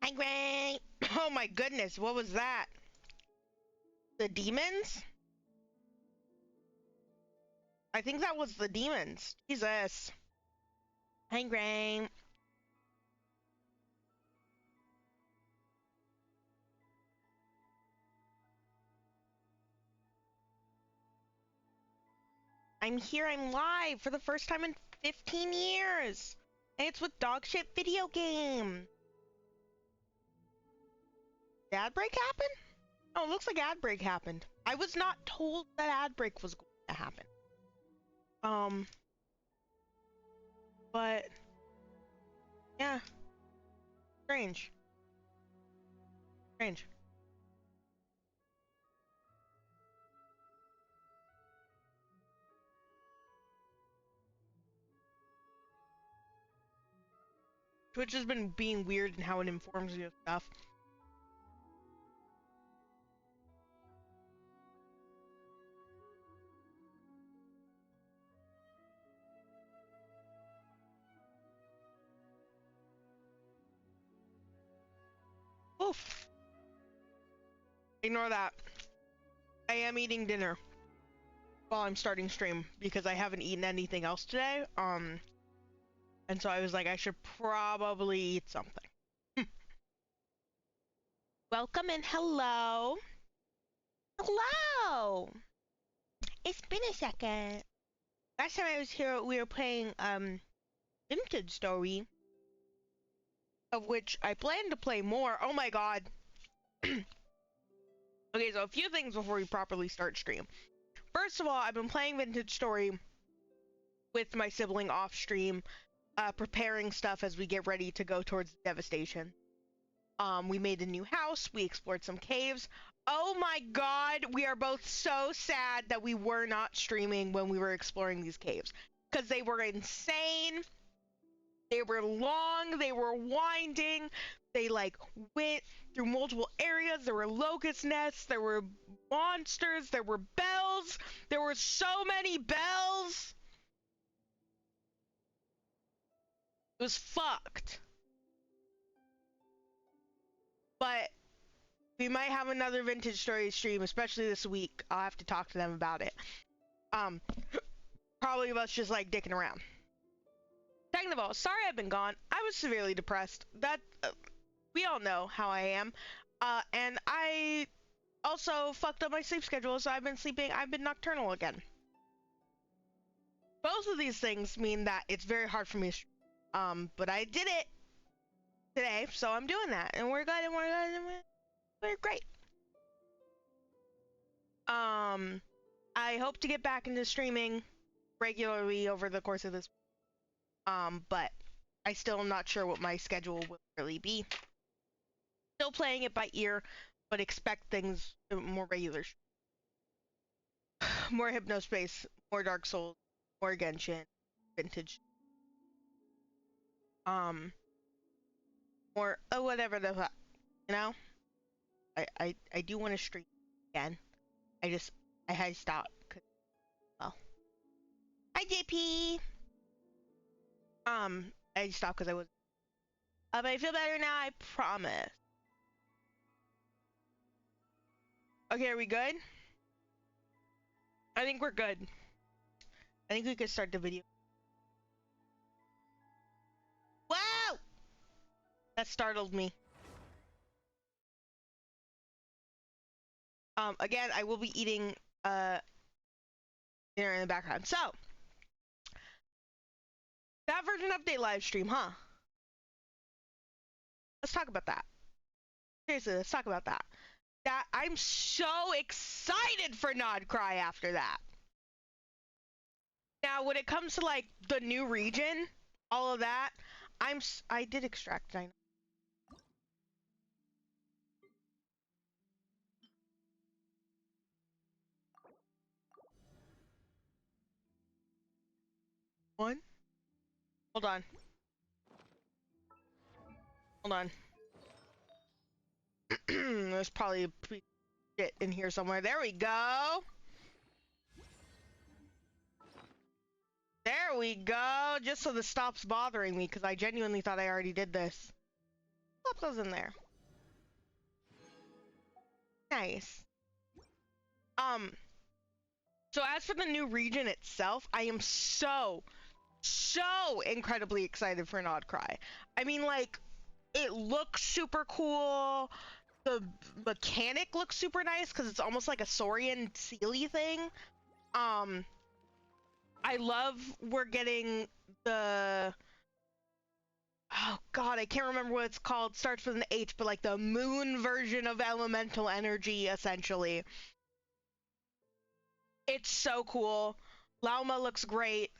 Hi, Gray. Oh my goodness, what was that? The demons? I think that was the demons. Jesus. Hi, Gray. I'm here, I'm live for the first time in 15 years. And it's with dog shit video game. Did ad break happen? Oh, it looks like ad break happened. I was not told that ad break was going to happen. But yeah. Strange. Strange. Twitch has been being weird in how it informs you of stuff. Oof. Ignore that. I am eating dinner while I'm starting stream because I haven't eaten anything else today. And so I was like, I should probably eat something. Welcome and hello. Hello. It's been a second. Last time I was here, we were playing Vintage Story, of which I plan to play more. Oh my god. Okay, so a few things before we properly start stream. First of all, I've been playing Vintage Story with my sibling off stream, preparing stuff as we get ready to go towards Devastation. We made a new house, we explored some caves. Oh my god, we are both so sad that we were not streaming when we were exploring these caves. Because they were insane, they were long, they were winding, they like went through multiple areas, there were locust nests, there were monsters, there were bells, there were so many bells. It was fucked. But we might have another Vintage Story stream, especially this week. I'll have to talk to them about it. Probably of us just like dicking around. Second of all, sorry I've been gone. I was severely depressed. That we all know how I am. And I also fucked up my sleep schedule, so I've been nocturnal again. Both of these things mean that it's very hard for me to stream. But I did it today, so I'm doing that, and we're good, and we're great. I hope to get back into streaming regularly over the course of this. But I still am not sure what my schedule will really be. Still playing it by ear, but expect things more regular. More Hypnospace, more Dark Souls, more Genshin, Vintage. Or whatever the fuck, you know. I do want to stream again. I had to stop. Well, hi JP. I stopped because I was. But I feel better now. I promise. Okay, are we good? I think we're good. I think we could start the video. Wow! That startled me. Again, I will be eating dinner in the background. So, that version update live stream, huh? Let's talk about that. Seriously, let's talk about that. I'm so excited for Nod Cry after that. Now, when it comes to like the new region, all of that, I did extract. I know. One. Hold on. Hold on. There's probably shit in here somewhere. There we go. There we go. Just so this stops bothering me, because I genuinely thought I already did this. pop goes in there. Nice. So as for the new region itself, I am so incredibly excited for Nod Krai. I mean, like, it looks super cool. The mechanic looks super nice because it's almost like a Saurian Sealy thing. I love we're getting the, oh god, I can't remember what it's called. Starts with an H, but like the moon version of elemental energy, essentially. It's so cool. Lauma looks great.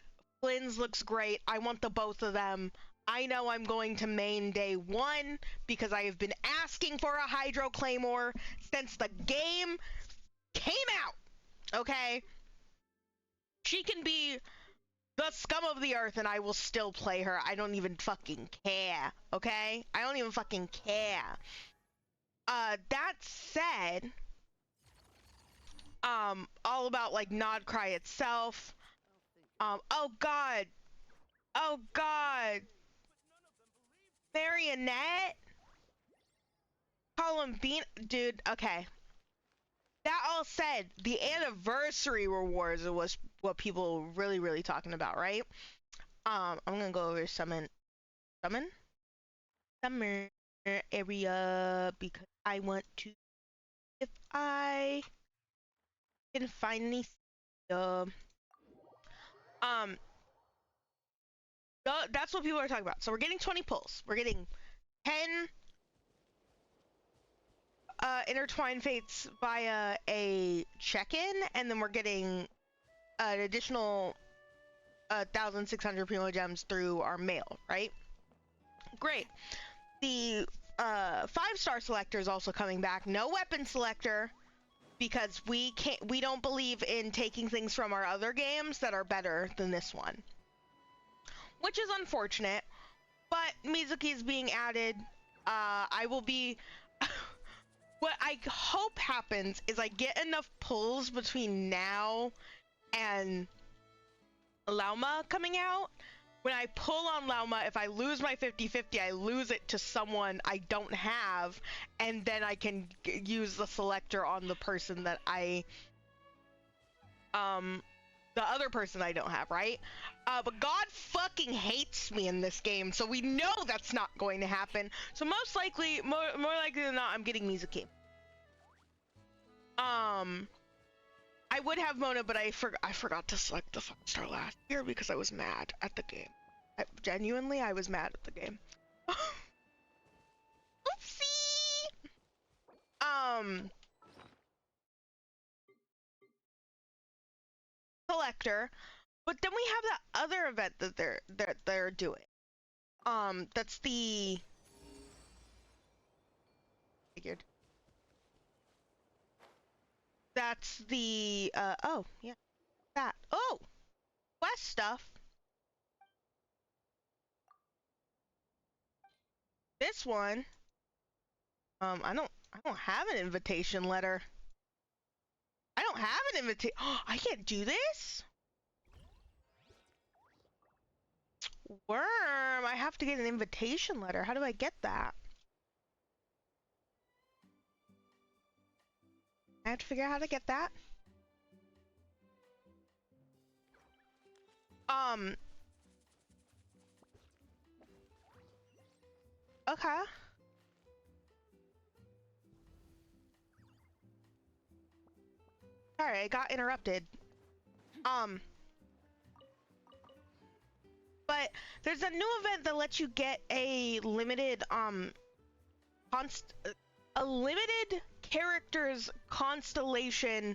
Flynn's looks great. I want the both of them. I know I'm going to main day one because I have been asking for a Hydro Claymore since the game came out. Okay? She can be the scum of the earth and I will still play her. I don't even fucking care. Okay? I don't even fucking care. That said, all about like Nod Krai itself. Oh god. Oh god. Marionette? Columbine? Dude, okay. That all said, the anniversary rewards was what people were really talking about, right? I'm gonna go over Summer area because I want to, if I can finally see that's what people are talking about. So we're getting 20 pulls. We're getting 10 intertwined fates via a check-in, and then we're getting an additional 1,600 Primo gems through our mail, right? Great. The 5-star selector is also coming back. No weapon selector, because we don't believe in taking things from our other games that are better than this one, which is unfortunate. But Mizuki is being added. I will be what I hope happens is I get enough pulls between now and Lauma coming out. When I pull on Lauma, if I lose my 50-50, I lose it to someone I don't have, and then I can use the selector on the person that the other person I don't have, right? But God fucking hates me in this game, so we know that's not going to happen. So most likely, more likely than not, I'm getting Mizuki. I would have Mona, but I forgot to select the 5-star last year because I was mad at the game. Genuinely, I was mad at the game. Oopsie! Selector. But then we have that other event that they're doing. That's the figured. That's the oh yeah, that quest stuff. This one, I don't have an invitation letter. I don't have an invitation. Oh, I can't do this. Worm, I have to get an invitation letter. How do I get that? I have to figure out how to get that. Okay. Sorry, I got interrupted. But there's a new event that lets you get a limited a limited characters constellation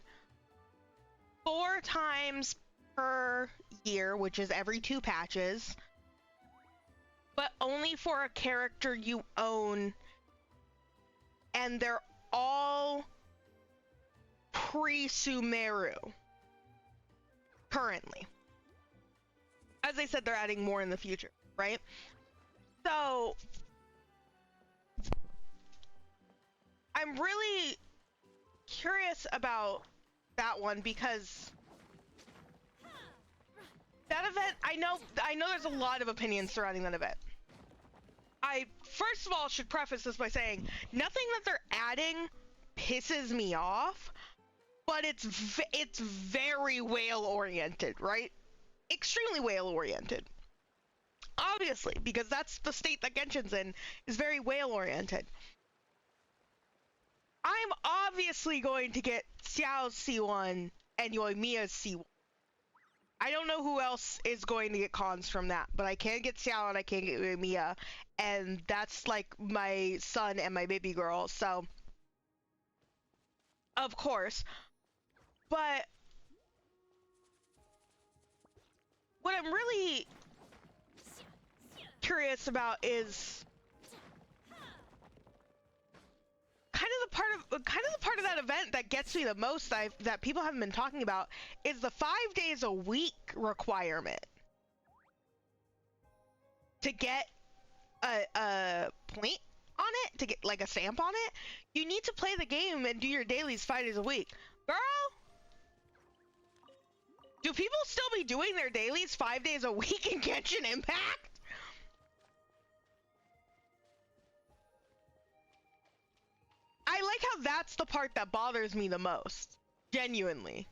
4 times per year, which is every 2 patches, but only for a character you own, and they're all pre-Sumeru currently. As I said, they're adding more in the future, right? So I'm really curious about that one because that event, I know there's a lot of opinions surrounding that event. I first of all, should preface this by saying nothing that they're adding pisses me off, but it's very whale oriented, right? Extremely whale oriented. Obviously, because that's the state that Genshin's in, is very whale oriented. I'm obviously going to get Xiao's C1 and Yoimiya's C1. I don't know who else is going to get cons from that, but I can get Xiao and I can get Yoimiya, and that's like my son and my baby girl, so of course. But what I'm really curious about is kind of the part of that event that gets me the most that people haven't been talking about is the 5 days a week requirement to get a point on it, to get like a stamp on it. You need to play the game and do your dailies 5 days a week. Girl, do people still be doing their dailies 5 days a week in Genshin Impact? I like how that's the part that bothers me the most, genuinely.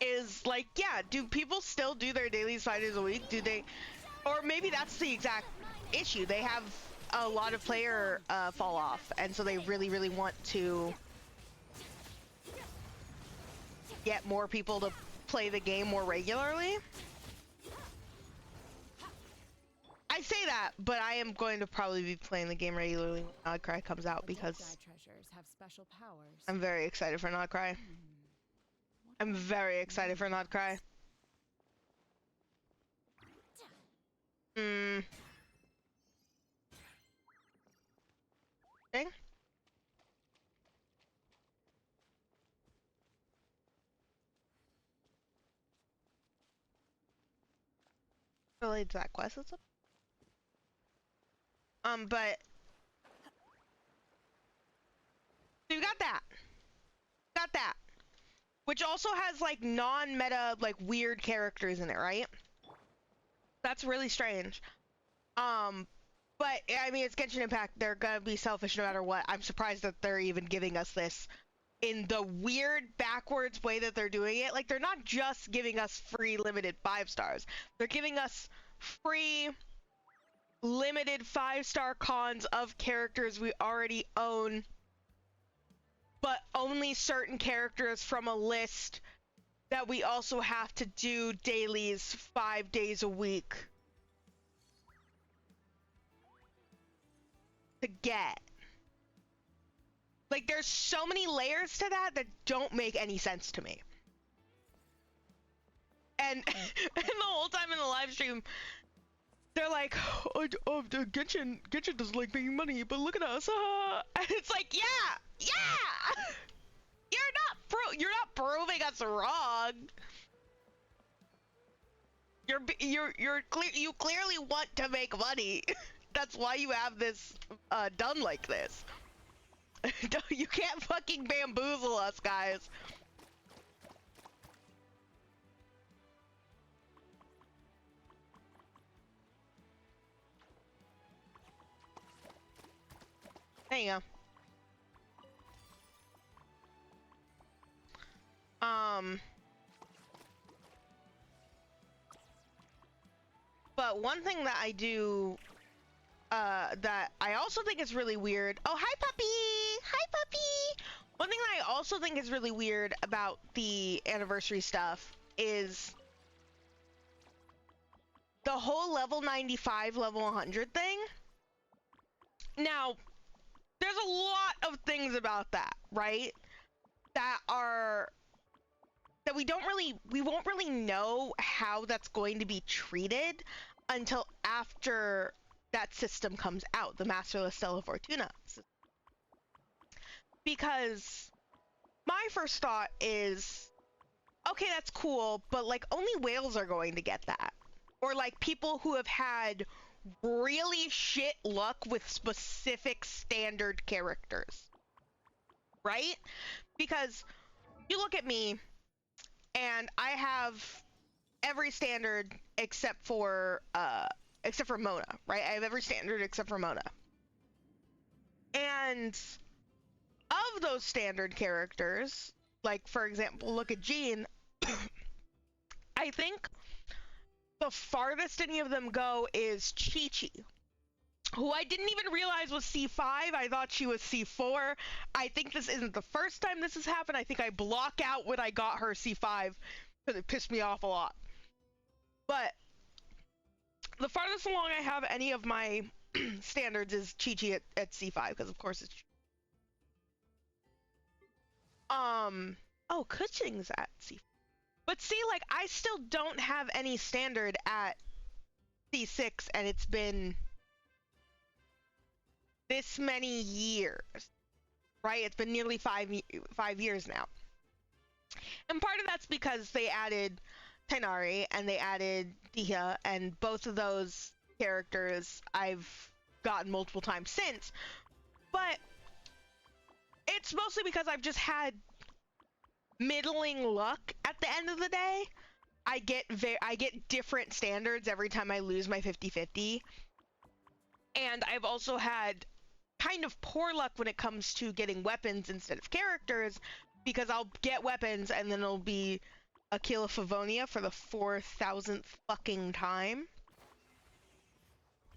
Is like, yeah, do people still do their dailies 5 days a week? Do they, or maybe that's the exact issue. They have a lot of player fall off, and so they really want to get more people to play the game more regularly. I say that, but I am going to probably be playing the game regularly when Krai comes out, because I'm very excited for Krai. I'm very excited for Krai. Thing? Related to that quest, it's but so you got that, which also has like non-meta, like weird characters in it, right? That's really strange. But I mean, it's Genshin Impact. They're gonna be selfish no matter what. I'm surprised that they're even giving us this in the weird backwards way that they're doing it. Like, they're not just giving us free limited 5 stars. They're giving us free limited 5-star cons of characters we already own, but only certain characters from a list that we also have to do dailies 5 days a week to get. Like, there's so many layers to that that don't make any sense to me. And, and the whole time in the live stream, they're like, Genshin doesn't like making money, but look at us. And it's like, yeah! You're not proving us wrong. You clearly want to make money. That's why you have this done like this. You can't fucking bamboozle us, guys. There you go. But one thing that I do, that I also think is really weird. Oh, hi, puppy! Hi, puppy! One thing that I also think is really weird about the anniversary stuff is the whole level 95, level 100 thing. Now, there's a lot of things about that, right? That we won't really know how that's going to be treated until after that system comes out, the Masterless Stella Fortuna system. Because my first thought is, okay, that's cool, but like only whales are going to get that. Or like people who have had really shit luck with specific standard characters, right? Because you look at me and I have every standard except for except for Mona, right? I have every standard except for Mona. And of those standard characters, like for example, look at Jean, I think the farthest any of them go is Chi-Chi, who I didn't even realize was C5. I thought she was C4. I think this isn't the first time this has happened. I think I block out when I got her C5 because it pissed me off a lot. But the farthest along I have any of my standards is Chi-Chi at C5, because of course it's... Oh, Kuching's at C5. But see, like, I still don't have any standard at C6, and it's been this many years, right? It's been nearly 5 years now. And part of that's because they added Tainari and they added Diha, and both of those characters I've gotten multiple times since. But it's mostly because I've just had middling luck at the end of the day. I get different standards every time I lose my 50-50. And I've also had kind of poor luck when it comes to getting weapons instead of characters, because I'll get weapons and then it'll be Aquila Favonia for the 4,000th fucking time.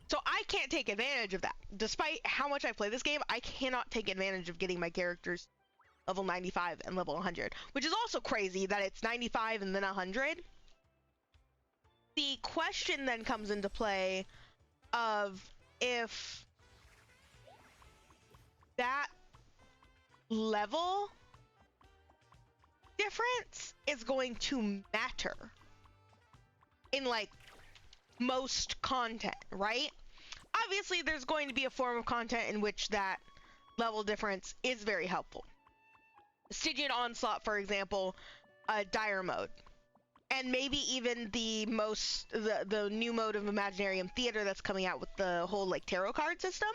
So I can't take advantage of that. Despite how much I play this game, I cannot take advantage of getting my characters level 95 and level 100, which is also crazy that it's 95 and then 100. The question then comes into play of if that level difference is going to matter in like most content, right? Obviously there's going to be a form of content in which that level difference is very helpful. Stygian Onslaught, for example, dire mode, and maybe even the new mode of Imaginarium Theater that's coming out with the whole like tarot card system,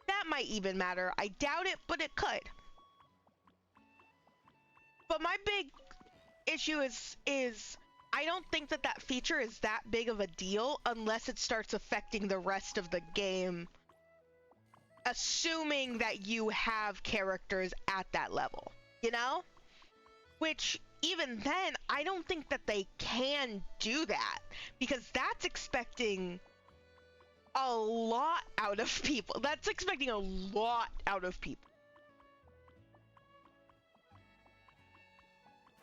that might even matter. I doubt it, but it could. But my big issue is I don't think that feature is that big of a deal unless it starts affecting the rest of the game, assuming that you have characters at that level, you know? Which, even then, I don't think that they can do that, because that's expecting a lot out of people. That's expecting a lot out of people.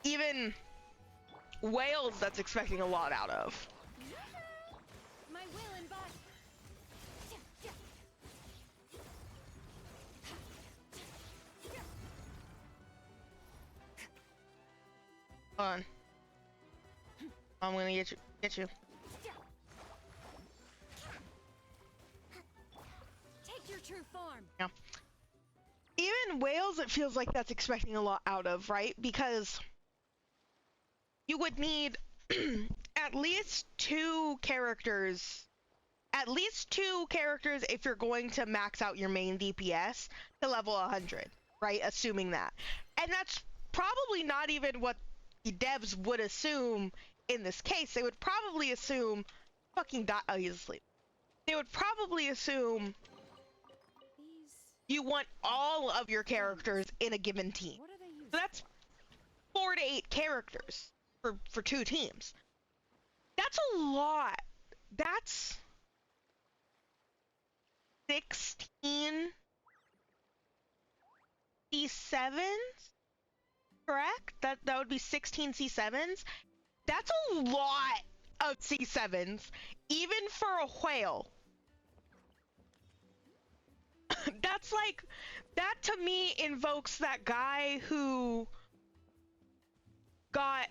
Even Wales, that's expecting a lot out of. My will and body. Hold on. I'm gonna get you. Take your true form. Yeah. Even Wales, it feels like that's expecting a lot out of, right? Because you would need at least two characters if you're going to max out your main DPS to level 100, right? Assuming that. And that's probably not even what the devs would assume in this case. They would probably assume oh, he's asleep. They would probably assume you want all of your characters in a given team. So that's 4 to 8 characters for 2 teams. That's a lot. That's 16 C7s, correct? That would be 16 C7s. That's a lot of C7s, even for a whale. That's like, that to me invokes that guy who got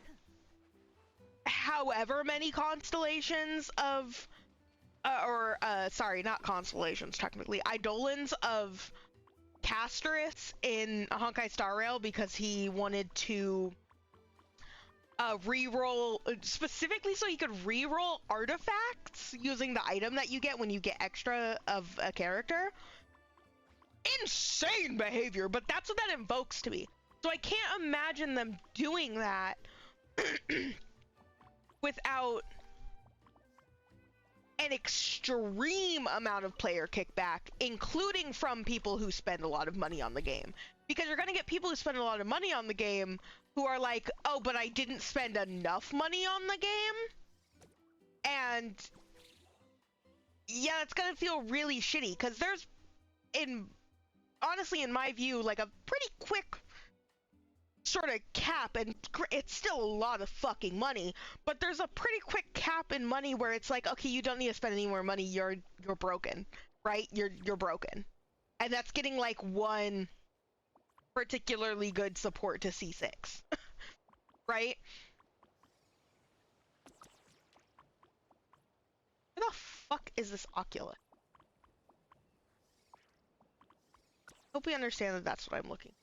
however many constellations of, sorry, not constellations technically, Eidolons of Castoris in Honkai Star Rail because he wanted to re-roll, specifically so he could re-roll artifacts using the item that you get when you get extra of a character. Insane behavior, but that's what that invokes to me. So I can't imagine them doing that without an extreme amount of player kickback, including from people who spend a lot of money on the game. Because you're going to get people who spend a lot of money on the game who are like, oh, but I didn't spend enough money on the game. And yeah, it's going to feel really shitty because there's, honestly, in my view, like a pretty quick sort of cap, and it's still a lot of fucking money, but there's a pretty quick cap in money where it's like, okay, you don't need to spend any more money, you're broken, right? You're broken. And that's getting like one particularly good support to C6. Right? Where the fuck is this Oculus? Hope we understand that that's what I'm looking.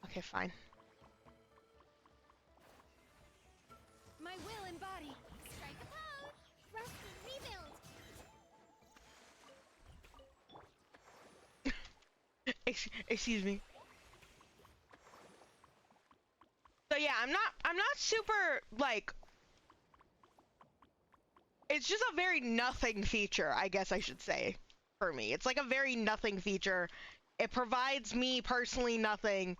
Okay, fine. My will and body. Strike a pose. Rest and rebuild. Excuse me. So yeah, I'm not super, like, it's just a very nothing feature, I guess I should say, for me. It's like a very nothing feature. It provides me personally nothing,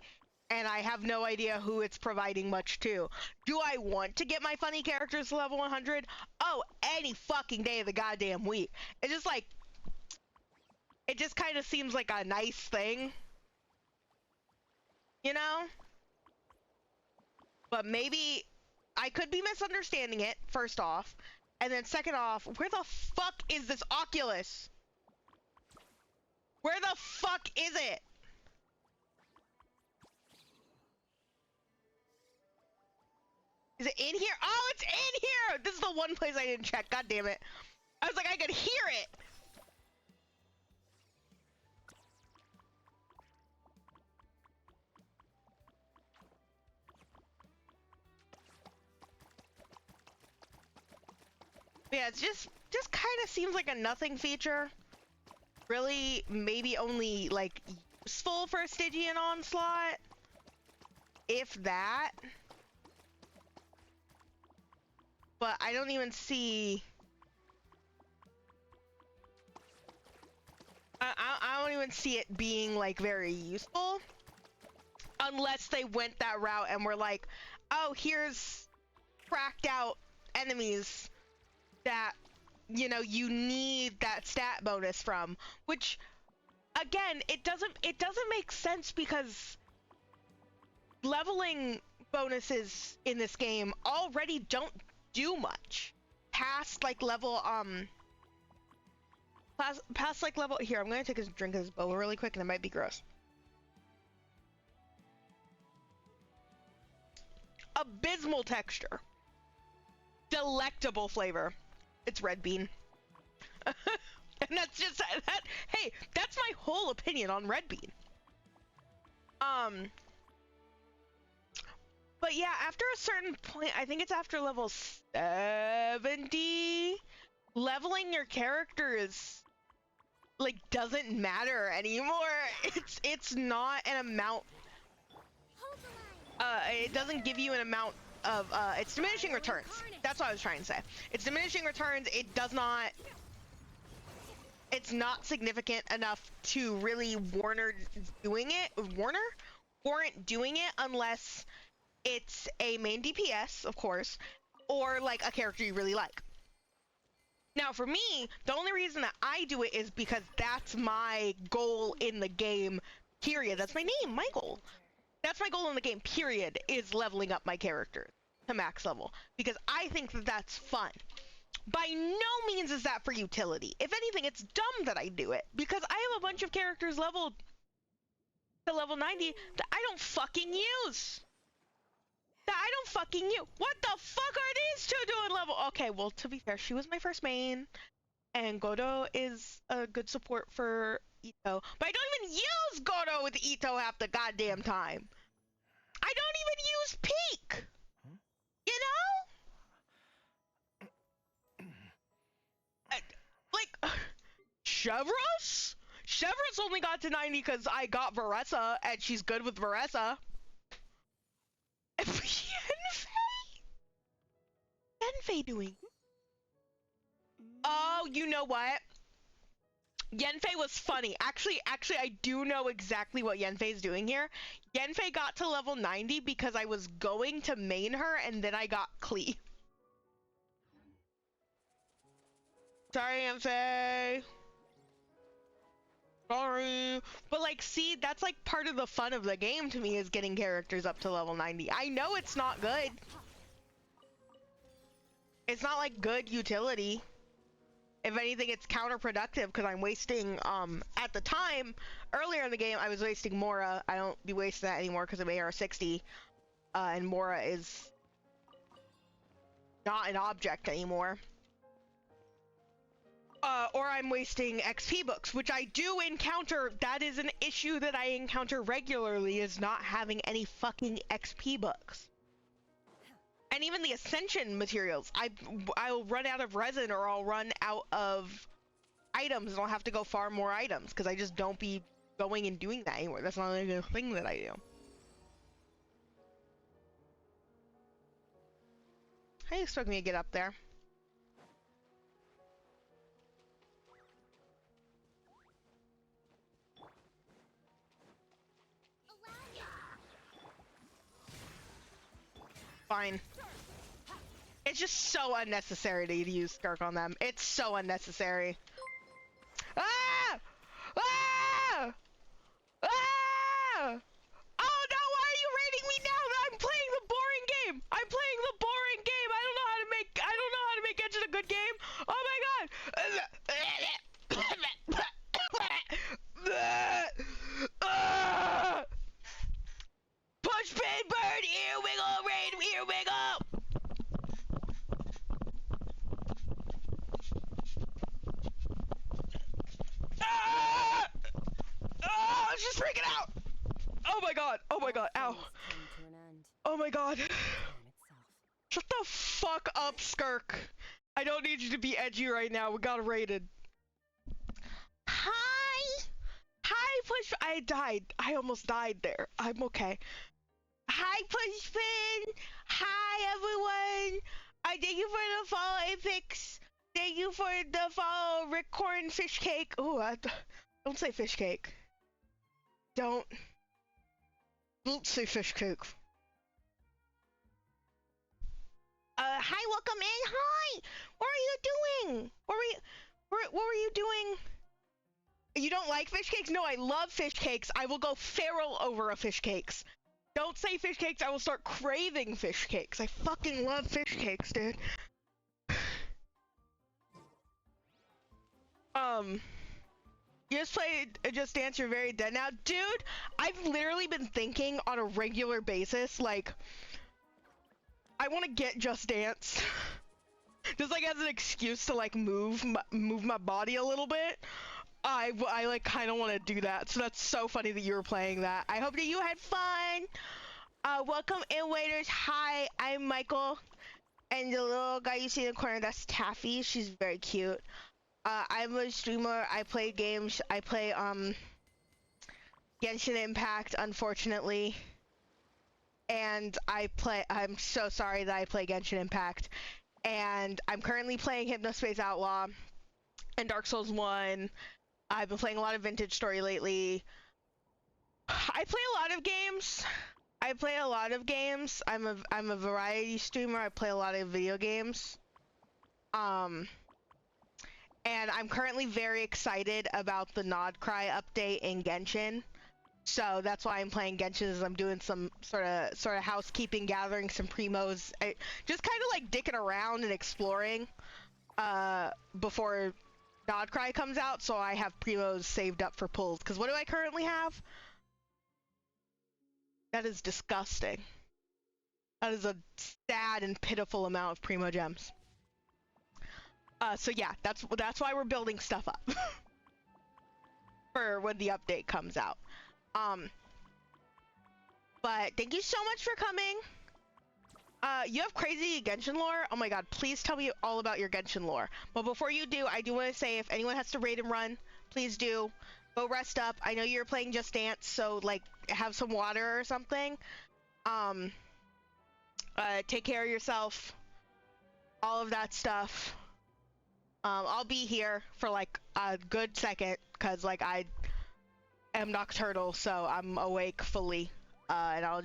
and I have no idea who it's providing much to. Do I want to get my funny characters to level 100? Oh, any fucking day of the goddamn week. It's just like, it just kind of seems like a nice thing, you know? But maybe I could be misunderstanding it, first off. And then second off, where the fuck is this Oculus? Where the fuck is it? Is it in here? Oh, it's in here! This is the one place I didn't check. God damn it. I was like, I could hear it. Yeah, it's just kind of seems like a nothing feature. Really, maybe only, like, useful for a Stygian onslaught. If that. But I don't even see... I don't even see it being, like, very useful. Unless they went that route and were like, oh, here's cracked out enemies that, you know, you need that stat bonus from. Which, again, it doesn't make sense because leveling bonuses in this game already don't do much past like level past like level. Here, I'm gonna take a drink of this boba really quick and it might be gross. Abysmal texture, delectable flavor. It's red bean. And that's just that. Hey, that's my whole opinion on red bean. But yeah, after a certain point, I think it's after level 70, leveling your character is like doesn't matter anymore. It's not an amount. It doesn't give you an amount of it's diminishing returns. That's what I was trying to say. It's diminishing returns. It does not. It's not significant enough to really warrant doing it unless it's a main DPS, of course, or like a character you really like. Now, for me, the only reason that I do it is because that's my goal in the game, period. That's my name, my goal. That's my goal in the game, period, is leveling up my character to max level. Because I think that that's fun. By no means is that for utility. If anything, it's dumb that I do it. Because I have a bunch of characters leveled to level 90 that I don't fucking use. What the fuck are these two doing level? Okay, well, to be fair, she was my first main. And Godo is a good support for Ito. But I don't even use Godo with Ito half the goddamn time. I don't even use Peak. You know? Like, Chevros? Chevros only got to 90 because I got Varessa, and she's good with Varessa. Yenfei? Yenfei doing? Oh, you know what? Yenfei was funny. Actually, I do know exactly what Yenfei's doing here. Yenfei got to level 90 because I was going to main her, and then I got Klee. Sorry, Yenfei. Sorry. But, like, see, that's, like, part of the fun of the game to me is getting characters up to level 90. I know it's not good. It's not, like, good utility. If anything, it's counterproductive because I'm wasting, at the time, earlier in the game, I was wasting Mora. I don't be wasting that anymore because of AR-60. And Mora is not an object anymore. Or I'm wasting XP books, which I do encounter. That is an issue that I encounter regularly, is not having any fucking XP books. And even the Ascension materials, I'll run out of resin, or I'll run out of items, and I'll have to go farm more items, because I just don't be going and doing that anymore. That's not a thing that I do. How do you expect me to get up there? Fine. It's just so unnecessary to use Skirk on them. It's so unnecessary. Ah! Ah! Ah! Oh no, why are you raiding me now that I'm playing the boring game? I'm playing the boring game. I don't know how to make Genshin a good game. Oh my god. Push pin bird, ear wiggle, raid, ear wiggle. Ah! Oh, I'm just freaking out. Oh my god. Oh my god. Ow. Oh my god. Shut the fuck up, Skirk. I don't need you to be edgy right now. We got raided. Hi. Hi, Push. I died. I almost died there. I'm okay. Hi, Pushpin. Hi, everyone. I thank you for the follow, Apex. Thank you for the follow, Rickcorn Fish Cake. Oh, don't say fish cake. Don't say fish cake. Hi, welcome in. Hi. What are you doing? What were you doing? You don't like fish cakes? No, I love fish cakes. I will go feral over a fish cakes. Don't say fish cakes. I will start craving fish cakes. I fucking love fish cakes, dude. You just played Just Dance, you're very dead now. Dude, I've literally been thinking on a regular basis, like, I want to get Just Dance. Just like as an excuse to like move my body a little bit. I like kind of want to do that. So that's so funny that you were playing that. I hope that you had fun. Welcome in, waiters. Hi, I'm Michael. And the little guy you see in the corner, that's Taffy. She's very cute. I'm a streamer. I play games. I play Genshin Impact, unfortunately. And I'm so sorry that I play Genshin Impact. And I'm currently playing Hypnospace Outlaw and Dark Souls 1. I've been playing a lot of Vintage Story lately. I play a lot of games. I'm a variety streamer. I play a lot of video games. And I'm currently very excited about the Nod Krai update in Genshin. So that's why I'm playing Genshin, is I'm doing some sort of housekeeping, gathering some primos, just kind of like dicking around and exploring before Nod Krai comes out, so I have primos saved up for pulls. Because what do I currently have? That is disgusting. That is a sad and pitiful amount of primo gems. So yeah, that's why we're building stuff up for when the update comes out. But thank you so much for coming. You have crazy Genshin lore? Oh my god, please tell me all about your Genshin lore. But before you do, I do want to say, if anyone has to raid and run, please do. Go rest up. I know you're playing Just Dance, so like have some water or something. Take care of yourself. All of that stuff. I'll be here for like a good second, cause like I am nocturnal, so I'm awake fully. And I'll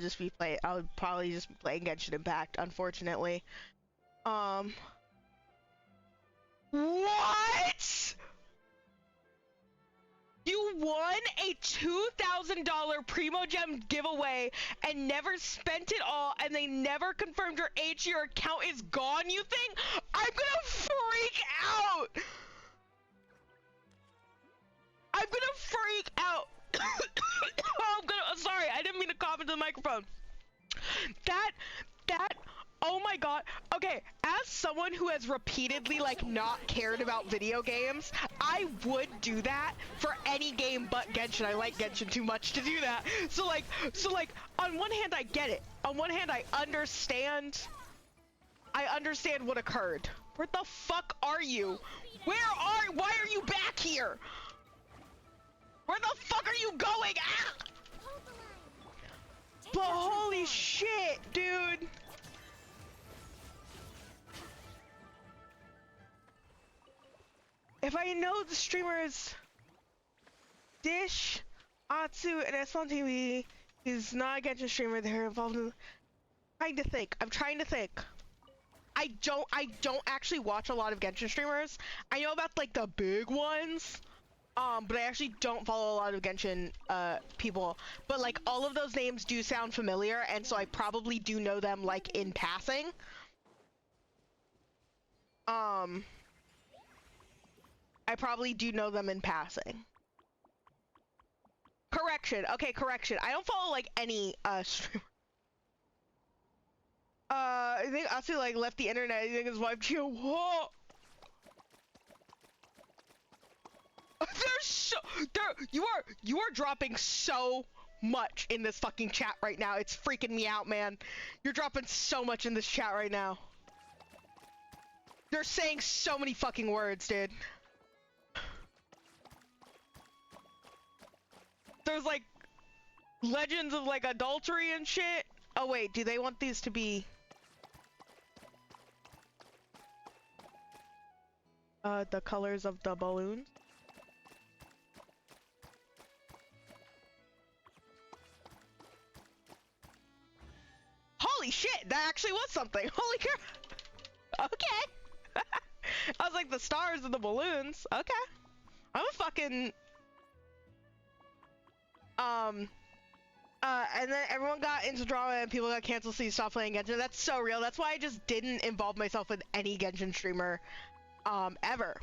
probably just be playing Genshin Impact, unfortunately. What? You won a $2,000 Primo Gem giveaway and never spent it all, and they never confirmed your age. Your account is gone, you think? I'm gonna freak out! I'm gonna freak out! Sorry, I didn't mean to cough into the microphone. Oh my god. Okay, as someone who has repeatedly like not cared about video games, I would do that for any game but Genshin. I like Genshin too much to do that. So like on one hand I get it. On one hand I understand what occurred. Where the fuck are you? Why are you back here? Where the fuck are you going? Ah! But holy shit, dude. If I know the streamers Dish, Atsu, and S1 TV is not a Genshin streamer, they're involved in I'm trying to think. I don't actually watch a lot of Genshin streamers. I know about like the big ones. But I actually don't follow a lot of Genshin people. But like all of those names do sound familiar, and so I probably do know them like in passing. I probably do know them in passing. Correction. Okay, correction. I don't follow like any streamer. I think Asu like left the internet. I think his wife Gio. Whoa. You are dropping so much in this fucking chat right now. It's freaking me out, man. You're dropping so much in this chat right now. You're saying so many fucking words, dude. There's like legends of like adultery and shit. Oh wait, do they want these to be the colors of the balloons? Holy shit, that actually was something. Holy crap. Okay. I was like the stars and the balloons. Okay. I'm a fucking and then everyone got into drama and people got canceled, so you stopped playing Genshin. That's so real. That's why I just didn't involve myself with any Genshin streamer ever.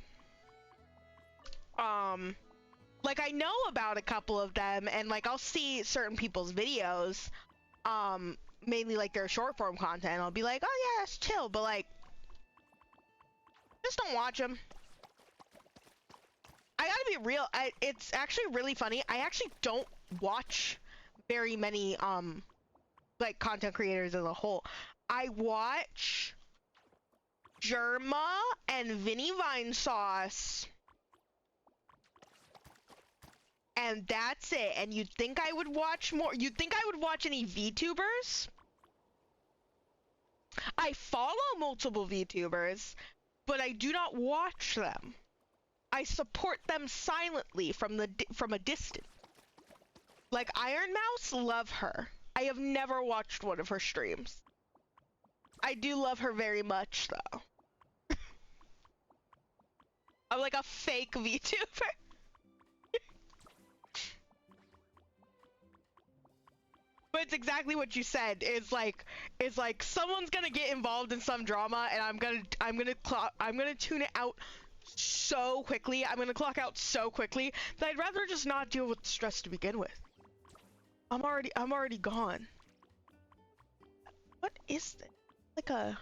Like I know about a couple of them, and like I'll see certain people's videos, mainly like their short form content, and I'll be like, oh yeah, that's chill, but like just don't watch them. I gotta be real, it's actually really funny. I actually don't watch very many like content creators as a whole. I watch Germa and Vinny Vine Sauce, and that's it. And you'd think I would watch more. You'd think I would watch any VTubers. I follow multiple VTubers, but I do not watch them. I support them silently from a distance. Like Iron Mouse, love her. I have never watched one of her streams. I do love her very much, though. I'm like a fake VTuber. But it's exactly what you said. It's like someone's gonna get involved in some drama, and I'm gonna tune it out so quickly. I'm gonna clock out so quickly that I'd rather just not deal with the stress to begin with. I'm already gone. What is this? Like a...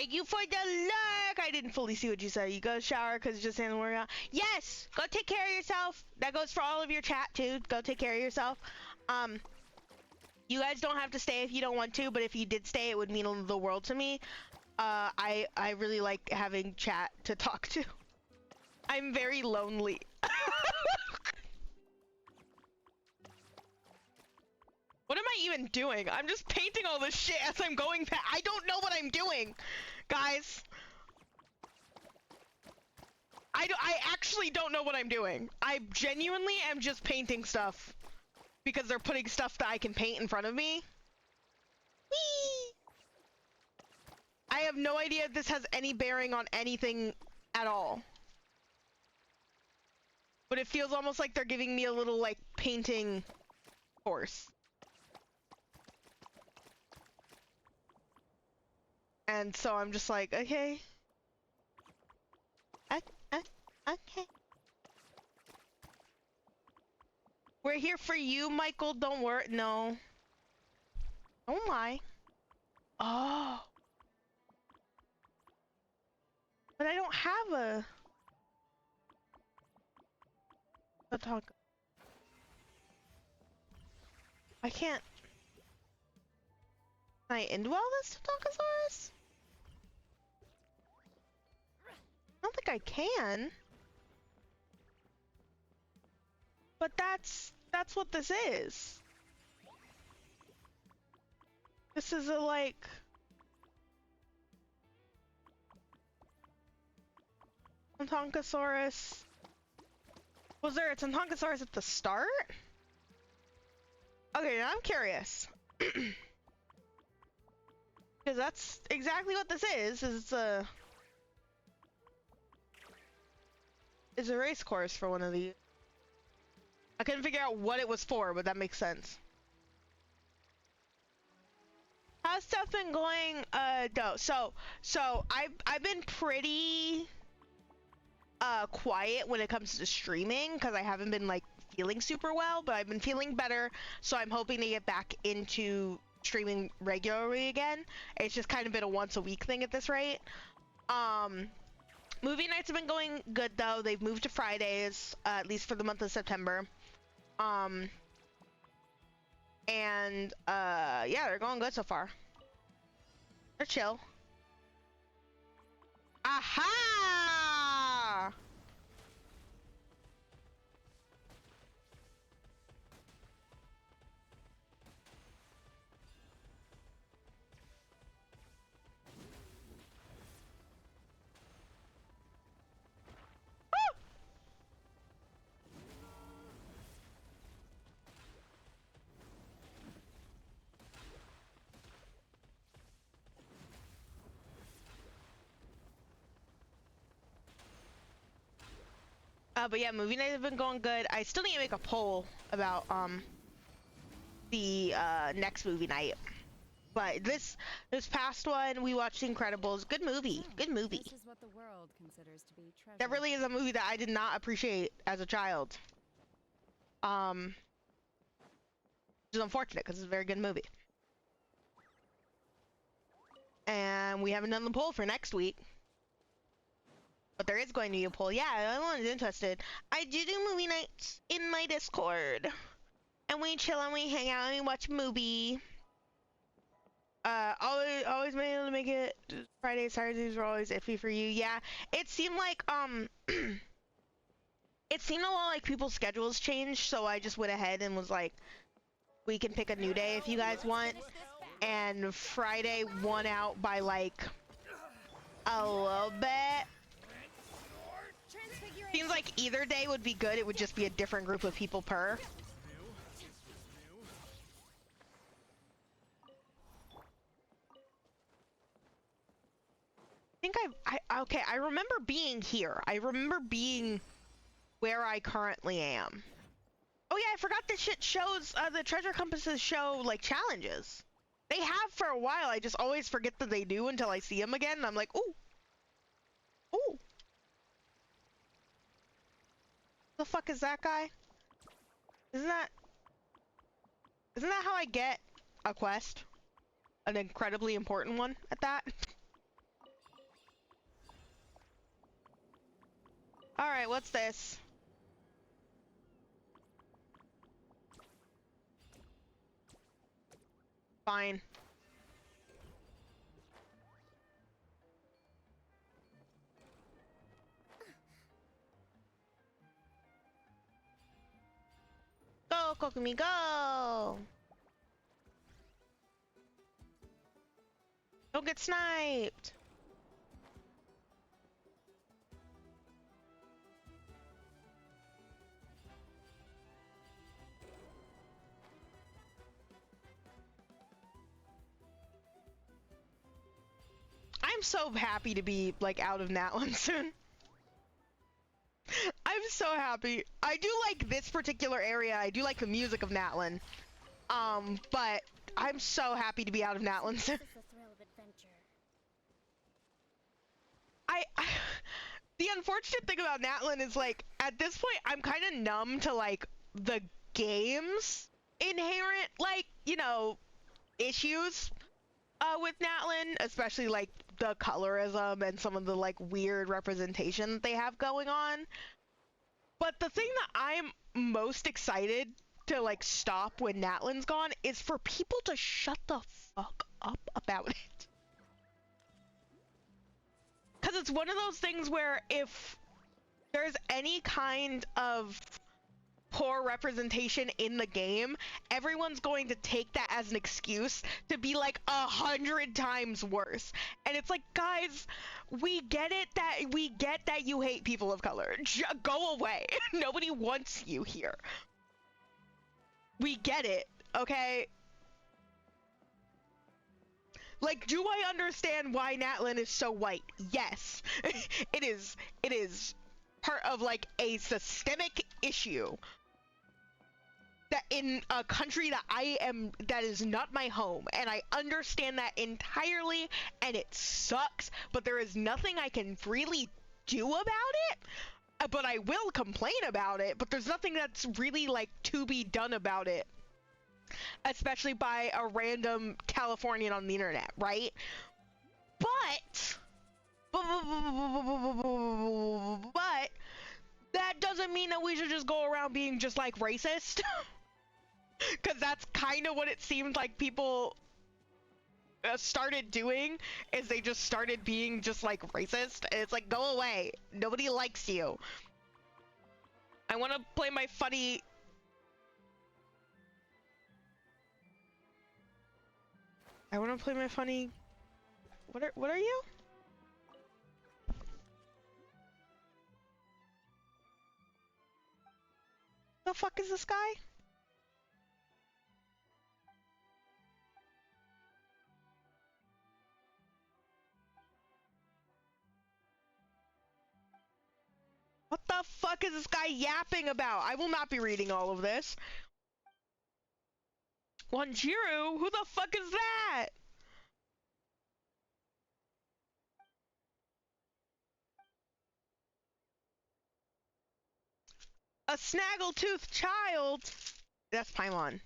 Thank you for the lurk. I didn't fully see what you said. You go shower because just in work out. Yes, go take care of yourself. That goes for all of your chat too. Go take care of yourself. You guys don't have to stay if you don't want to, but if you did stay, it would mean the world to me. I really like having chat to talk to. I'm very lonely. What am I even doing? I'm just painting all this shit as I'm going past. I don't know what I'm doing, guys. I actually don't know what I'm doing. I genuinely am just painting stuff because they're putting stuff that I can paint in front of me. Whee! I have no idea if this has any bearing on anything at all. But it feels almost like they're giving me a little, like, painting course. And so I'm just like, okay. Okay. We're here for you, Michael. Don't worry. No. Don't lie. Oh. But I don't have a talk. I can't. Can I indwell this Tatankasaurus? I don't think I can. But that's what this is. This is a, like... Tatankasaurus. Was there a Tatankasaurus at the start? Okay, now I'm curious. Because that's exactly what this is a race course for one of these. I couldn't figure out what it was for, but that makes sense. How's stuff been going? So I've been pretty quiet when it comes to streaming because I haven't been like feeling super well, but I've been feeling better, so I'm hoping to get back into streaming regularly again. It's just kind of been a once a week thing at this rate. Movie nights have been going good though. They've moved to Fridays, at least for the month of September. Yeah, they're going good so far. They're chill. Aha! But yeah, movie nights have been going good. I still need to make a poll about the next movie night. But this past one, we watched The Incredibles. Good movie. Good movie. This is what the world considers to be treasure. That really is a movie that I did not appreciate as a child. Which is unfortunate because it's a very good movie. And we haven't done the poll for next week. But there is going to be a poll. Yeah, everyone's interested. I do movie nights in my Discord. And we chill and we hang out and we watch a movie. Always been able to make it. Fridays, Saturdays were always iffy for you. Yeah, it seemed like, it seemed a lot like people's schedules changed, so I just went ahead and was like, we can pick a new day if you guys want. And Friday won out by like a little bit. Seems like either day would be good, it would just be a different group of people per. Okay, I remember being here. I remember being where I currently am. Oh yeah, I forgot this shit shows, the treasure compasses show, like, challenges. They have for a while, I just always forget that they do until I see them again, and I'm like, ooh. Ooh. The fuck is that guy? Isn't that how I get a quest? An incredibly important one at that? Alright, what's this? Fine. Go, Kokumi, go! Don't get sniped! I'm so happy to be, like, out of Natlan soon. I'm so happy. I do like this particular area. I do like the music of Natlan. But I'm so happy to be out of Natlan soon. This is the thrill of adventure. The unfortunate thing about Natlan is, like, at this point, I'm kind of numb to, like, the game's inherent, like, you know, issues with Natlan, especially, like, the colorism and some of the, like, weird representation that they have going on. But the thing that I'm most excited to, like, stop when Natlan's gone is for people to shut the fuck up about it. Because it's one of those things where if there's any kind of poor representation in the game, everyone's going to take that as an excuse to be like 100 times worse. And it's like, guys, we get that you hate people of color. Go away. Nobody wants you here. We get it, okay? Like, do I understand why Natlan is so white? Yes. It is part of, like, a systemic issue that in a country that is not my home, and I understand that entirely, and it sucks, but there is nothing I can really do about it. But I will complain about it, but there's nothing that's really, like, to be done about it. Especially by a random Californian on the internet, right? But that doesn't mean that we should just go around being just, like, racist. Because that's kind of what it seemed like people started doing, is they just started being just, like, racist. And it's like, go away. Nobody likes you. I want to play my funny... What are you? The fuck is this guy? What the fuck is this guy yapping about? I will not be reading all of this. Wanjiru? Who the fuck is that? A snaggletooth child? That's Paimon.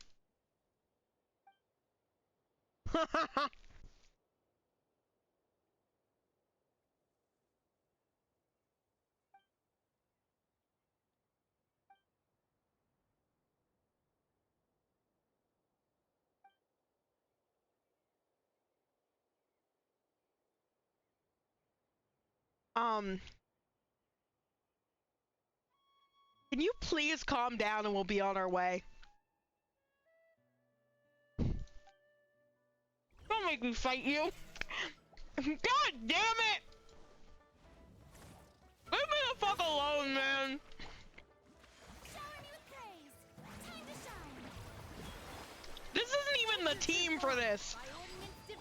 Can you please calm down and we'll be on our way? Don't make me fight you. God damn it! Leave me the fuck alone, man. Shower me with praise. Time to shine. This isn't even the team for this. My own instant.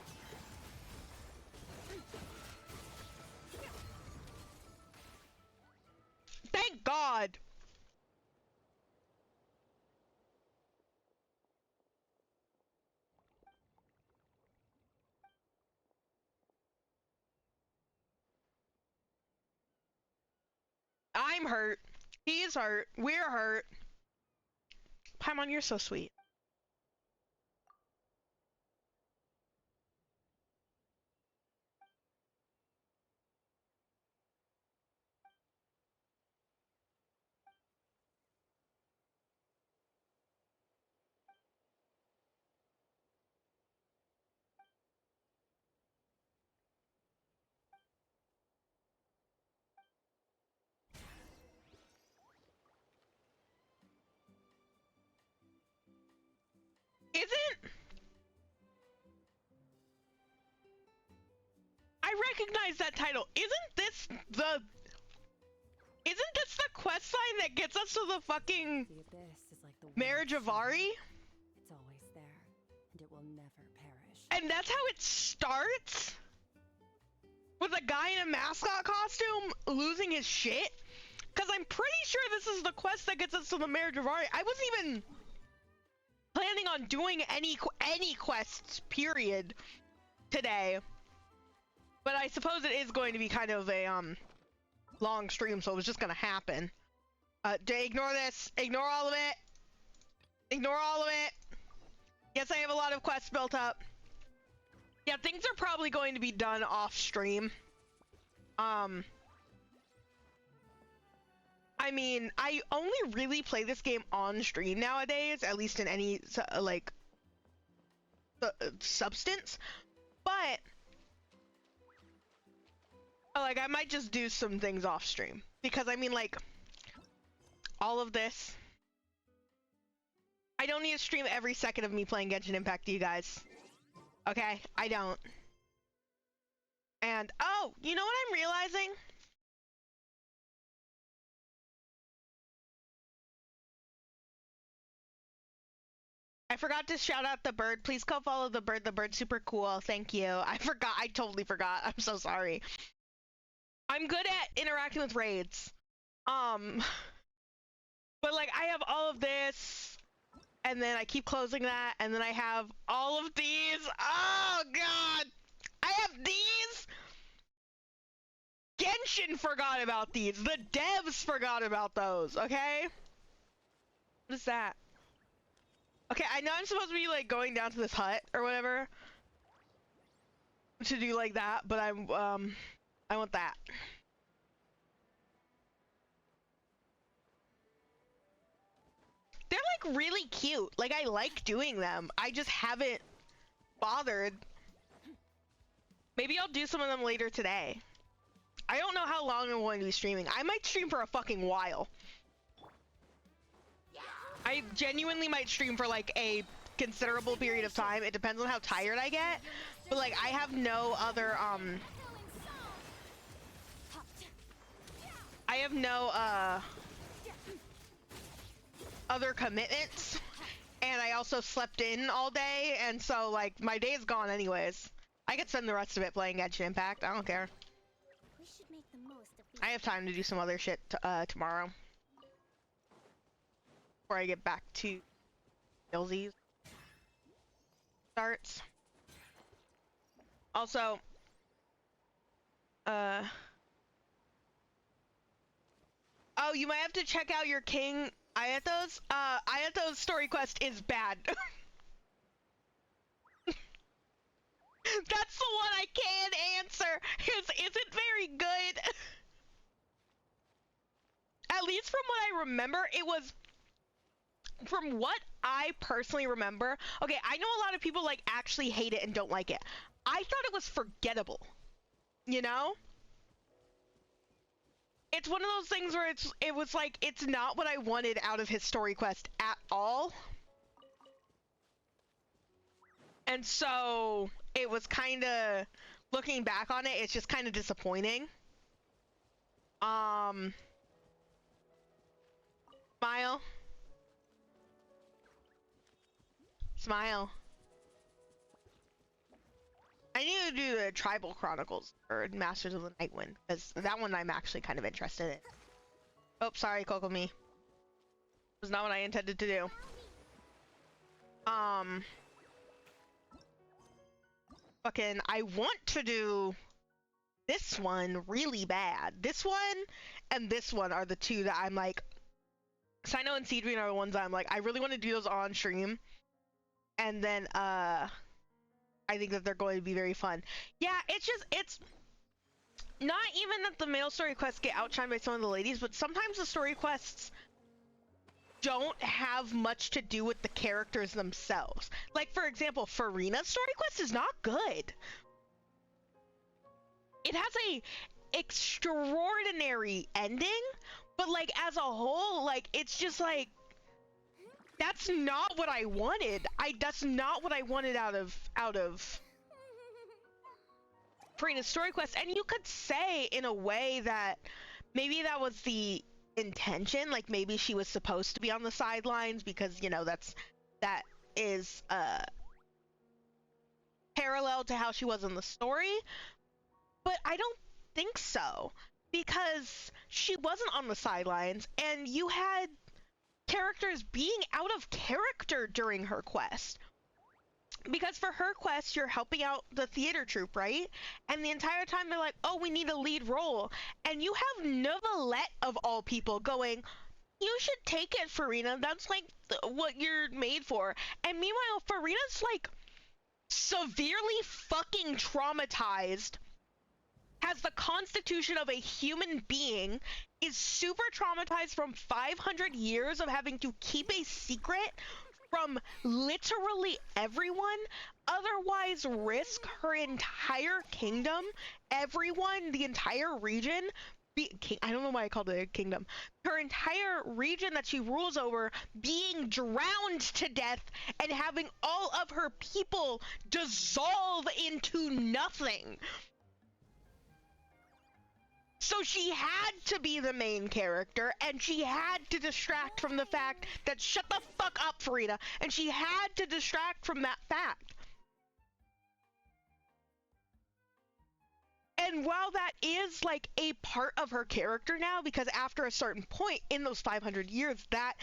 Thank God. I'm hurt. He's hurt. We're hurt. Paimon, you're so sweet. recognize that title. Isn't this the quest line that gets us to the fucking The abyss is like the marriage of world's Ari? It's always there, and it will never perish. And that's how it starts? With a guy in a mascot costume losing his shit? Because I'm pretty sure this is the quest that gets us to the marriage of Ari. I wasn't even planning on doing any quests, period, today. But I suppose it is going to be kind of a, long stream, so it was just gonna happen. Ignore this. Ignore all of it. Ignore all of it. Yes, I have a lot of quests built up. Yeah, things are probably going to be done off stream. I mean, I only really play this game on stream nowadays, at least in any, like, substance. But like, I might just do some things off stream. Because, I mean, like, all of this. I don't need to stream every second of me playing Genshin Impact to you guys. Okay? I don't. And, oh, you know what I'm realizing? I forgot to shout out the bird. Please go follow the bird. The bird's super cool. Thank you. I forgot. I totally forgot. I'm so sorry. I'm good at interacting with raids. But like I have all of this, and then I keep closing that, and then I have all of these. Oh god! I have these! Genshin forgot about these. The devs forgot about those, okay? What is that? Okay, I know I'm supposed to be like going down to this hut or whatever to do like that, but I want that. They're like really cute. Like I like doing them. I just haven't bothered. Maybe I'll do some of them later today. I don't know how long I'm going to be streaming. I might stream for a fucking while. I genuinely might stream for like a considerable period of time. It depends on how tired I get. But like I have no other I have no other commitments, and I also slept in all day, and so like my day's gone anyways. I could spend the rest of it playing Genshin Impact. I don't care. We should make the most of I have time to do some other shit tomorrow before I get back to Gilzies starts. Also, oh, you might have to check out your King Ayato's. Ayato's story quest is bad. That's the one I can answer. Isn't very good. At least from what I remember, it was. From what I personally remember, okay, I know a lot of people like actually hate it and don't like it. I thought it was forgettable. You know? It's one of those things where it was like, it's not what I wanted out of his story quest at all. And so it was kind of, looking back on it, it's just kind of disappointing. Smile. Smile. I need to do the Tribal Chronicles or Masters of the Nightwind, because that one I'm actually kind of interested in. Oh, sorry, Kokomi. Was not what I intended to do. Fucking, I want to do this one really bad. This one and this one are the two that I'm like, Sino and Seedween are the ones I'm like, I really want to do those on stream. And then, I think that they're going to be very fun. Yeah, it's not even that the male story quests get outshined by some of the ladies, but sometimes the story quests don't have much to do with the characters themselves. Like, for example, Farina's story quest is not good. It has a extraordinary ending, but like as a whole, like it's just like, that's not what I wanted. That's not what I wanted out of Farina's story quest, and you could say in a way that maybe that was the intention, like maybe she was supposed to be on the sidelines because, you know, that is parallel to how she was in the story, but I don't think so, because she wasn't on the sidelines, and you had characters being out of character during her quest. Because for her quest, you're helping out the theater troupe, right? And the entire time they're like, oh, we need a lead role. And you have Novelette, of all people, going, you should take it, Farina. That's, like, what you're made for. And meanwhile, Farina's, like, severely fucking traumatized, has the constitution of a human being, is super traumatized from 500 years of having to keep a secret from literally everyone, otherwise risk her entire kingdom, everyone, the entire region, I don't know why I called it a kingdom, her entire region that she rules over being drowned to death and having all of her people dissolve into nothing. So she had to be the main character, and she had to distract from the fact that, shut the fuck up, Farina, and she had to distract from that fact. And while that is, like, a part of her character now, because after a certain point in those 500 years, that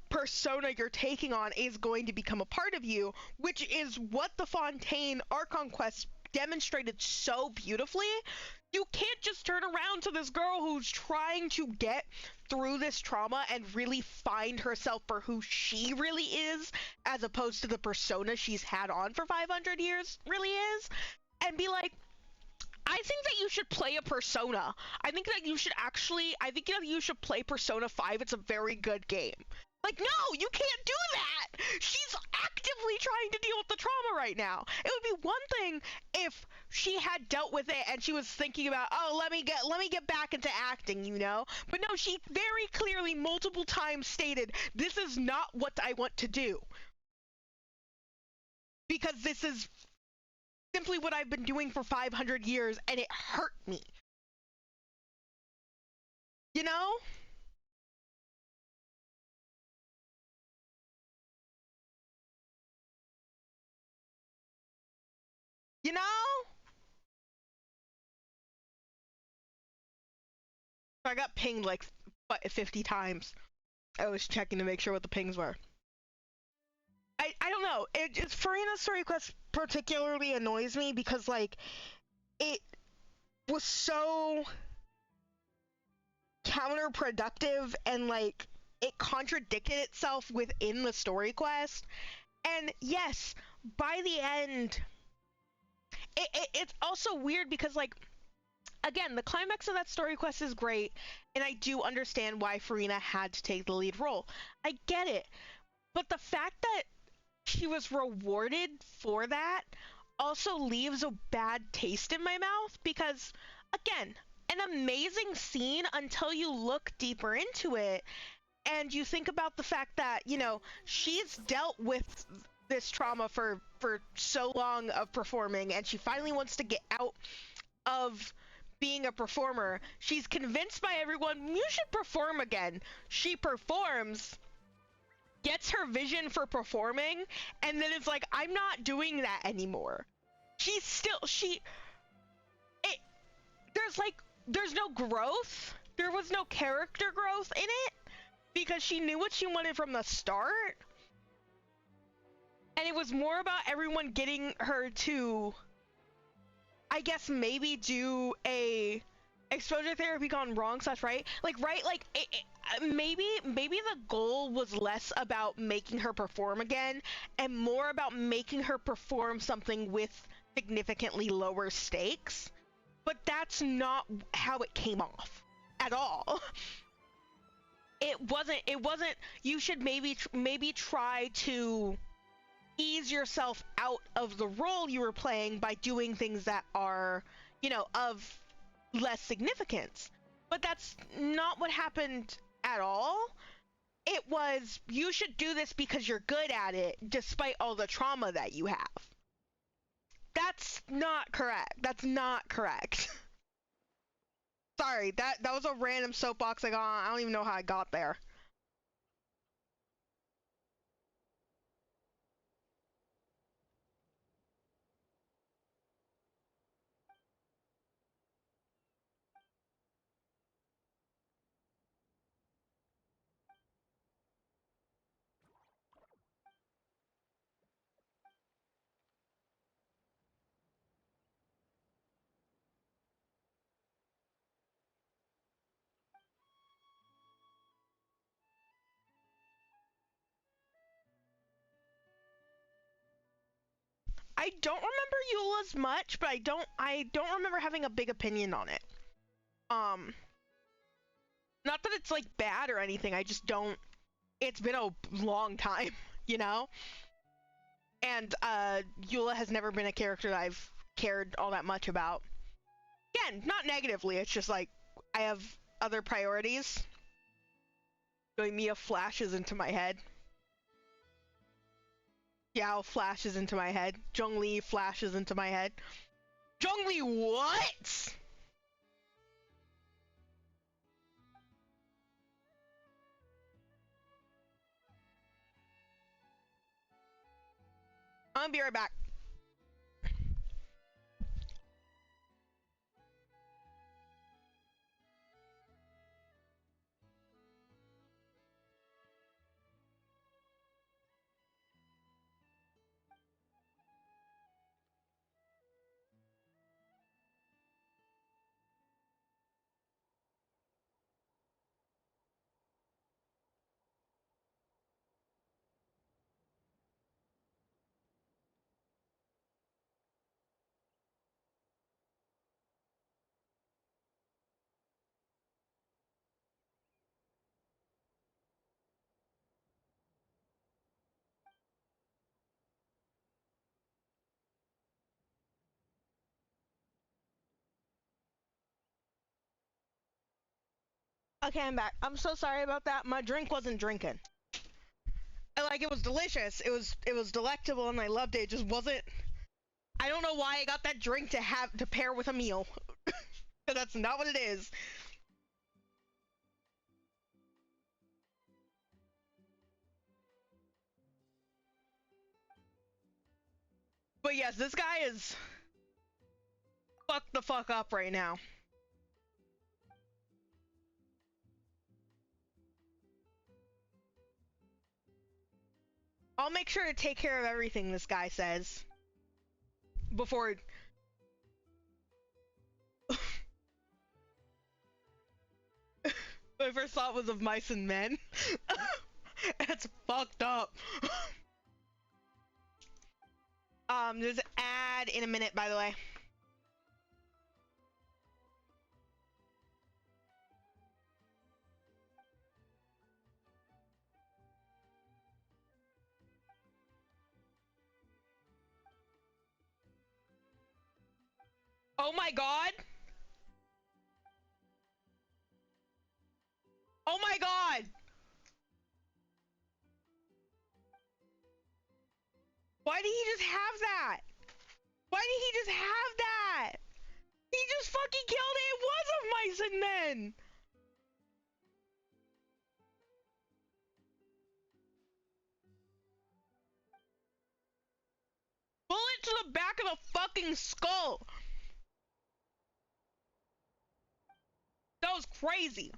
persona you're taking on is going to become a part of you, which is what the Fontaine Archon quest demonstrated so beautifully. You can't just turn around to this girl who's trying to get through this trauma and really find herself for who she really is, as opposed to the persona she's had on for 500 years really is, and be like, I think that you should play a persona. I think that you should play Persona 5. It's a very good game. Like, no, you can't do that! She's actively trying to deal with the trauma right now. It would be one thing if she had dealt with it and she was thinking about, oh, let me get back into acting, you know? But no, she very clearly multiple times stated, this is not what I want to do. Because this is simply what I've been doing for 500 years, and it hurt me. You know? You know? I got pinged like 50 times. I was checking to make sure what the pings were. I don't know. Farina's story quest particularly annoys me because, like, it was so counterproductive and, like, it contradicted itself within the story quest. And yes, by the end, it's also weird because, like, again, the climax of that story quest is great, and I do understand why Farina had to take the lead role. I get it. But the fact that she was rewarded for that also leaves a bad taste in my mouth because, again, an amazing scene until you look deeper into it and you think about the fact that, you know, she's dealt with this trauma for so long of performing, and she finally wants to get out of being a performer. She's convinced by everyone, you should perform again. She performs, gets her vision for performing, and then it's like, I'm not doing that anymore. There's no growth. There was no character growth in it because she knew what she wanted from the start. And it was more about everyone getting her to, I guess, maybe do a exposure therapy gone wrong / right? Like, right? Like, maybe the goal was less about making her perform again and more about making her perform something with significantly lower stakes. But that's not how it came off at all. It wasn't, you should maybe try to ease yourself out of the role you were playing by doing things that are, you know, of less significance. But that's not what happened at all. It was, you should do this because you're good at it, despite all the trauma that you have. That's not correct. That's not correct. Sorry, that was a random soapbox I got on. I don't even know how I got there. I don't remember Eula's much, but I don't remember having a big opinion on it. Not that it's like bad or anything, I just don't. It's been a long time, you know? And Eula has never been a character that I've cared all that much about. Again, not negatively, it's just like I have other priorities. Going Mia flashes into my head. Yao flashes into my head. Zhongli flashes into my head. Zhongli, what? I'll be right back. Okay, I'm back. I'm so sorry about that. My drink wasn't drinking. Like, it was delicious. It was delectable and I loved it. It just wasn't. I don't know why I got that drink to pair with a meal. That's not what it is. But yes, this guy is fucked the fuck up right now. I'll make sure to take care of everything this guy says before. My first thought was of mice and men. That's fucked up. There's an ad in a minute, by the way. Oh my god! Oh my god! Why did he just have that? Why did he just have that? He just fucking killed it! It was of mice and men! Bullet to the back of the fucking skull! That was crazy.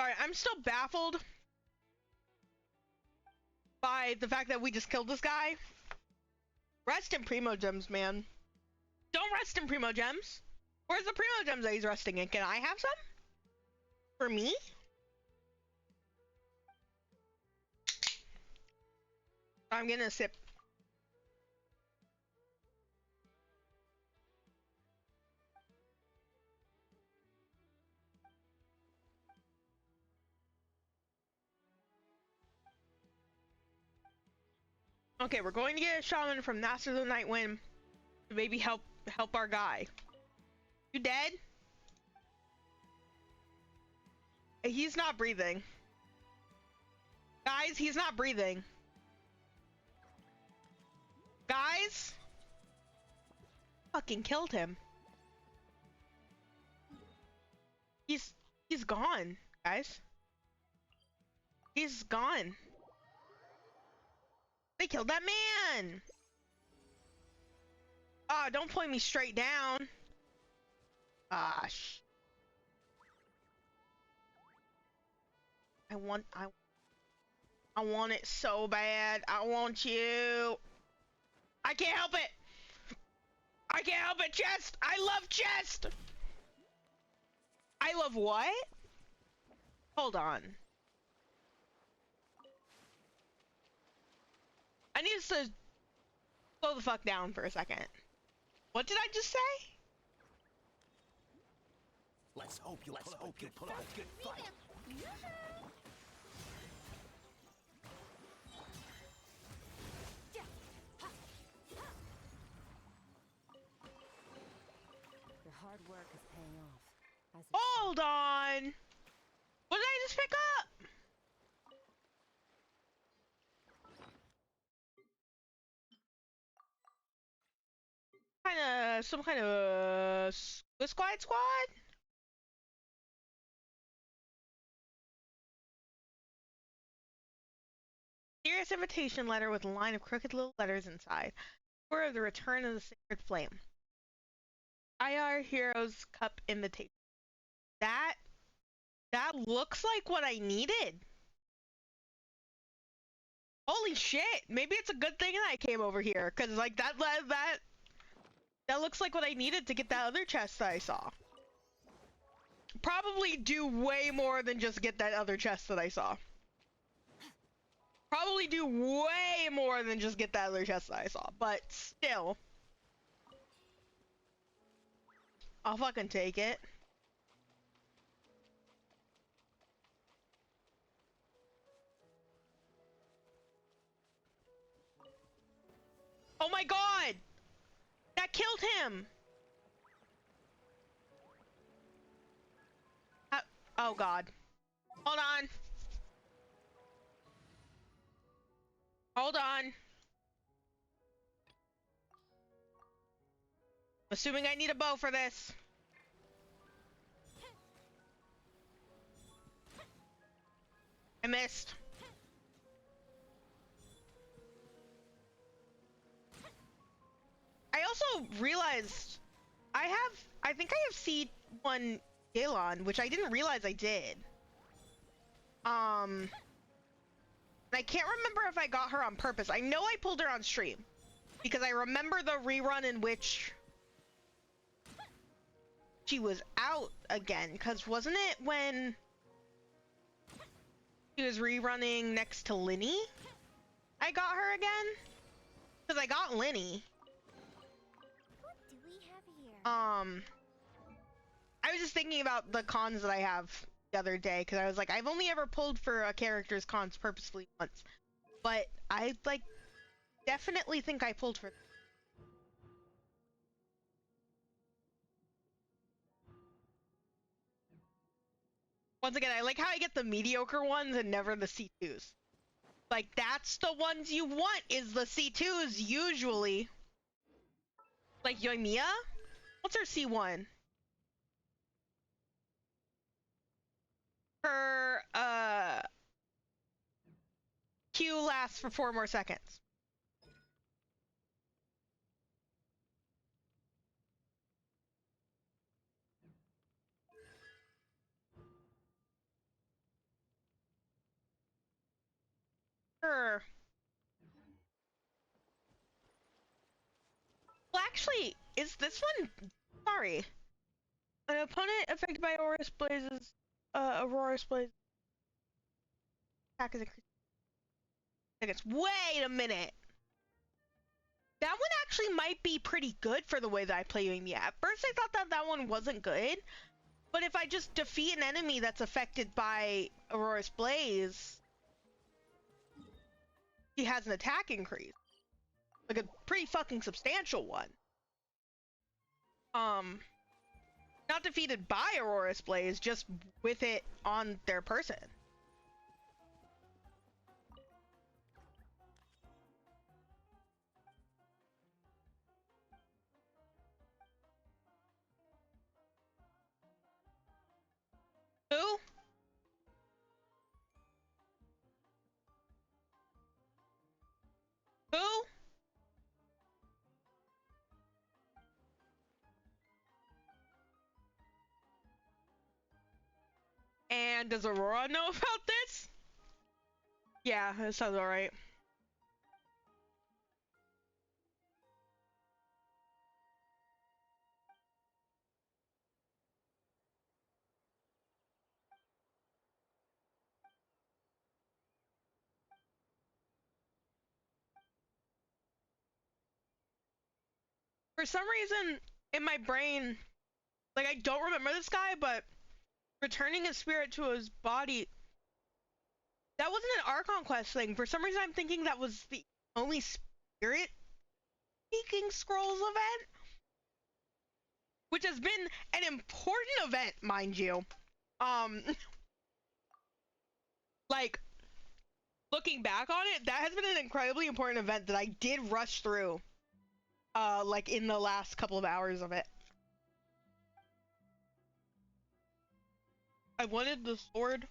Sorry, I'm still baffled by the fact that we just killed this guy. Rest in Primo Gems, man. Don't rest in Primo Gems. Where's the Primo Gems that he's resting in? Can I have some? For me? I'm gonna sip. Okay, we're going to get a shaman from Master of the Night Wind to maybe help our guy. You dead? He's not breathing. Guys, he's not breathing. Guys? Fucking killed him. He's gone, guys. He's gone. They killed that man! Ah, don't point me straight down. Gosh. I want it so bad. I want you. I can't help it. I can't help it, chest. I love chest. I love what? Hold on. I need to slow the fuck down for a second. What did I just say? Let's hope you pull up a good fight. Your hard work is paying off. Hold on. What did I just pick up? Some kind of squad. Serious invitation letter with a line of crooked little letters inside. For the return of the sacred flame. IR Heroes Cup invitation. That looks like what I needed. Holy shit! Maybe it's a good thing that I came over here, cause like that looks like what I needed to get that other chest that I saw. Probably do way more than just get that other chest that I saw. Probably do way more than just get that other chest that I saw, but still. I'll fucking take it. Oh my god! That killed him! Oh god. Hold on. Hold on. Assuming I need a bow for this. I missed. I also realized I think I have C1 Galon, which I didn't realize I did. I can't remember if I got her on purpose. I know I pulled her on stream because I remember the rerun in which she was out again, because wasn't it when she was rerunning next to Linny? I got her again? Because I got Linny. What do we have here? I was just thinking about the cons that I have the other day, because I was like, I've only ever pulled for a character's cons purposefully once. But I, like, definitely think I pulled for... Once again, I like how I get the mediocre ones and never the C2s. Like, that's the ones you want, is the C2s, usually. Like, Yoimiya? What's her C1? Her, Q lasts for 4 more seconds. her. Well, actually, is this one? Sorry. An opponent affected by Aurora Blaze's Aurora Blaze attack is increased. Wait a minute. That one actually might be pretty good for the way that I play Amy. At first I thought that that one wasn't good, but if I just defeat an enemy that's affected by Aurora's Blaze, he has an attack increase. Like a pretty fucking substantial one. Not defeated by Aurora's Blaze, just with it on their person. Who? Who? And does Aurora know about this? Yeah, that sounds alright. For some reason, in my brain, like, I don't remember this guy, but returning his spirit to his body, that wasn't an Archon quest thing. For some reason, I'm thinking that was the only spirit speaking scrolls event, which has been an important event, mind you. Like, looking back on it, that has been an incredibly important event that I did rush through, like, in the last couple of hours of it. I wanted the sword.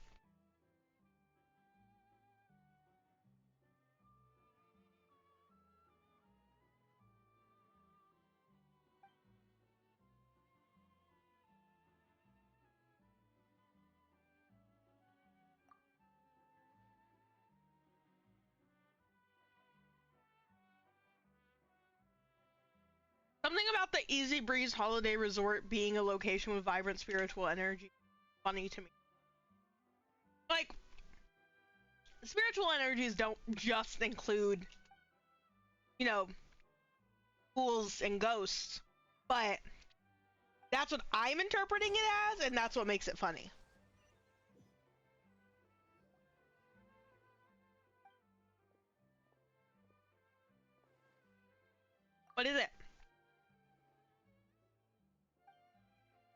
Something about the Easy Breeze Holiday Resort being a location with vibrant spiritual energy is funny to me. Like, spiritual energies don't just include, you know, ghouls and ghosts, but that's what I'm interpreting it as, and that's what makes it funny. What is it?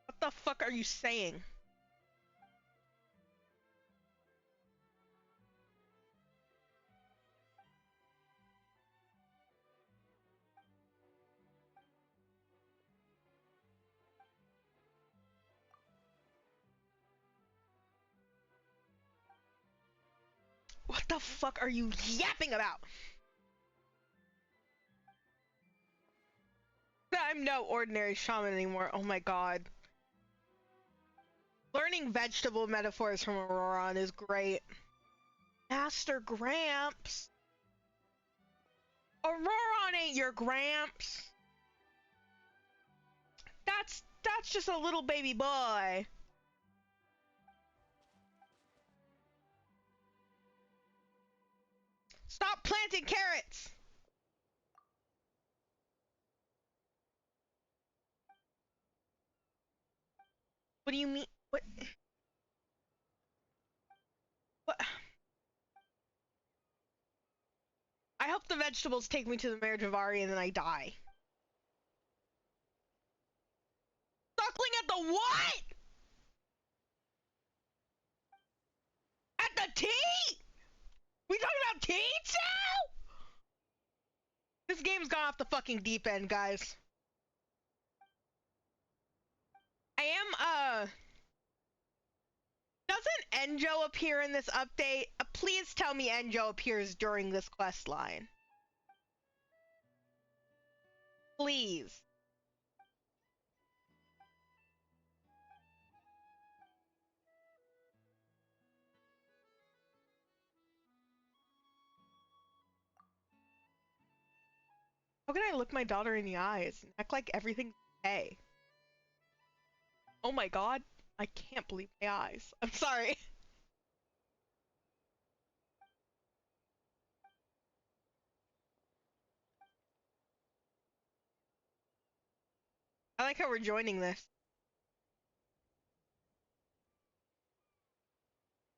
What the fuck are you saying? What the fuck are you yapping about? I'm no ordinary shaman anymore. Oh my god. Learning vegetable metaphors from Auroron is great. Master Gramps? Auroron ain't your Gramps. That's just a little baby boy. Stop planting carrots! What do you mean? What? What? I hope the vegetables take me to the marriage of Ari and then I die. Suckling at the what? At the tea? We talking about teens now? This game's gone off the fucking deep end, guys. I am, doesn't Enjo appear in this update? Please tell me Enjo appears during this quest line. Please. How can I look my daughter in the eyes and act like everything's okay? Oh my god, I can't believe my eyes. I'm sorry. I like how we're joining this.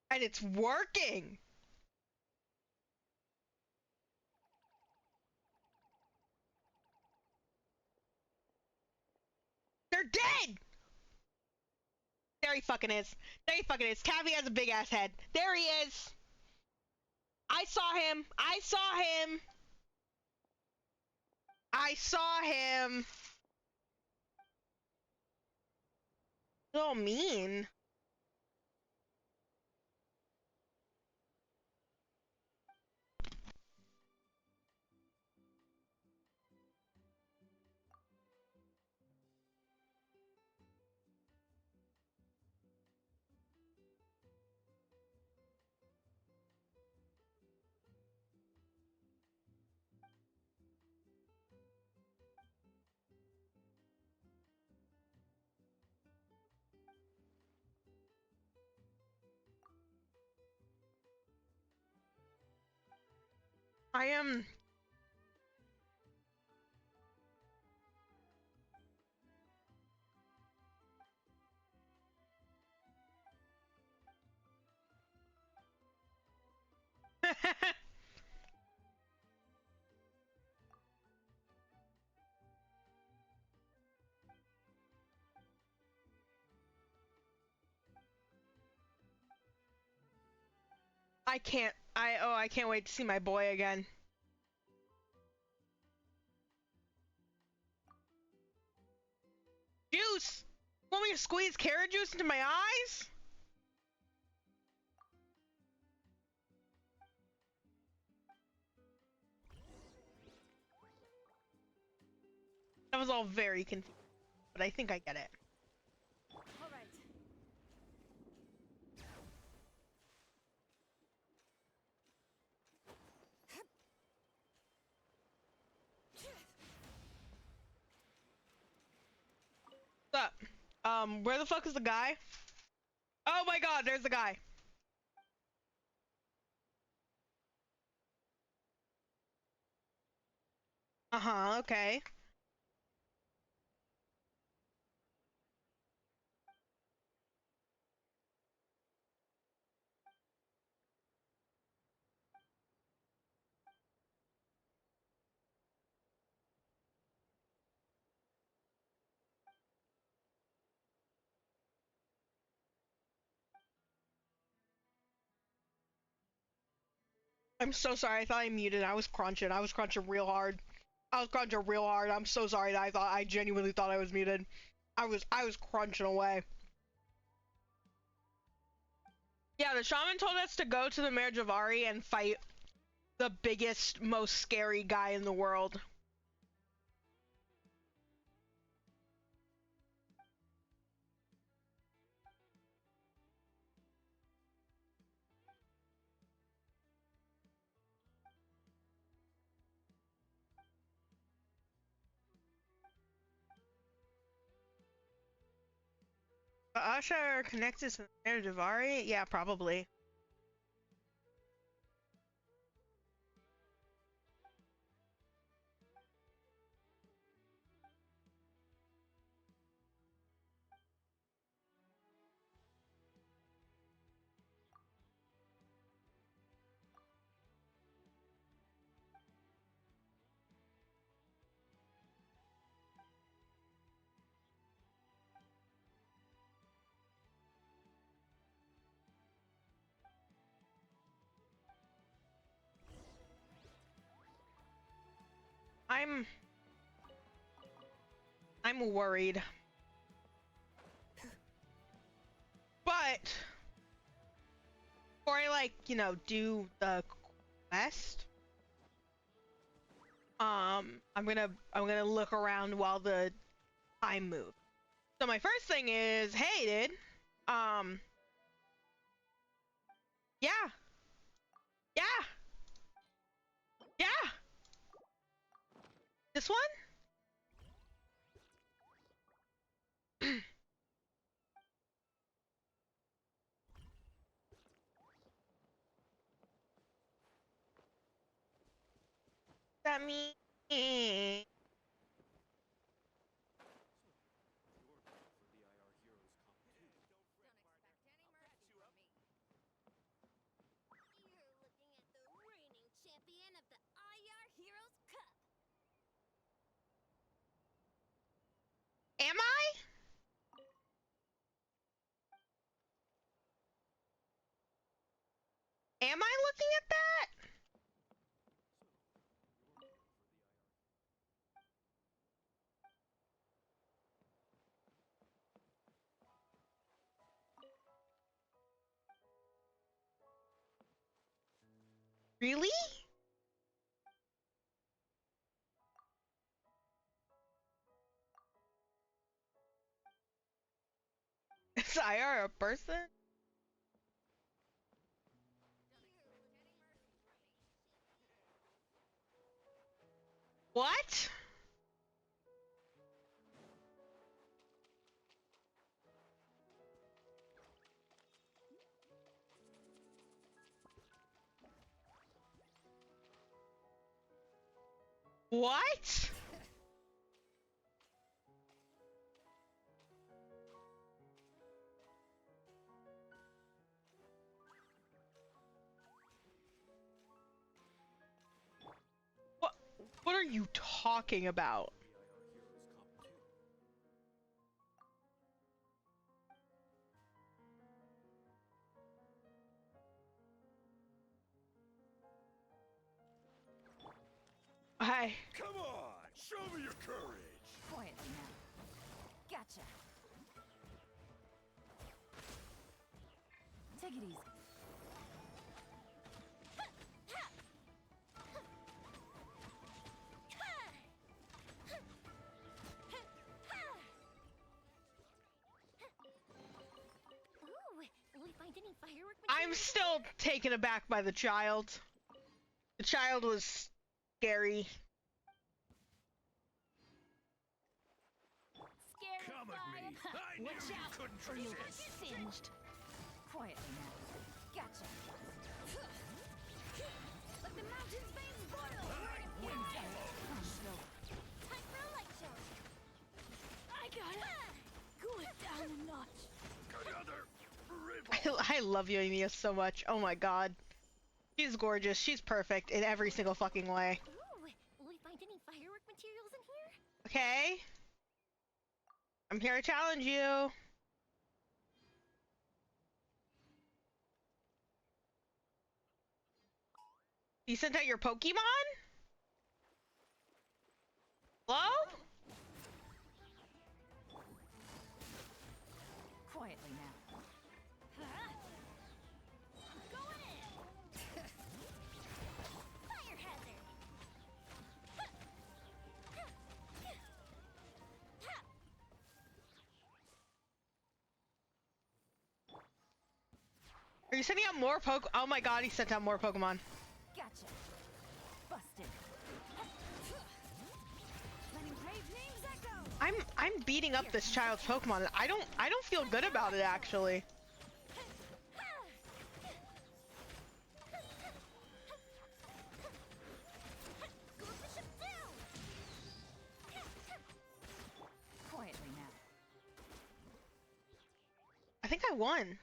And it's working! They're dead! There he fucking is. There he fucking is. Cavi has a big ass head. There he is! I saw him! I saw him! I saw him! So mean. I am... I can't wait to see my boy again. Juice! Want me to squeeze carrot juice into my eyes? That was all very confusing, but I think I get it. All right. What's up? Where the fuck is the guy? Oh my god, there's the guy. Uh-huh, okay. I'm so sorry, I thought I muted. I was crunching. I was crunching real hard. I was crunching real hard. I'm so sorry that I genuinely thought I was muted. I was crunching away. Yeah, the shaman told us to go to the Mare Javari and fight the biggest, most scary guy in the world. Usher connected to the Mare Javari? Yeah, probably. I'm worried. But before I do the quest, I'm gonna look around while the time moves. So my first thing is, hey, dude, yeah, yeah, yeah. This one? That mean? You're looking at the reigning champion of the IR Heroes Cup. Am I? Am I looking at that? Really? Is IR a person? What? What? What? What are you talking about? Hi. Come on, show me your courage. Quietly now. Gotcha. Take it easy. Ooh, will we find any firework I'm materials? still taken aback by the child. The child was scary. Scared Come of at fire? me. I knew Watch you out, couldn't or you'll get resist. singed. Quietly now. Gotcha. Let the mountain's veins boil. Wind flow. Time for a light show. I got it. Cool it down a notch. Another ribbon. I love Yoimiya so much. Oh my god. She's gorgeous. She's perfect in every single fucking way. Ooh, will we find any firework materials in here? Okay? I'm here to challenge you. You sent out your Pokemon? Hello? Quietly now. Going in. Fire hazard. Are you sending out more Oh my god, he sent out more Pokemon. Gotcha. Busted. Letting brave names echo. I'm beating up this child's Pokemon. And I don't feel good about it actually. Quietly now. I think I won.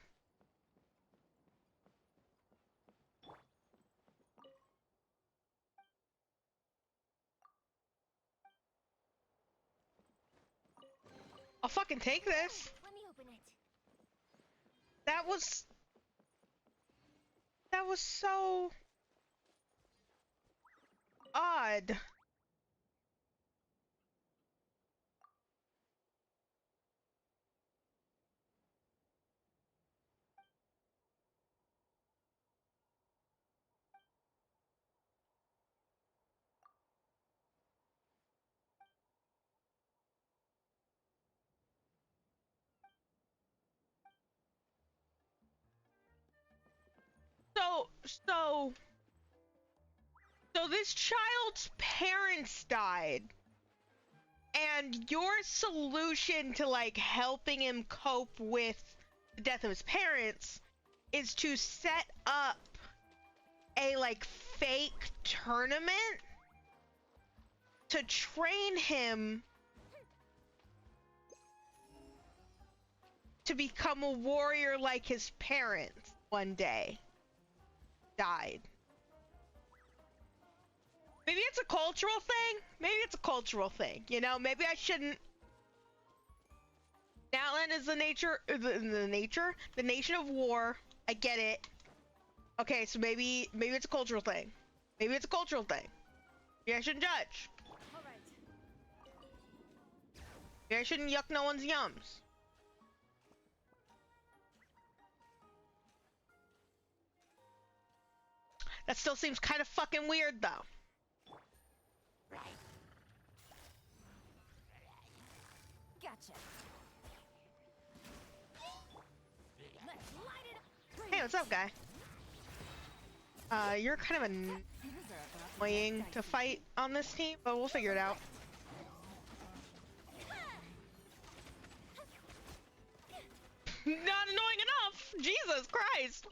I'll fucking take this. Let me open it. That was so odd. So so so this child's parents died. And your solution to like helping him cope with the death of his parents is to set up a like fake tournament to train him to become a warrior like his parents one day died. Maybe it's a cultural thing. Maybe it's a cultural thing. You know, maybe I shouldn't. Outland is the nation of war. I get it. Okay, so maybe it's a cultural thing. Maybe it's a cultural thing. Maybe I shouldn't judge. All right. Maybe I shouldn't yuck no one's yums. That still seems kind of fucking weird, though. Gotcha. Let's light it up. Hey, what's up, guy? You're kind of annoying to fight on this team, but we'll figure it out. Not annoying enough! Jesus Christ!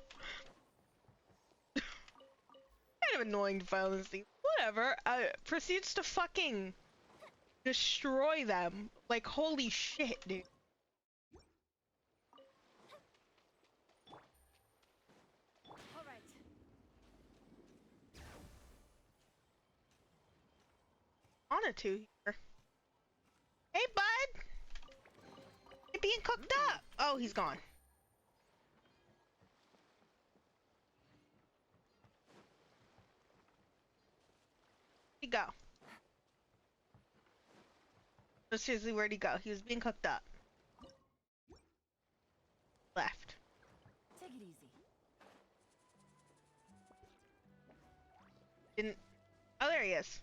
Kind of annoying to fight on this team. Whatever. Proceeds to fucking destroy them. Like, holy shit, dude. All right. On to here. Hey, bud! You're being cooked up! Oh, he's gone. Where'd he go? No, seriously, where'd he go? He was being cooked up. Left. Take it easy. Didn't. Oh, there he is.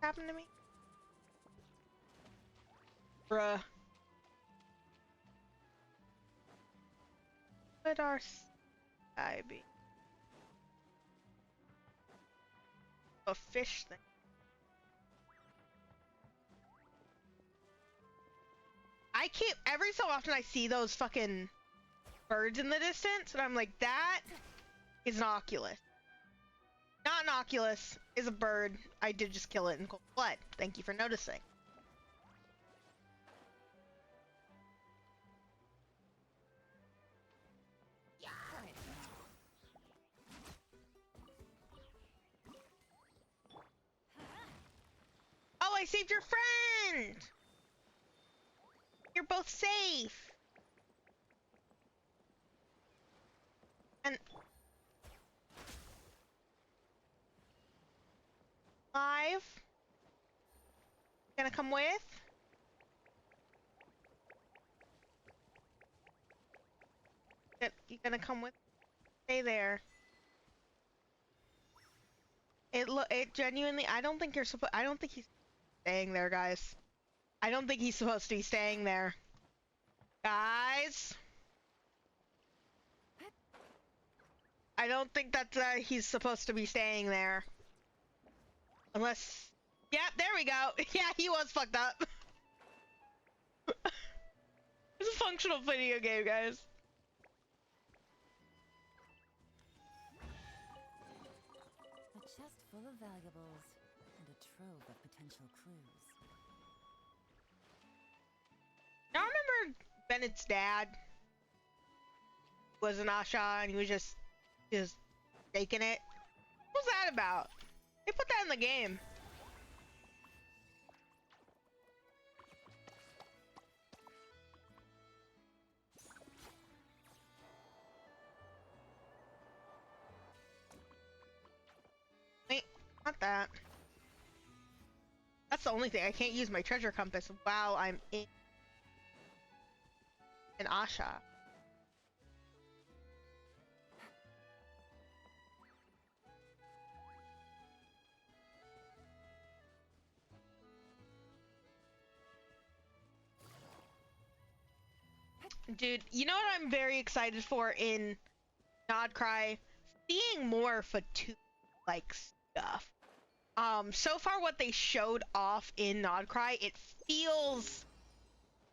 What happened to me? Bruh. Would our sky be? A fish thing. I keep every so often I see those fucking birds in the distance, and I'm like, that is an oculus. Not an oculus, is a bird. I did just kill it in cold blood. Thank you for noticing. Oh, I saved your friend! You're both safe! And... Live? Gonna come with? You gonna come with? Stay there. It genuinely, I don't think he's staying there, guys. I don't think he's supposed to be staying there. Guys? I don't think that he's supposed to be staying there. Unless... Yeah, there we go. Yeah, he was fucked up. It's a functional video game, guys. A chest full of valuables and a trove of potential clues. Y'all remember Bennett's dad was an Asha and he was just taking it? What was that about? They put that in the game. Wait, not that. That's the only thing. I can't use my treasure compass while I'm in Asha. Dude, you know what I'm very excited for in Krai? Seeing more Fatu like stuff. So far what they showed off in Krai, it feels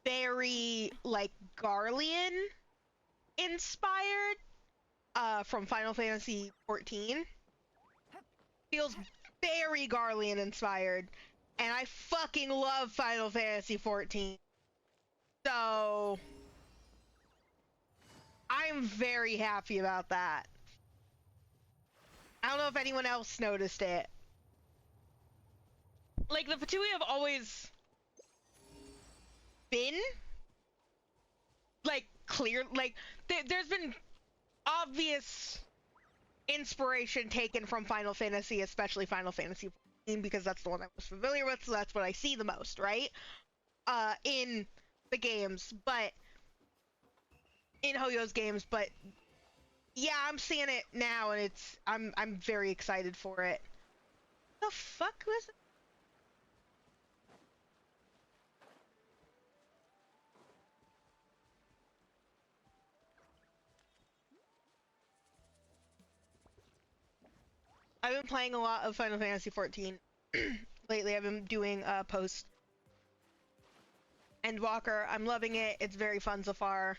very like Garlean inspired from Final Fantasy 14. Feels very Garlean inspired, and I fucking love Final Fantasy 14. So I'm very happy about that. I don't know if anyone else noticed it. Like, the Fatui have always been, like, clear, like, there's been obvious inspiration taken from Final Fantasy, especially Final Fantasy 14, because that's the one I was familiar with, so that's what I see the most, right? In the games, but in Hoyo's games, but yeah, I'm seeing it now, and I'm very excited for it. The fuck was it? I've been playing a lot of Final Fantasy 14 lately. I've been doing post Endwalker. I'm loving it. It's very fun so far.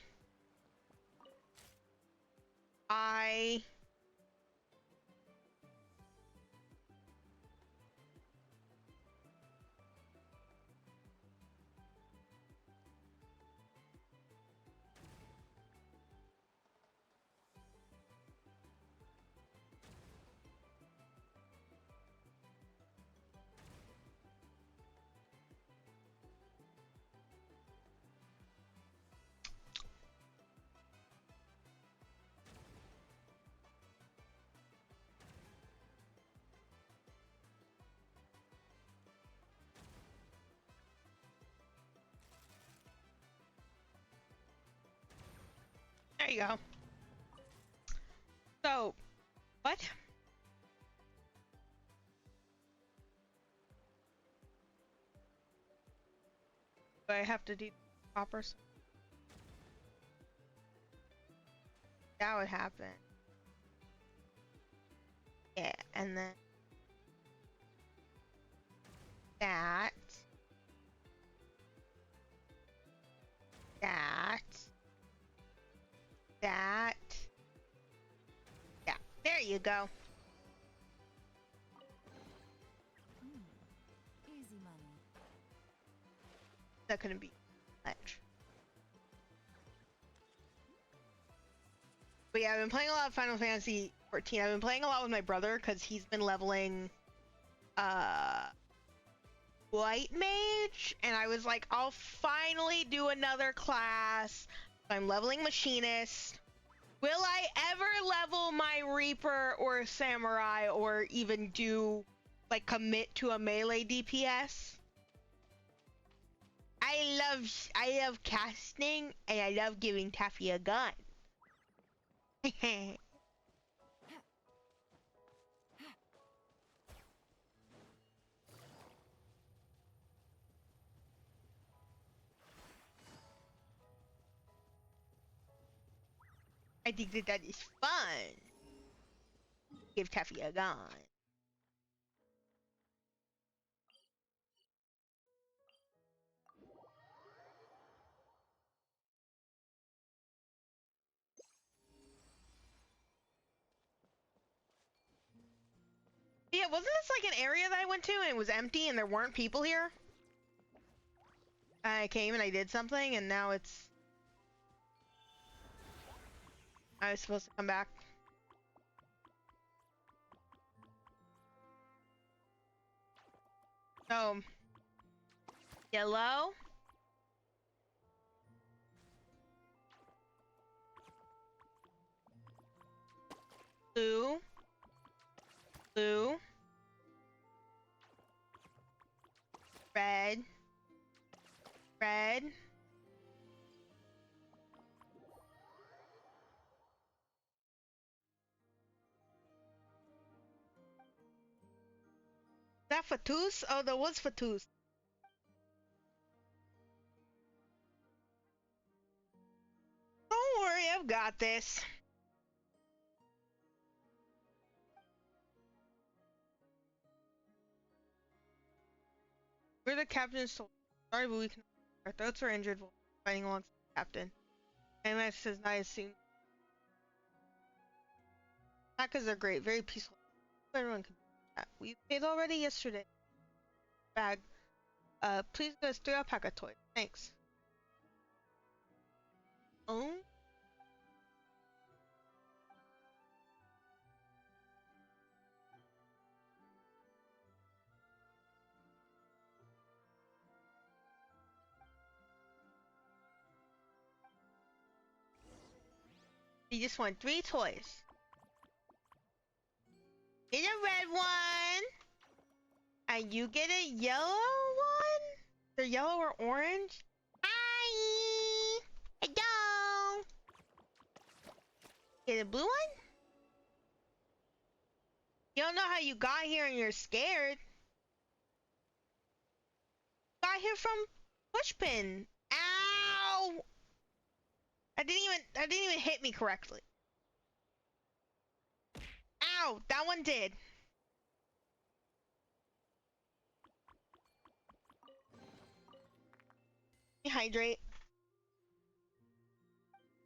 I There you go. So, what? Do I have to do poppers? That would happen. Yeah, and then that. That. That. Yeah, there you go. Easy money. That couldn't be much. But yeah, I've been playing a lot of Final Fantasy 14. I've been playing a lot with my brother because he's been leveling White Mage, and I was like, I'll finally do another class. I'm leveling Machinist. Will I ever level my Reaper or Samurai or even do, like, commit to a melee DPS? I love casting, and I love giving Taffy a gun. I think that is fun. Give Taffy a gun. Yeah, wasn't this like an area that I went to and it was empty and there weren't people here? I came and I did something and now it's... I was supposed to come back. So... Yellow? Blue? Blue? Red? Red? Is that Fatus? Oh, there was Fatus. got this. We're the captain's soldier. Sorry, but we can. Our throats are injured while fighting alongside the captain. MS says not as soon. Hackers are great, very peaceful. Everyone can do that. We paid already yesterday. Bag. Please go through our pack of toys. Thanks. Oh? You just want 3 toys. Get a red one. And you get a yellow one? They're yellow or orange? Hi! Hello! Get a blue one? You don't know how you got here and you're scared. Got here from Pushpin. Ow! That didn't even hit me correctly. Ow! That one did. Hydrate.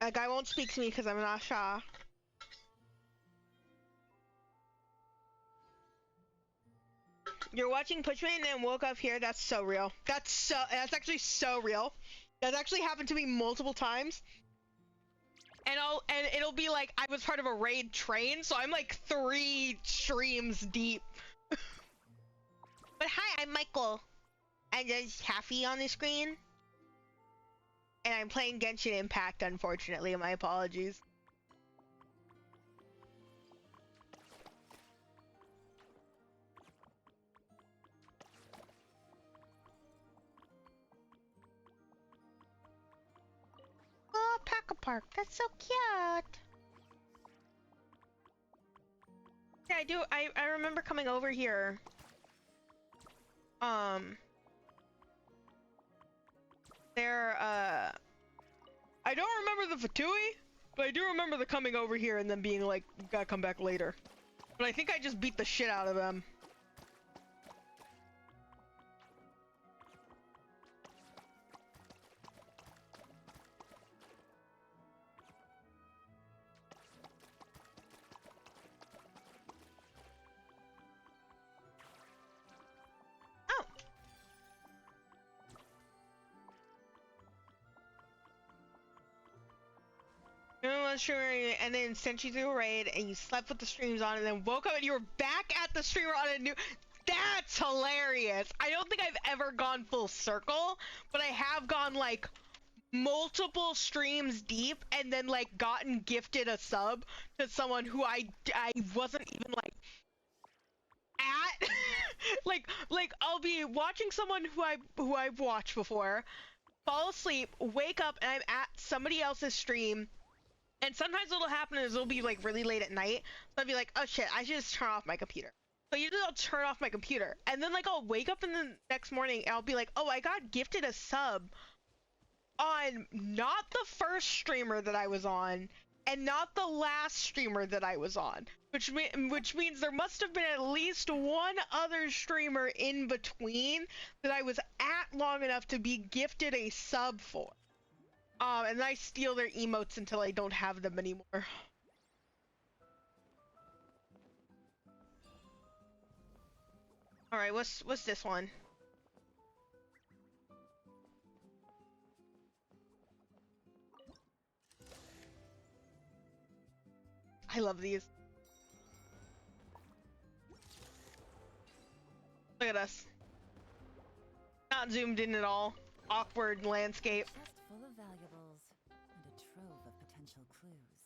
That guy won't speak to me because I'm not Shah. You're watching Pushman and woke up here. That's so real. That's actually so real. That's actually happened to me multiple times. And it'll be like I was part of a raid train, so I'm like 3 streams deep. But hi, I'm Michael. And there's Taffy on the screen. And I'm playing Genshin Impact, unfortunately. My apologies. Oh, Pack-a-Park. That's so cute. Yeah, I do. I remember coming over here. I don't remember the Fatui, but I do remember the coming over here and then being like, gotta come back later. But I think I just beat the shit out of them. Oh. And then sent you to a raid and you slept with the streams on and then woke up and you were back at the streamer on a new. That's hilarious. I don't think I've ever gone full circle, but I have gone like multiple streams deep and then like gotten gifted a sub to someone who I wasn't even like at. like I'll be watching someone who I've watched before, fall asleep, wake up, and I'm at somebody else's stream. And sometimes what'll happen is it'll be like really late at night. So I'll be like, oh shit, I should just turn off my computer. So usually I'll turn off my computer. And then like I'll wake up in the next morning and I'll be like, oh, I got gifted a sub on not the first streamer that I was on and not the last streamer that I was on. Which means there must have been at least one other streamer in between that I was at long enough to be gifted a sub for. And then I steal their emotes until I don't have them anymore. Alright, what's this one? I love these. Look at us. Not zoomed in at all. Awkward landscape. Chest full of valuables and a trove of potential clues.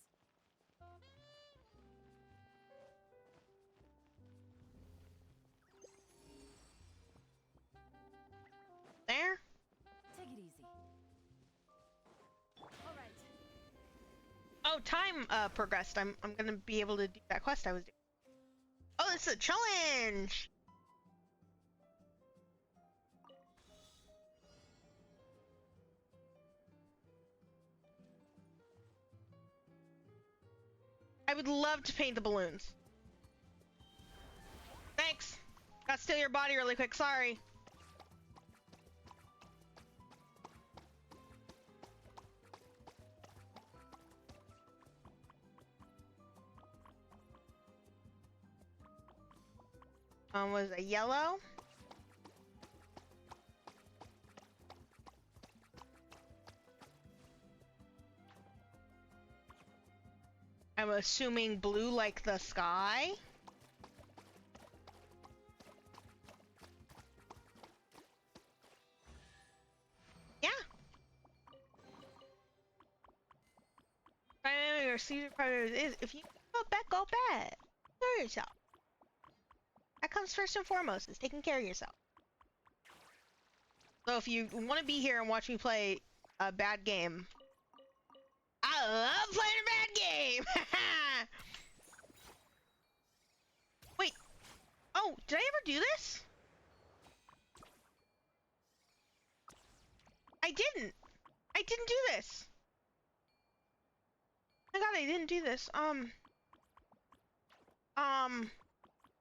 There? Take it easy. All right. Oh, time progressed. I'm gonna be able to do that quest I was doing. Oh, this is a challenge! I would love to paint the balloons. Thanks. Gotta steal your body really quick, sorry. Was a yellow. I'm assuming blue like the sky. Yeah. Primary or seizure primary is if you go back. Kill yourself. That comes first and foremost, is taking care of yourself. So if you want to be here and watch me play a bad game, I love playing a bad game! Wait. Oh, did I ever do this? I didn't. I didn't do this. Oh my god, I didn't do this.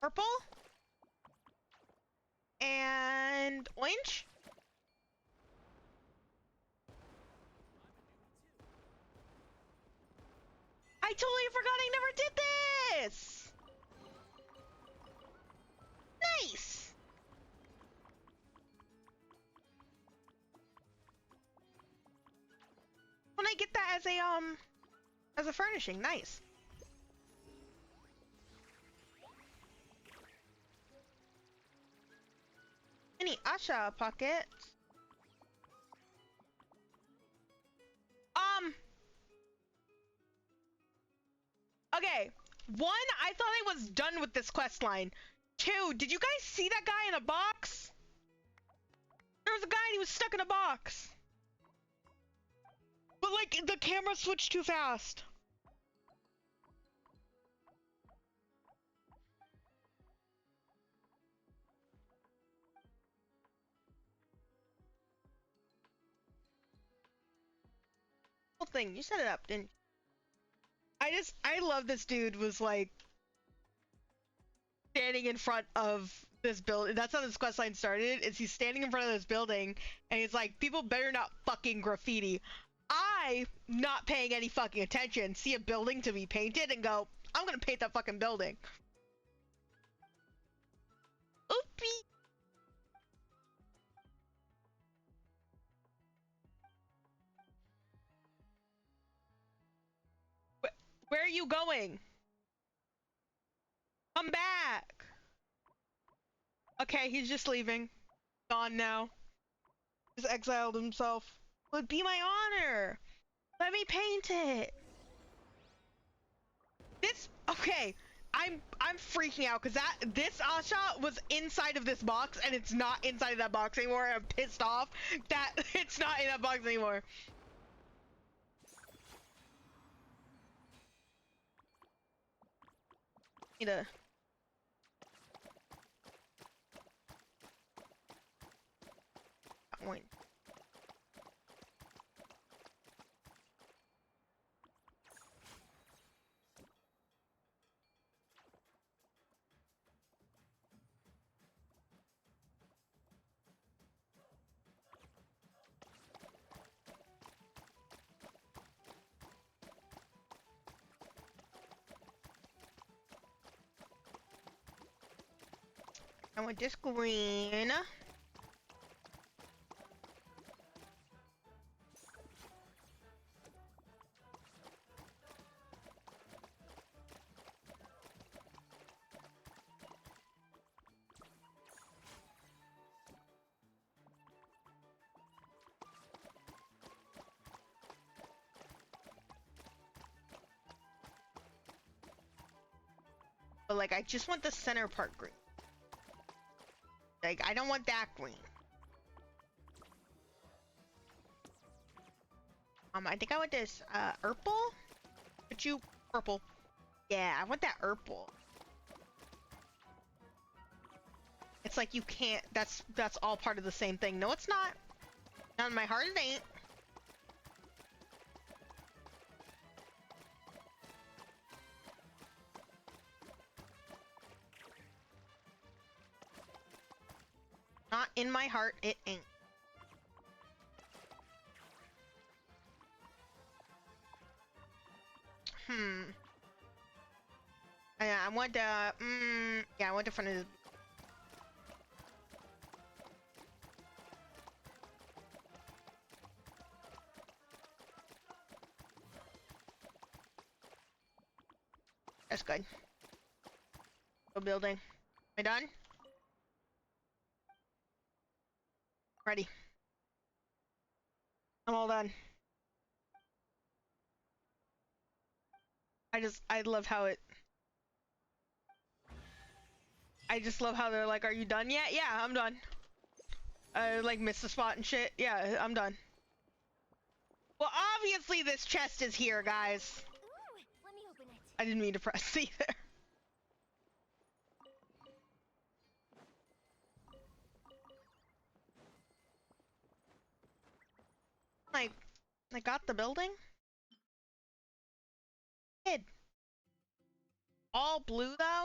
Purple? And orange? I totally forgot I never did this! Nice! When I get that as a furnishing, nice. Any Asha pockets? Okay. One, I thought I was done with this quest line. Two, did you guys see that guy in a box? There was a guy and he was stuck in a box. But like, the camera switched too fast. Whole thing, you set it up, didn't you? I love this dude was like standing in front of this building. That's how this quest line started, is he's standing in front of this building and he's like, people better not fucking graffiti. I, not paying any fucking attention, see a building to be painted and go, I'm gonna paint that fucking building. Oopie. Where are you going? Come back! Okay, he's just leaving. Gone now. Just exiled himself. Would be my honor! Let me paint it! This, okay, I'm freaking out because this Asha was inside of this box and it's not inside of that box anymore. I'm pissed off that it's not in that box anymore. Need a point. I want this green. But like, I just want the center part green. Like, I don't want that green. I think I want this, purple? But you, purple. Yeah, I want that purple. It's like you can't, that's all part of the same thing. No, it's not. Not in my heart, it ain't. in my heart, it ain't. I want to, yeah, I want to front of this. That's good. Go building. Am I done? Ready. I'm all done. I love how it... I just love how they're like, are you done yet? Yeah, I'm done. I like missed the spot and shit. Yeah, I'm done. Well, obviously this chest is here, guys. Ooh, let me open it. I didn't mean to press either. I got the building? Kid. All blue though?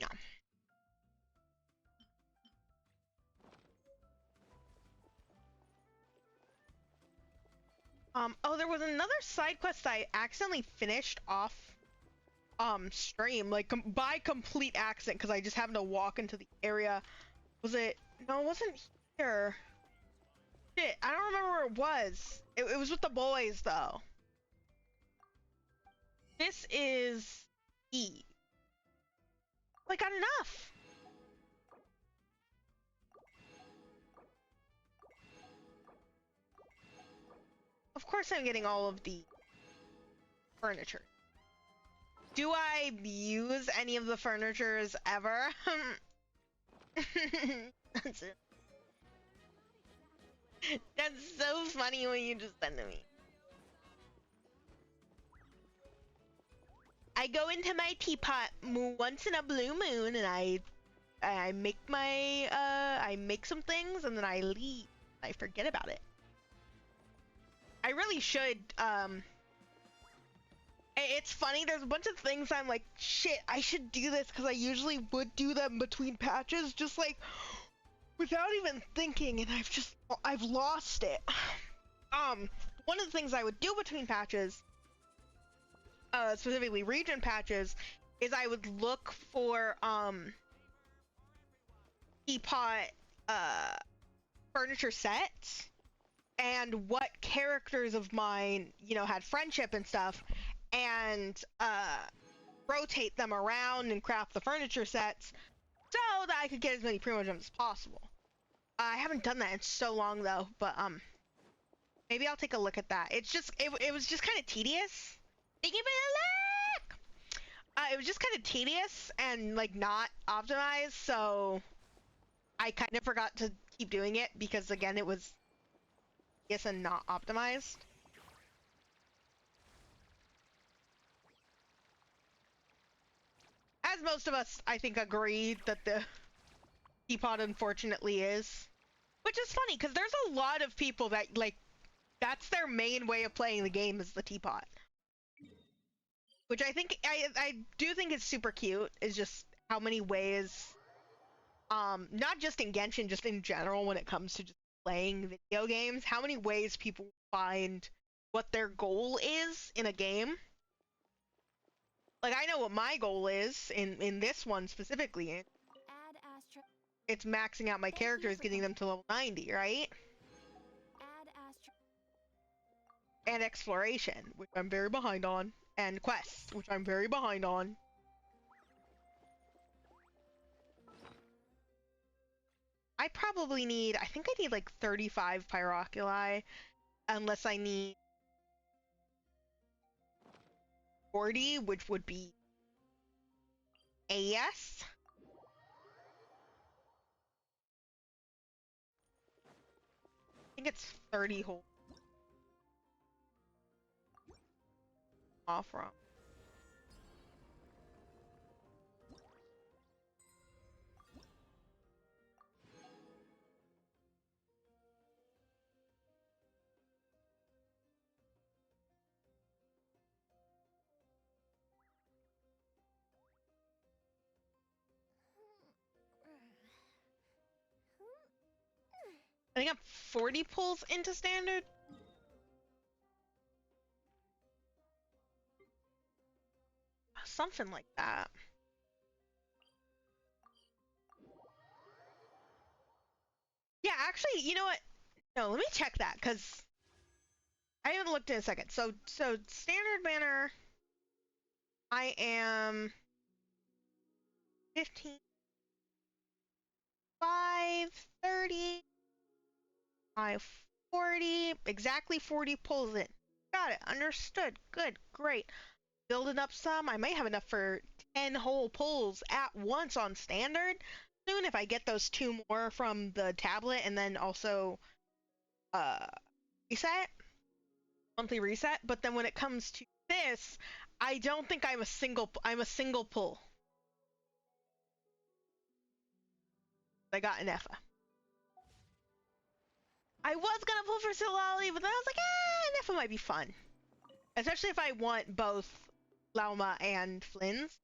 No. Oh, there was another side quest I accidentally finished off stream, like by complete accident, because I just happened to walk into the area. Was it? No, it wasn't here. Shit, I don't remember where it was. It was with the boys though. This is E. I got enough. Of course I'm getting all of the furniture. Do I use any of the furnitures ever? That's it. That's so funny when you just said to me. I go into my teapot once in a blue moon and I make my I make some things and then I leave. I forget about it. I really should it's funny, there's a bunch of things I'm like, shit, I should do this because I usually would do them between patches, just like without even thinking, and I've lost it. One of the things I would do between patches, specifically region patches, is I would look for teapot furniture sets and what characters of mine, you know, had friendship and stuff, and rotate them around and craft the furniture sets so that I could get as many Primo gems as possible. I haven't done that in so long though, but maybe I'll take a look at that. It's just it was just kind of tedious. Thank you for the look. It was just kind of tedious and like not optimized, so I kind of forgot to keep doing it because again it was tedious and not optimized. As most of us, I think, agree that the teapot unfortunately is. Which is funny, because there's a lot of people that, like, that's their main way of playing the game is the teapot. Which I think, I do think is super cute, is just how many ways, not just in Genshin, just in general when it comes to just playing video games, how many ways people find what their goal is in a game. Like, I know what my goal is in this one specifically. Add Astra. It's maxing out my characters, getting them to level 90, right? Add Astra. And exploration, which I'm very behind on. And quests, which I'm very behind on. I probably need, I think I need like 35 Pyroculi, unless I need 40, which would be a yes. I think it's 30 whole off from. I think I'm 40 pulls into standard. Something like that. Yeah, actually, you know what? No, let me check that, because I haven't looked in a second. So standard banner, I am 15, 5, 30, 40, exactly 40 pulls in. Got it, understood, good, great. Building up some, I might have enough for 10 whole pulls at once on standard soon if I get those 2 more from the tablet and then also uh reset, monthly reset. But then when it comes to this, I don't think I'm a single pull. I got an Effa. I was gonna pull for Silali, but then I was like, an Effa might be fun. Especially if I want both Lauma and Flynn's.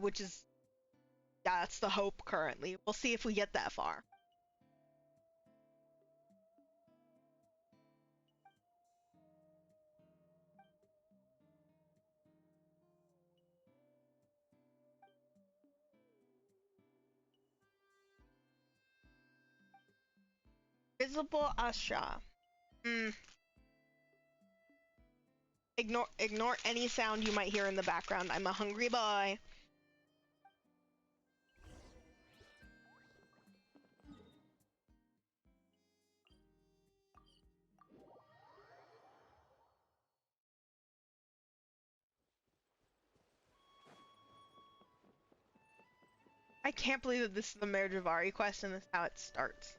Which is, yeah, that's the hope currently. We'll see if we get that far. Visible Asha. Ignore any sound you might hear in the background. I'm a hungry boy. I can't believe that this is the Mayor Javari quest and this is how it starts.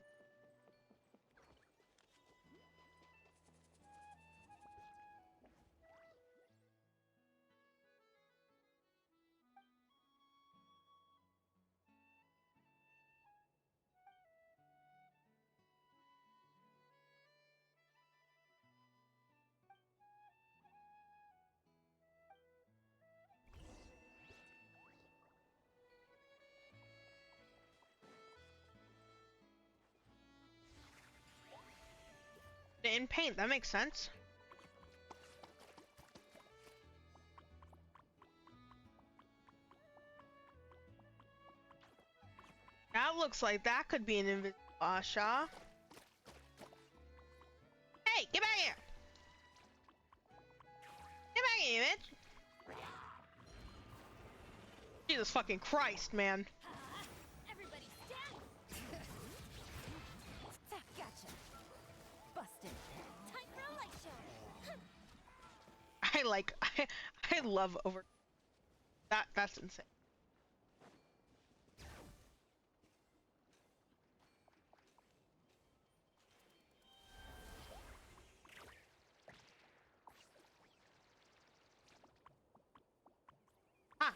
In paint, that makes sense. That looks like that could be an invisible Asha. Hey, get back here! Get back here, bitch! Jesus fucking Christ, man. Everybody stand! Gotcha. Busted. Time for a light show! I love over that's insane. Ah.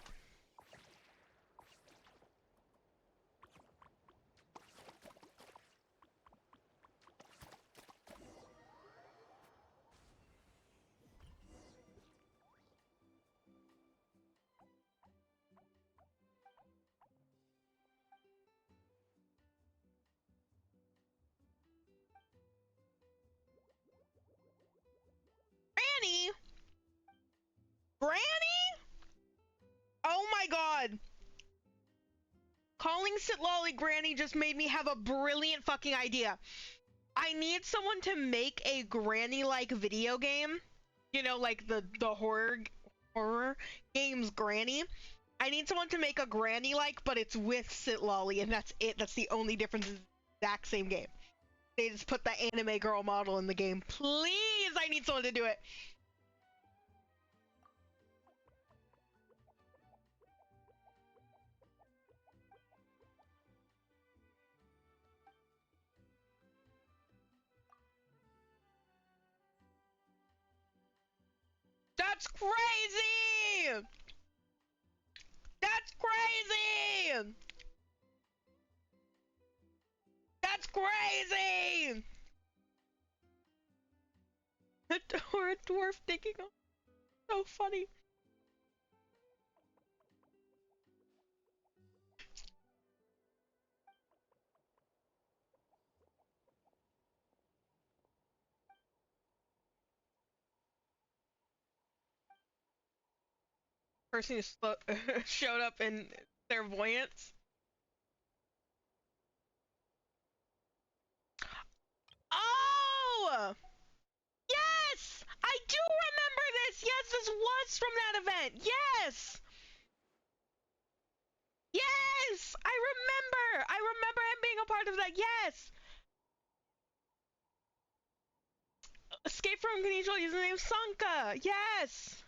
Granny? Granny? Oh my god. Calling Sitlolly Granny just made me have a brilliant fucking idea. I need someone to make a granny-like video game. You know, like the horror games Granny. I need someone to make a Granny-like, but it's with Sitlolly, and that's it. That's the only difference. Is the exact same game. They just put the anime girl model in the game. Please, I need someone to do it. That's crazy! That's crazy! That's crazy! Or a dwarf digging up. So funny. person who showed up in clairvoyance. Oh! Yes! I do remember this! Yes, this was from that event! Yes! Yes! I remember! I remember him being a part of that, yes! Escape from Control using the name Sanka! Yes!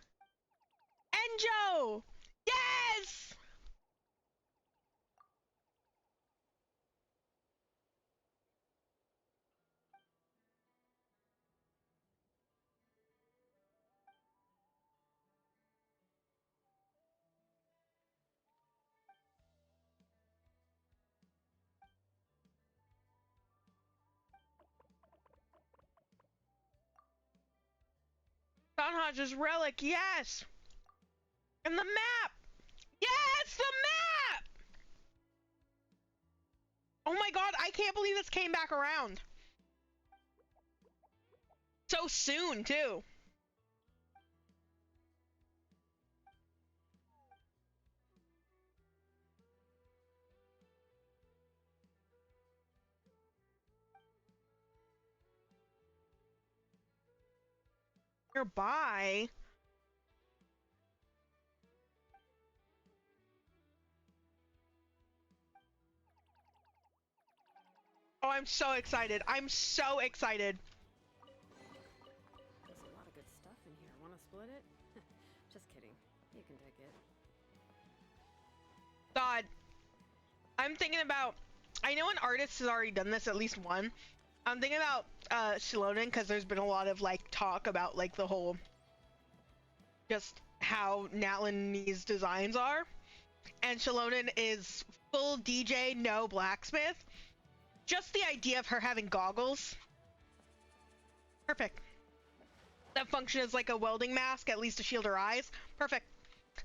Enjo! Yes! Sanhaja's relic, yes! And the map! Yes, the map! Oh my god, I can't believe this came back around. So soon, too. Nearby. Oh, I'm so excited. I'm so excited. There's a lot of good stuff in here. Want to split it? Just kidding. You can take it. God. I'm thinking about... I know an artist has already done this, at least one. I'm thinking about Shilonen, because there's been a lot of, like, talk about, like, the whole... just how Natlanese designs are. And Shilonen is full DJ, no blacksmith. Just the idea of her having goggles. Perfect. That function as like a welding mask, at least to shield her eyes. Perfect.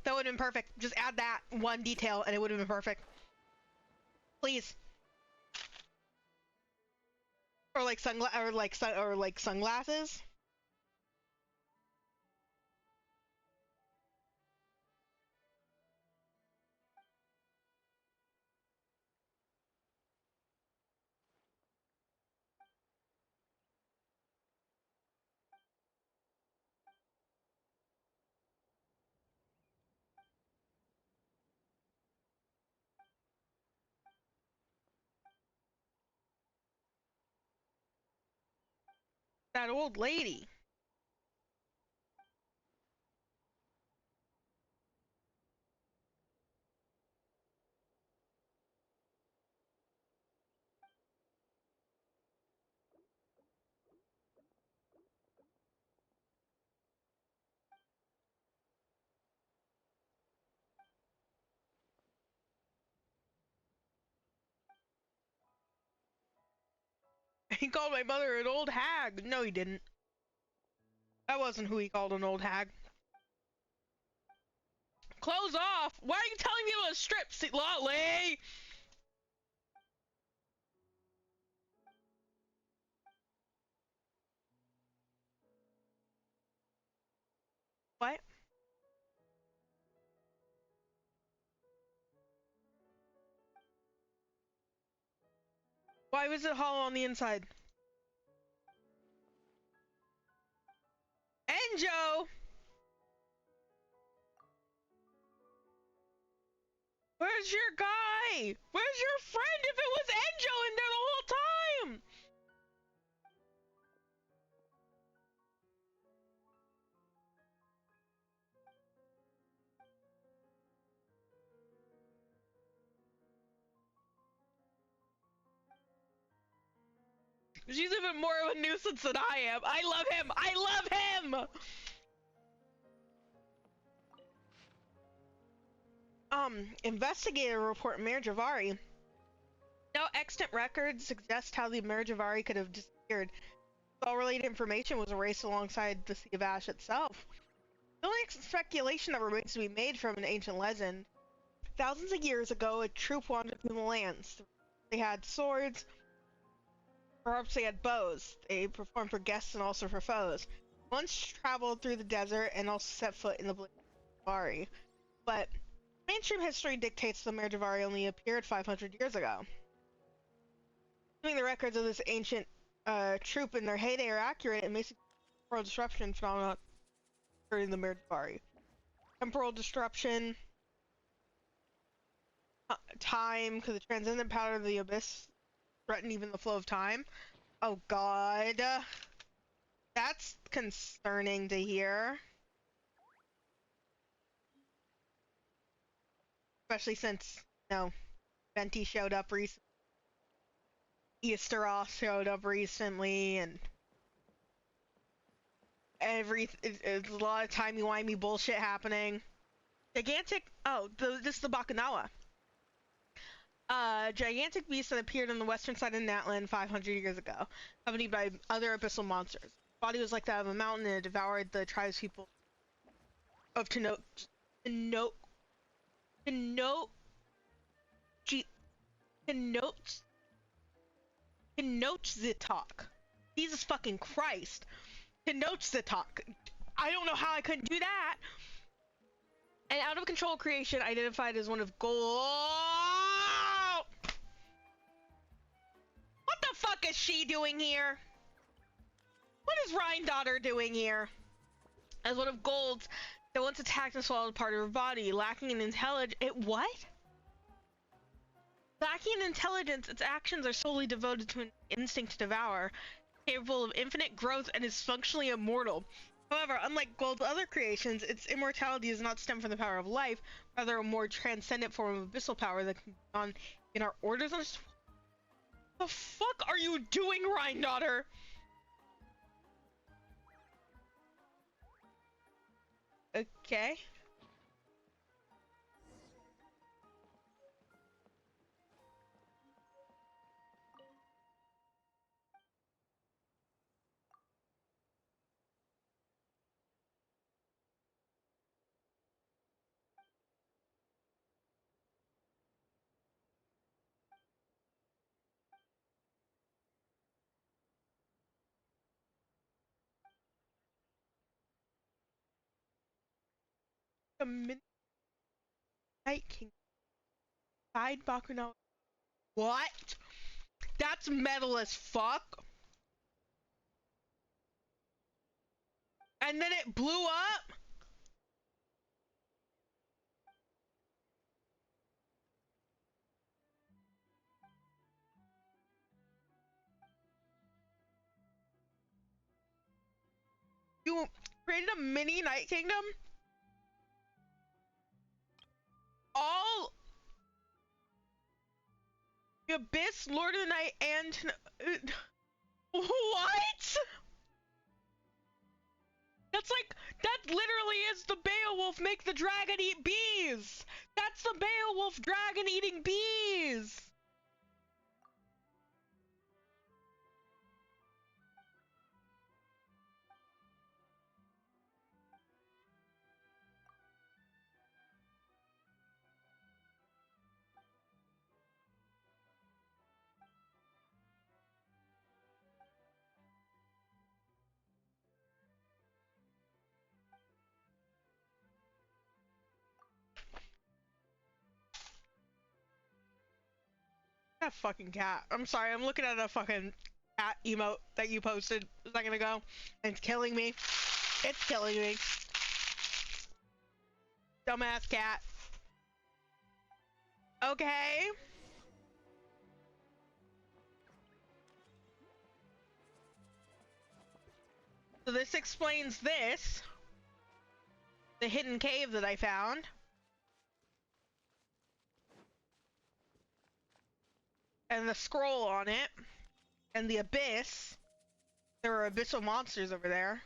That would have been perfect. Just add that one detail and it would have been perfect. Please. Or like sunglasses. That old lady. He called my mother an old hag. No, he didn't. That wasn't who he called an old hag. Clothes off! Why are you telling people to strip, Lolly? What? Why was it hollow on the inside? Enjo! Where's your guy? Where's your friend if it was Enjo in there the whole time? She's even more of a nuisance than I am. I love him! I love him! Investigator report Mirajavari. No extant records suggest how the Mirajavari could have disappeared. All related information was erased alongside the Sea of Ash itself. The only speculation that remains to be made from an ancient legend. Thousands of years ago, a troop wandered through the lands. They had swords, perhaps they had bows. They performed for guests and also for foes. Once traveled through the desert and also set foot in the Bari. but mainstream history dictates the Merjavari only appeared 500 years ago. Assuming the records of this ancient troop in their heyday are accurate, it makes temporal disruption phenomena during the Merjavari. Temporal disruption, time, because the transcendent power of the abyss threaten even the flow of time. Oh god. That's concerning to hear. Especially since, you know, Venti showed up recently. Easteroth showed up recently, and it's a lot of timey-wimey bullshit happening. Gigantic, this is the Bakunawa. Gigantic beast that appeared on the western side of Natlan 500 years ago, accompanied by other abyssal monsters. Its body was like that of a mountain, and it devoured the tribespeople of Tenochtitlan. Jesus fucking Christ. Tenochtitlan. I don't know how I couldn't do that. An out-of-control creation identified as one of gold. What the fuck is she doing here? What is Rhine doing here? As one of Gold's that once attacked and swallowed part of her body, lacking in intelligence. What? Lacking in intelligence, its actions are solely devoted to an instinct to devour, capable of infinite growth and is functionally immortal. However, unlike Gold's other creations, its immortality does not stem from the power of life, rather a more transcendent form of abyssal power that can be found in our orders. What the fuck are you doing, Rhine daughter? Okay. A Midnight King. Side Bakunawa. What? That's metal as fuck. And then it blew up? You created a mini Night Kingdom? All the Abyss, Lord of the Night, and what? That's like, that literally is the Beowulf make the dragon eat bees! That's the Beowulf dragon eating bees! That fucking cat. I'm sorry, I'm looking at a fucking cat emote that you posted a second ago, and it's killing me. It's killing me. Dumbass cat. Okay. So this explains this. The hidden cave that I found. And the scroll on it. And the abyss. There were abyssal monsters over there.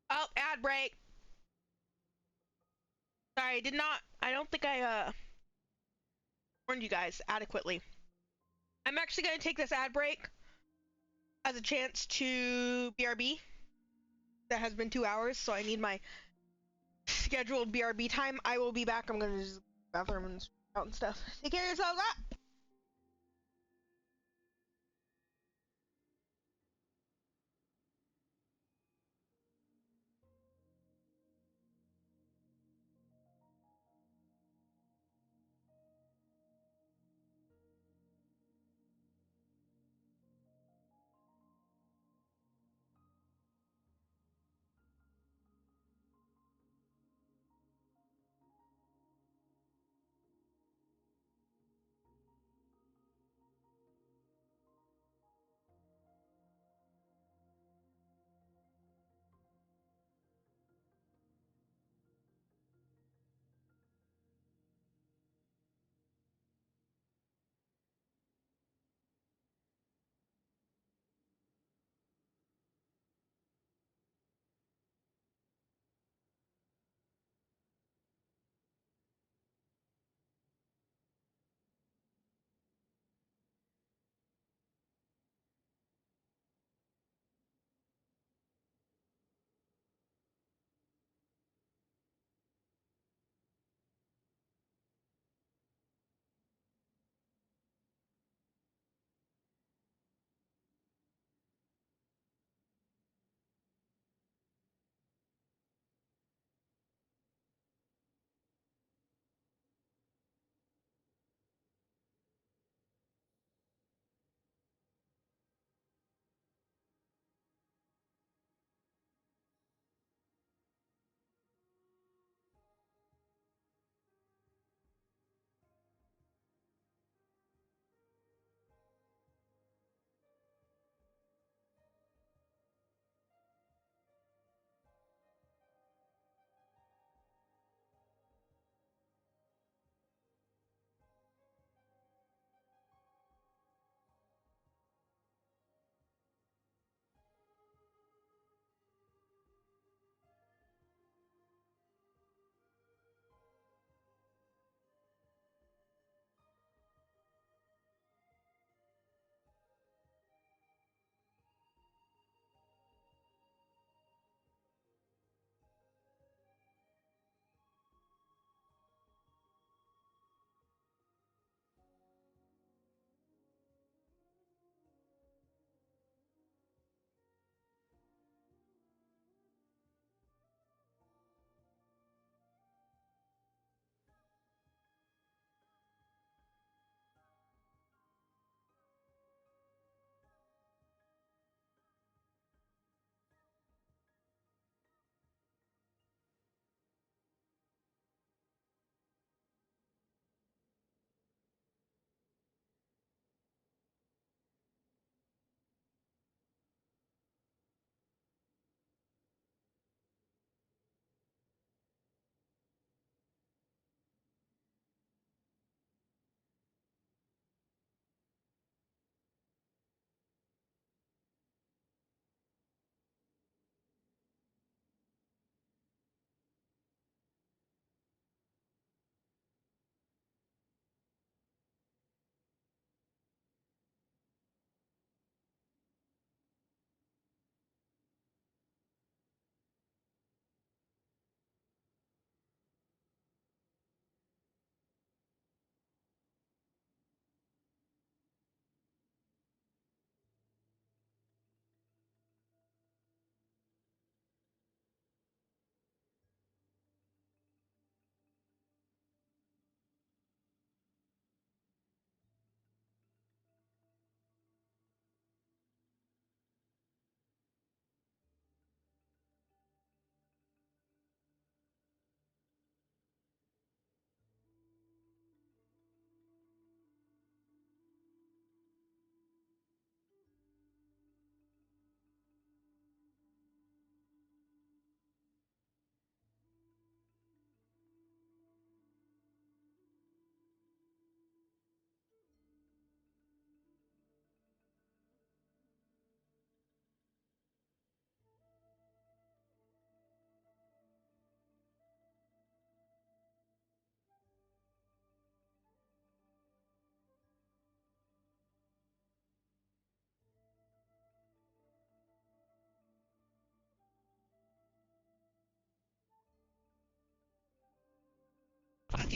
Oh, ad break. Sorry, I don't think I warned you guys adequately. I'm actually going to take this ad break as a chance to BRB. That has been 2 hours, so I need my scheduled BRB time. I will be back. I'm gonna just bathroom and out and stuff. Take care of yourselves. Ah!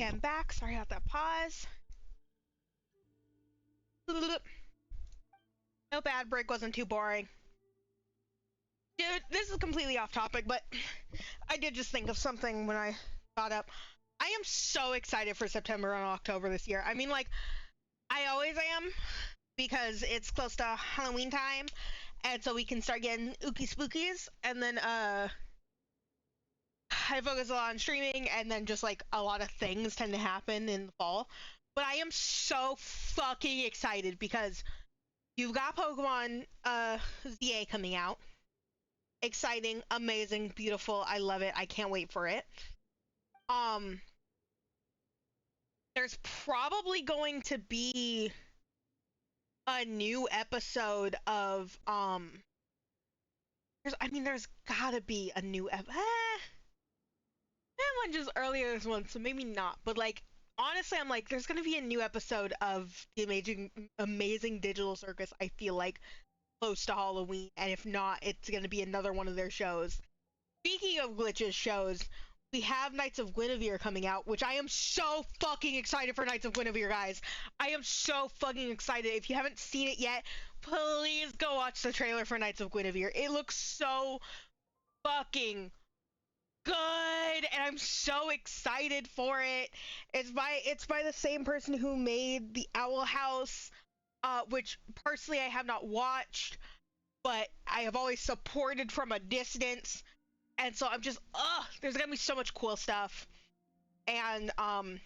Okay, I'm back. Sorry about that pause. No, bad break wasn't too boring. Dude, this is completely off topic, but I did just think of something when I got up. I am so excited for September and October this year. I mean, like, I always am, because it's close to Halloween time, and so we can start getting ooky spookies, and then, I focus a lot on streaming, and then just, like, a lot of things tend to happen in the fall. But I am so fucking excited, because you've got Pokemon, ZA coming out. Exciting, amazing, beautiful, I love it, I can't wait for it. There's probably going to be a new episode of, there's gotta be a new that one just earlier this month, so maybe not. But like, honestly, I'm like, there's gonna be a new episode of the amazing Digital Circus. I feel like close to Halloween, and if not, it's gonna be another one of their shows. Speaking of glitches shows, we have Knights of Guinevere coming out, which I am so fucking excited for. Knights of Guinevere, guys. I am so fucking excited. If you haven't seen it yet, please go watch the trailer for Knights of Guinevere. It looks so fucking good, and I'm so excited for it. It's by the same person who made the Owl House, which personally I have not watched, but I have always supported from a distance. And so I'm just, there's gonna be so much cool stuff. And, doesn't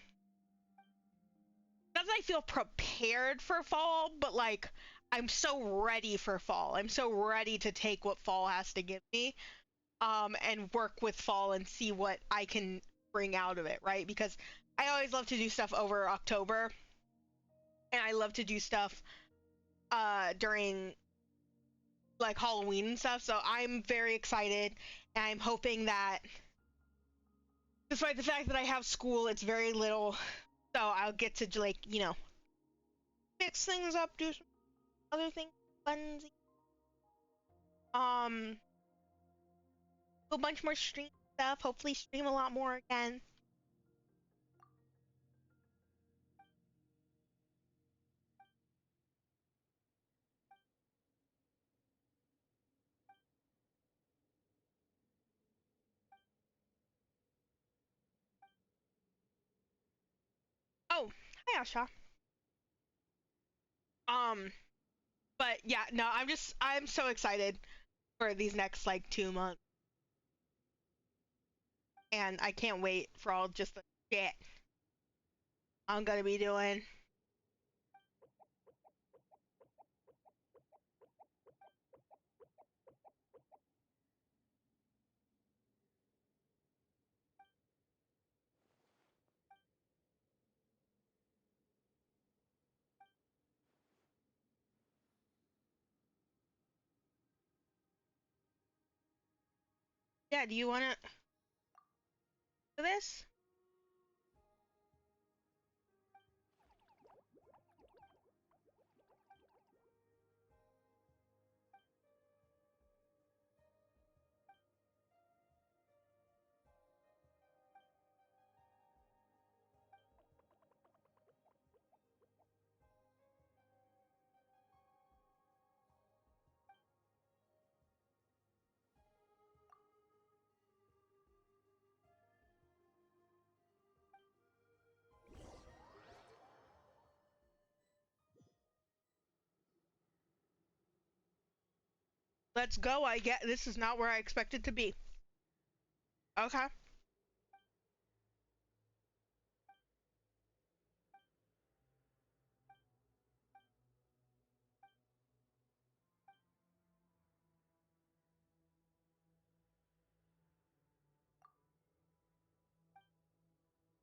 I feel prepared for fall, but like, I'm so ready for fall. I'm so ready to take what fall has to give me, and work with fall and see what I can bring out of it, right? Because I always love to do stuff over October, and I love to do stuff, during like Halloween and stuff, so I'm very excited, and I'm hoping that despite the fact that I have school, it's very little, so I'll get to, like, you know, mix things up, do some other things, fun, do a bunch more stream stuff, hopefully stream a lot more again. Oh, hi Asha. But yeah, no, I'm so excited for these next like 2 months, and I can't wait for all just the shit I'm gonna be doing. Yeah, do you wanna do this? Let's go. I get this is not where I expected to be. Okay.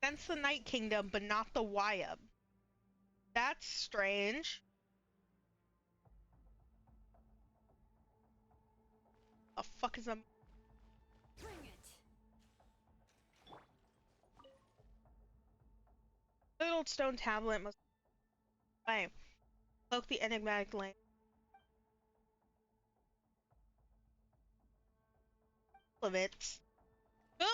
Sense the Night Kingdom, but not the Wyab. That's strange. The fuck is a Bring it. little stone tablet must play. Cloak the enigmatic lane. Of it. Go!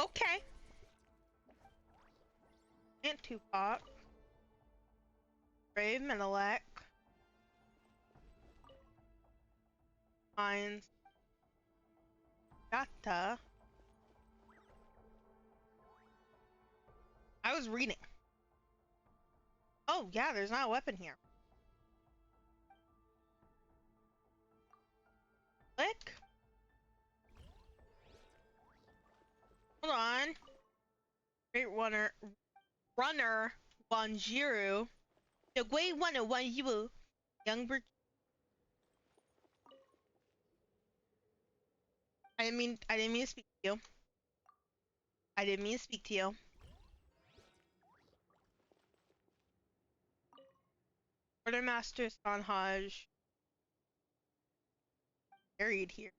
Okay. And Tupac. Brave Menelec. Mines. Gata. I was reading. Oh, yeah, there's not a weapon here. Click. Hold on. Great runner Wanjiru. The great runner Wanjiru. Young bird. I didn't mean to speak to you. I didn't mean to speak to you. Quartermaster Sanhaj. Buried here.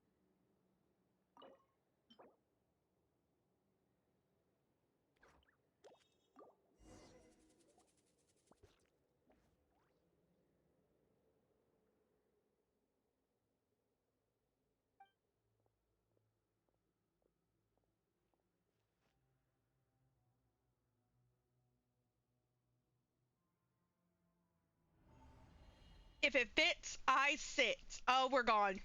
If it fits, I sit. Oh, we're gone.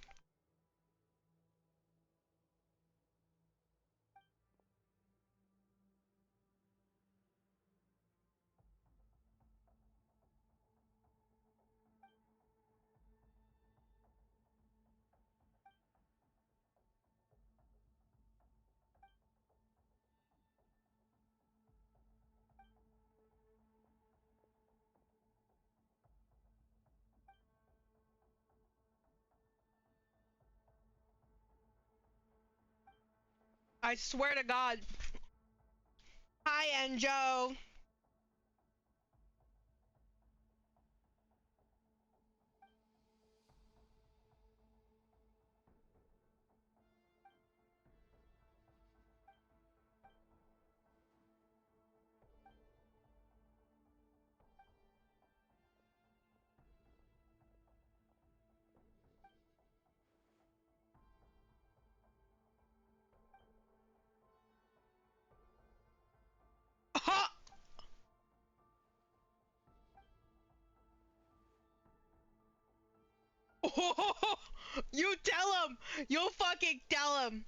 I swear to God. Hi, Enjo. You tell him. You fucking tell him.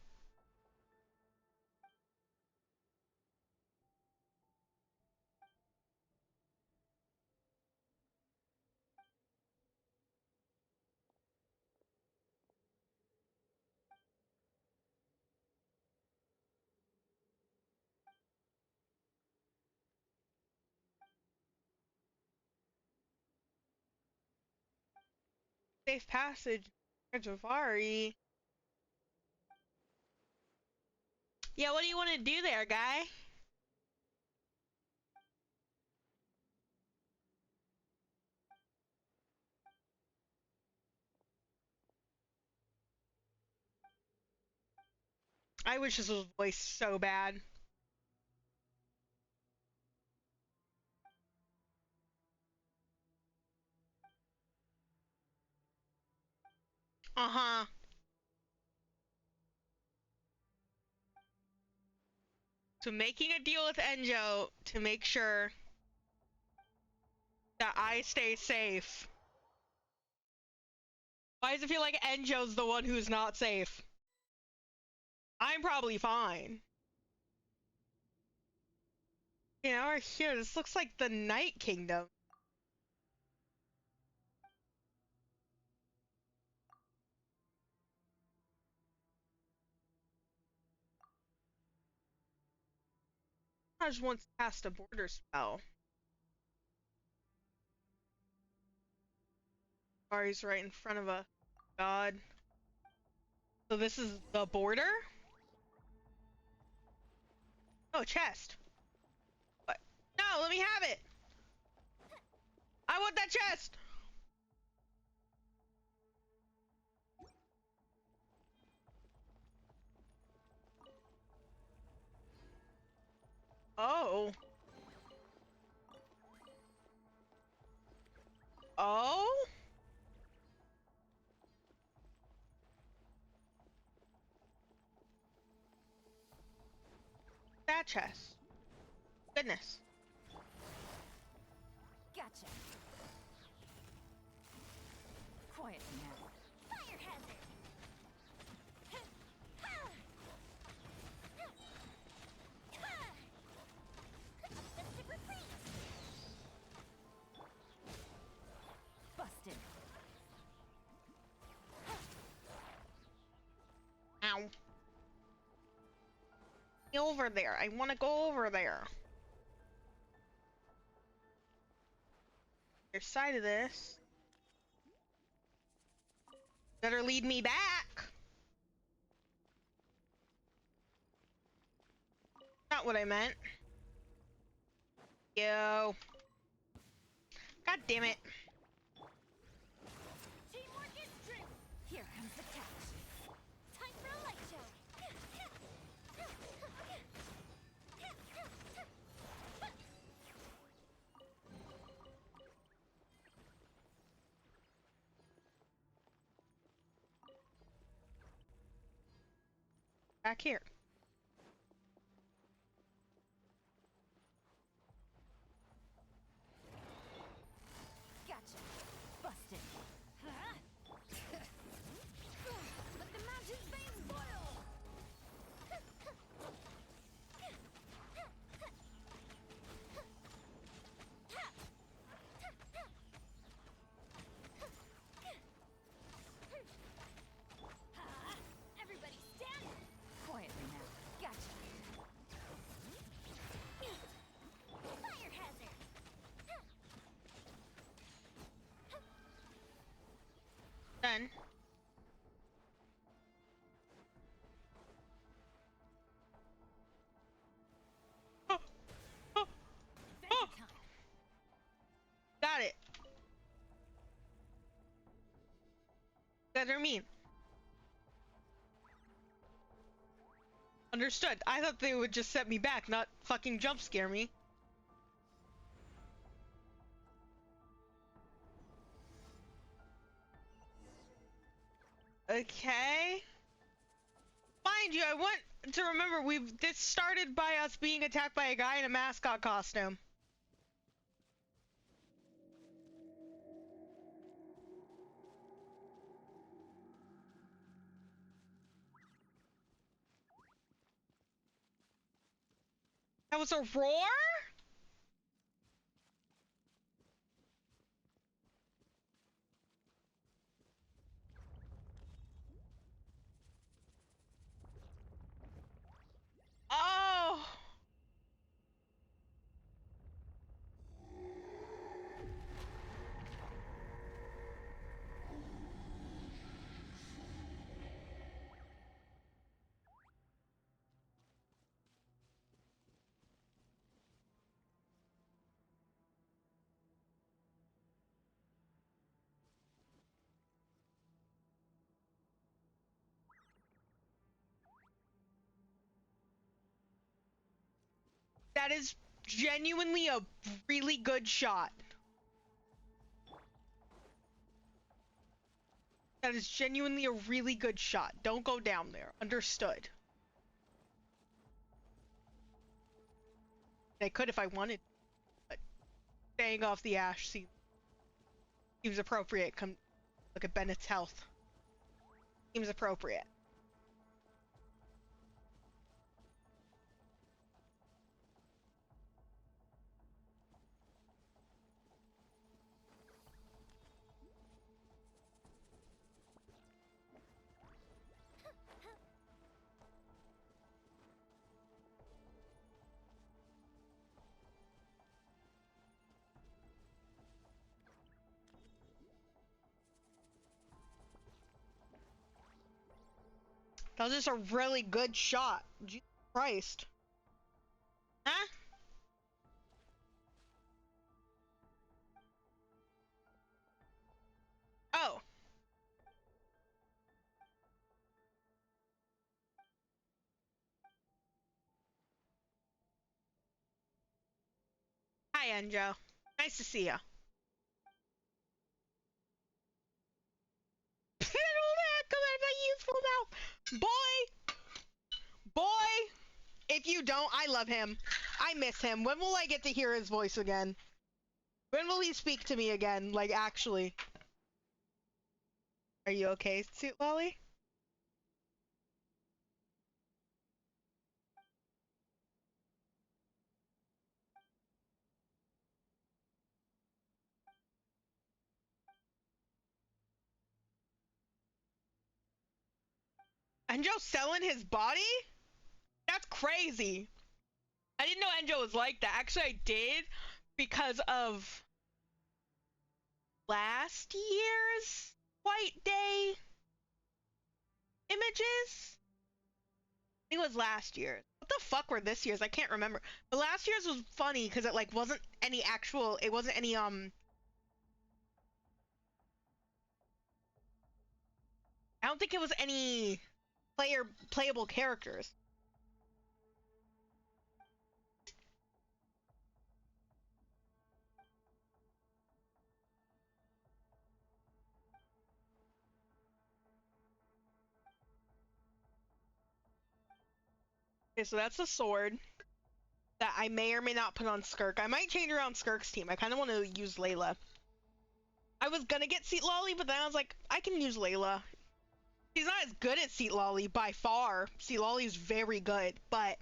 Safe passage. Javari. Yeah, what do you want to do there, guy? I wish this was voiced so bad. Uh-huh. So making a deal with Enjo to make sure that I stay safe. Why does it feel like Enjo's the one who's not safe? I'm probably fine. You know, we're here. This looks like the Night Kingdom. I just once cast a border spell. Ari's right in front of a god. So this is the border? Oh, chest. What? No, let me have it. I want that chest. Oh. Oh? that chest? Goodness. Gotcha. Quiet now. Fire hazard. Festive retreat. Busted. Ow. Over there. I want to go over there. Other side of this. Better lead me back. Not what I meant. Yo. God damn it. Teamwork is true. Here comes the catch. Time for a light show. Back here. Gotcha. Busted. Let the mountain's veins boil. Everybody stand. Quietly now. Gotcha. Fire hazard. Done. Oh, oh, oh. Time. Got it. That are mean. Understood. I thought they would just set me back, not fucking jump scare me. Okay. Mind you, I want to remember this started by us being attacked by a guy in a mascot costume. That was a roar? Oh! That is genuinely a really good shot. That is genuinely a really good shot. Don't go down there. Understood. I could if I wanted, but staying off the ash seems appropriate. Come look at Bennett's health. Seems appropriate. That was just a really good shot. Jesus Christ. Huh? Oh. Hi, Enjo. Nice to see ya. Come out of my youthful mouth. Boy, If you don't, I love him. I miss him. When will I get to hear his voice again? When will he speak to me again? Like, actually. Are you okay, Suit Lolly? Enjo selling his body? That's crazy. I didn't know Enjo was like that. Actually, I did because of last year's White Day images. I think it was last year. What the fuck were this year's? I can't remember. But last year's was funny because it like wasn't any actual. It wasn't any I don't think it was any playable characters. Okay, so that's the sword that I may or may not put on Skirk. I might change around Skirk's team. I kind of want to use Layla. I was gonna get Seat Lolly, but then I was like, I can use Layla. She's not as good at Seat Lolly by far. Seat Lolly is very good, but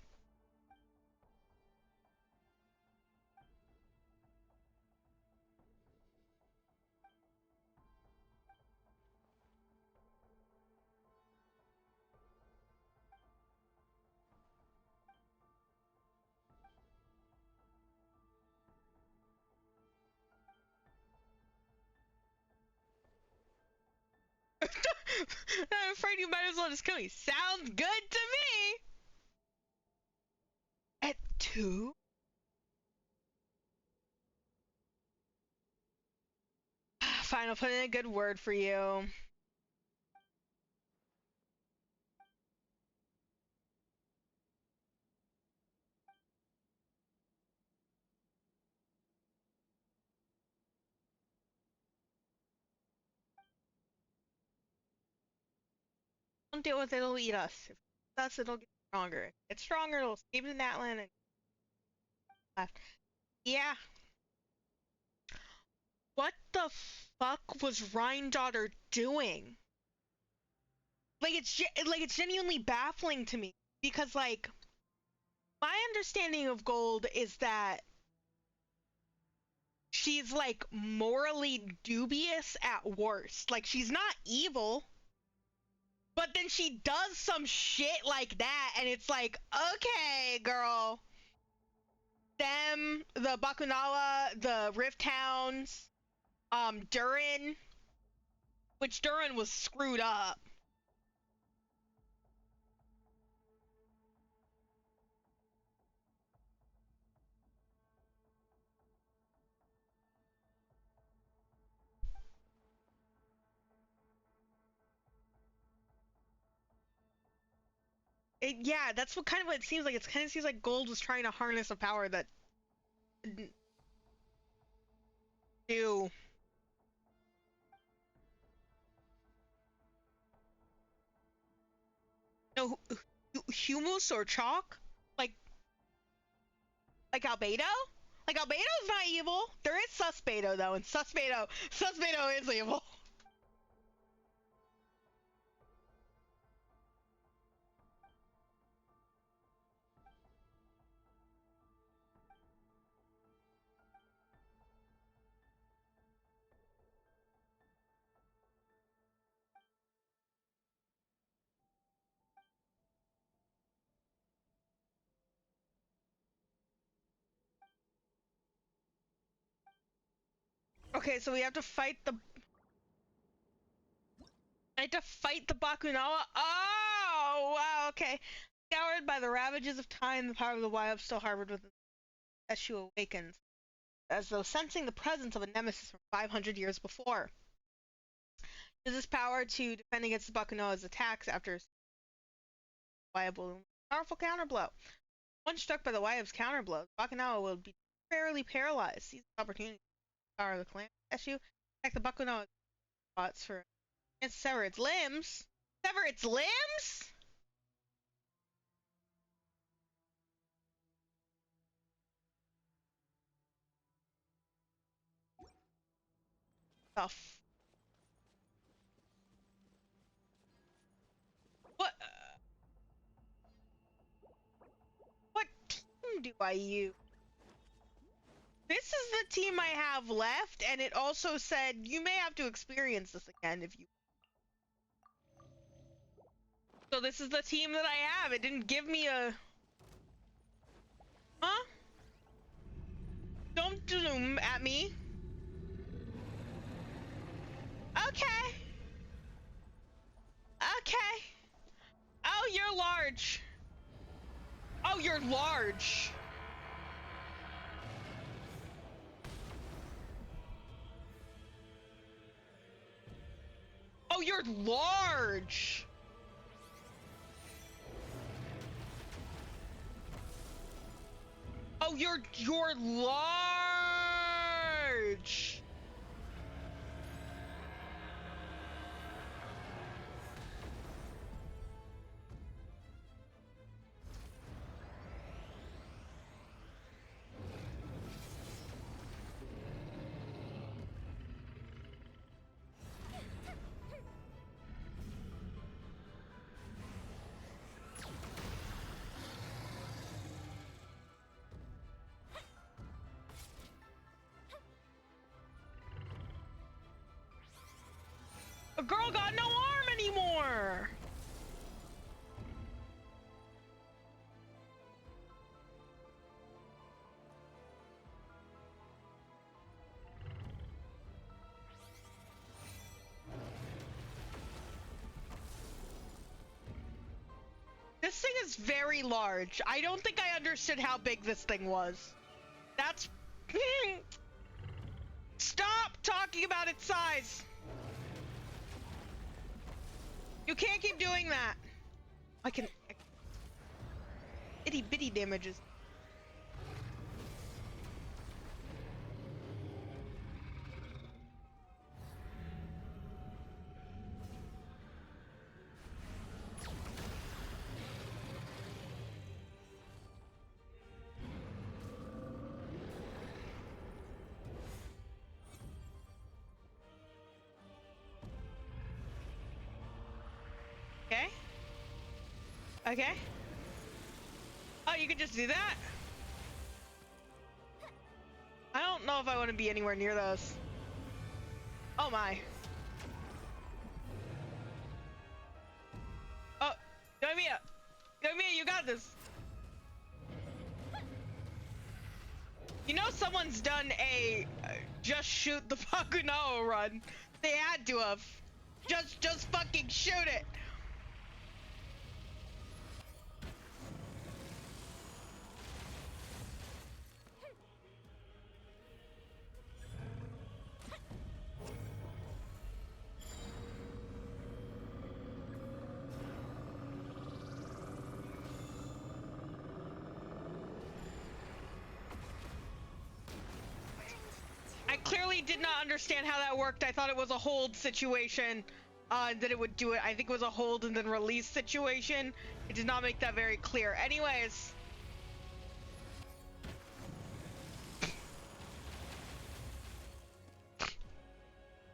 I'm afraid you might as well just kill me. Sounds good to me. At 2? Fine, I'll put in a good word for you. Don't deal with it, it'll eat us. If it eats us, it'll get stronger. If it gets stronger, it'll escape to Natlan and left. Yeah. What the fuck was Daughter doing? Like it's genuinely baffling to me because like my understanding of Gold is that she's like morally dubious at worst. Like she's not evil, but then she does some shit like that and it's like, okay, girl. Them, the Bakunawa, the Rift Hounds, Durin, which Durin was screwed up. Yeah, that's what kind of what it seems like. It kind of seems like Gold was trying to harness a power that didn't do. No, humus or chalk? Like, like Albedo? Like Albedo's not evil. There is Susbedo though, and Susbedo is evil. Okay, so we have to fight the. I have to fight the Bakunawa. Oh, wow. Okay. Scoured by the ravages of time, the power of the wild still harbored within Eshu awakens, as though sensing the presence of a nemesis from 500 years before. Use this power to defend against the Bakunawa's attacks after viable powerful counterblow. Once struck by the Waiab's counterblow, the Bakunawa will be temporarily paralyzed. Seize the opportunity to power of the clan. Eshu attack the Bakunawa spots for and sever its limbs. Sever its limbs? stuff. What? What team do I use? This is the team I have left, and it also said you may have to experience this again if you. So this is the team that I have. It didn't give me a. Huh? Don't doom at me. Okay. Okay. Oh, you're large. Oh, you're large. Oh, you're large. Oh, you're large. A girl got no arm anymore. This thing is very large. I don't think I understood how big this thing was. That's... Stop talking about its size. You can't keep doing that. I can... Itty bitty damages. Okay. Okay. Oh, you can just do that? I don't know if I want to be anywhere near those. Oh my. Oh, Yoimiya! Yoimiya, you got this! You know someone's done a just shoot the Bakuno run. They had to have. Just fucking shoot it! I clearly did not understand how that worked. I thought it was a hold situation, that it would do it. I think it was a hold and then release situation. It did not make that very clear. Anyways.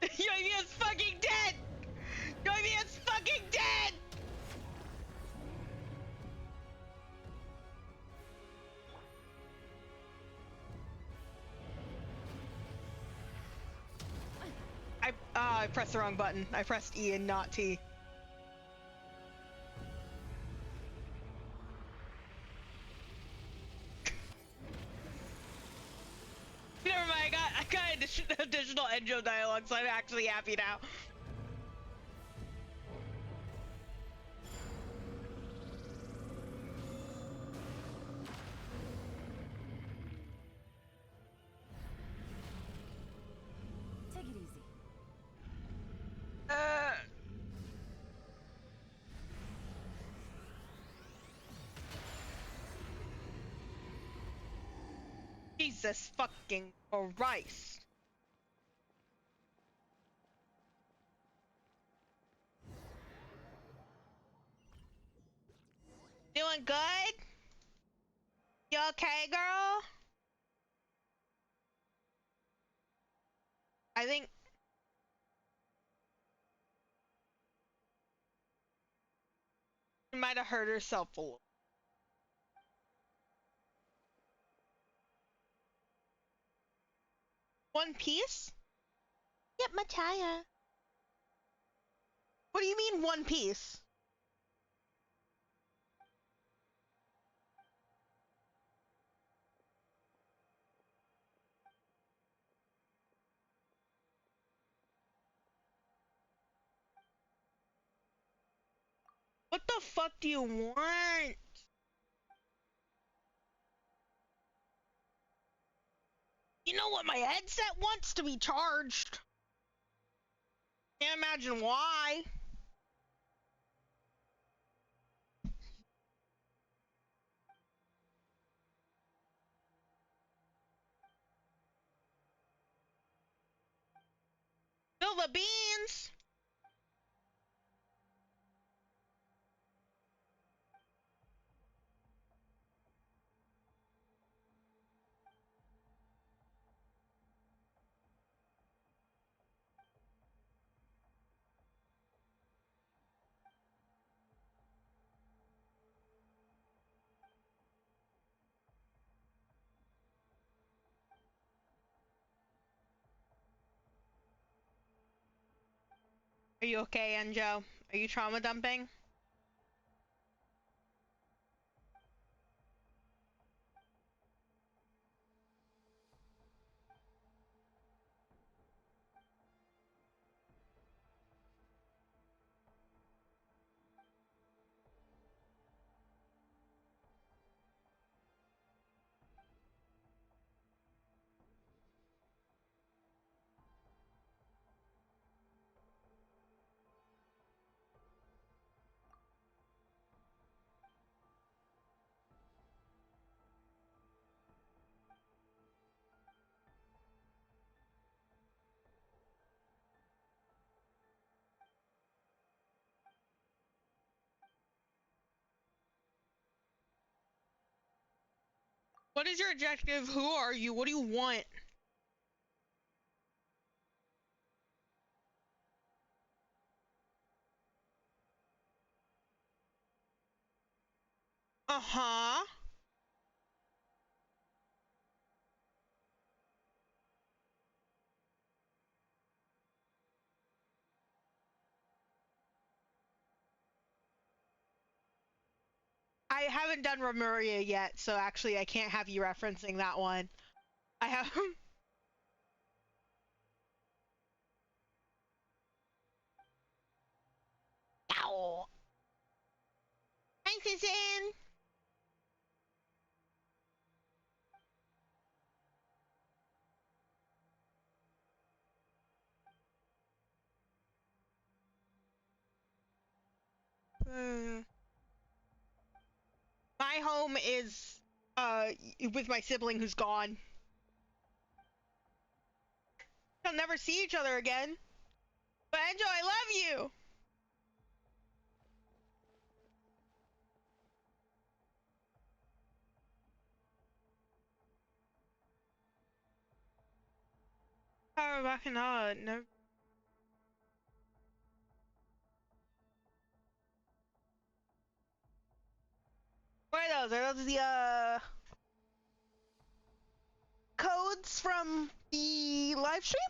Yoimiya's fucking dead! Yoimiya's fucking dead! I pressed the wrong button. I pressed E and not T. Never mind, I got additional Enjo dialogue, so I'm actually happy now. Take it easy. Jesus fucking Christ. Doing good? You okay, girl? I think She might have hurt herself a little. One Piece? Yep, Mataya. What do you mean One Piece? What the fuck do you want? You know what my headset wants to be charged. Can't imagine why. Spill the beans. Are you okay, Enjo? Are you trauma dumping? What is your objective? Who are you? What do you want? Uh-huh. I haven't done Remuria yet, so actually I can't have you referencing that one. I have... Ow! Hi, Susan! Hmm. My home is, with my sibling who's gone. We'll never see each other again. But Enjo, I love you! Power back and on. No. What are those? Are those the, codes from the live stream?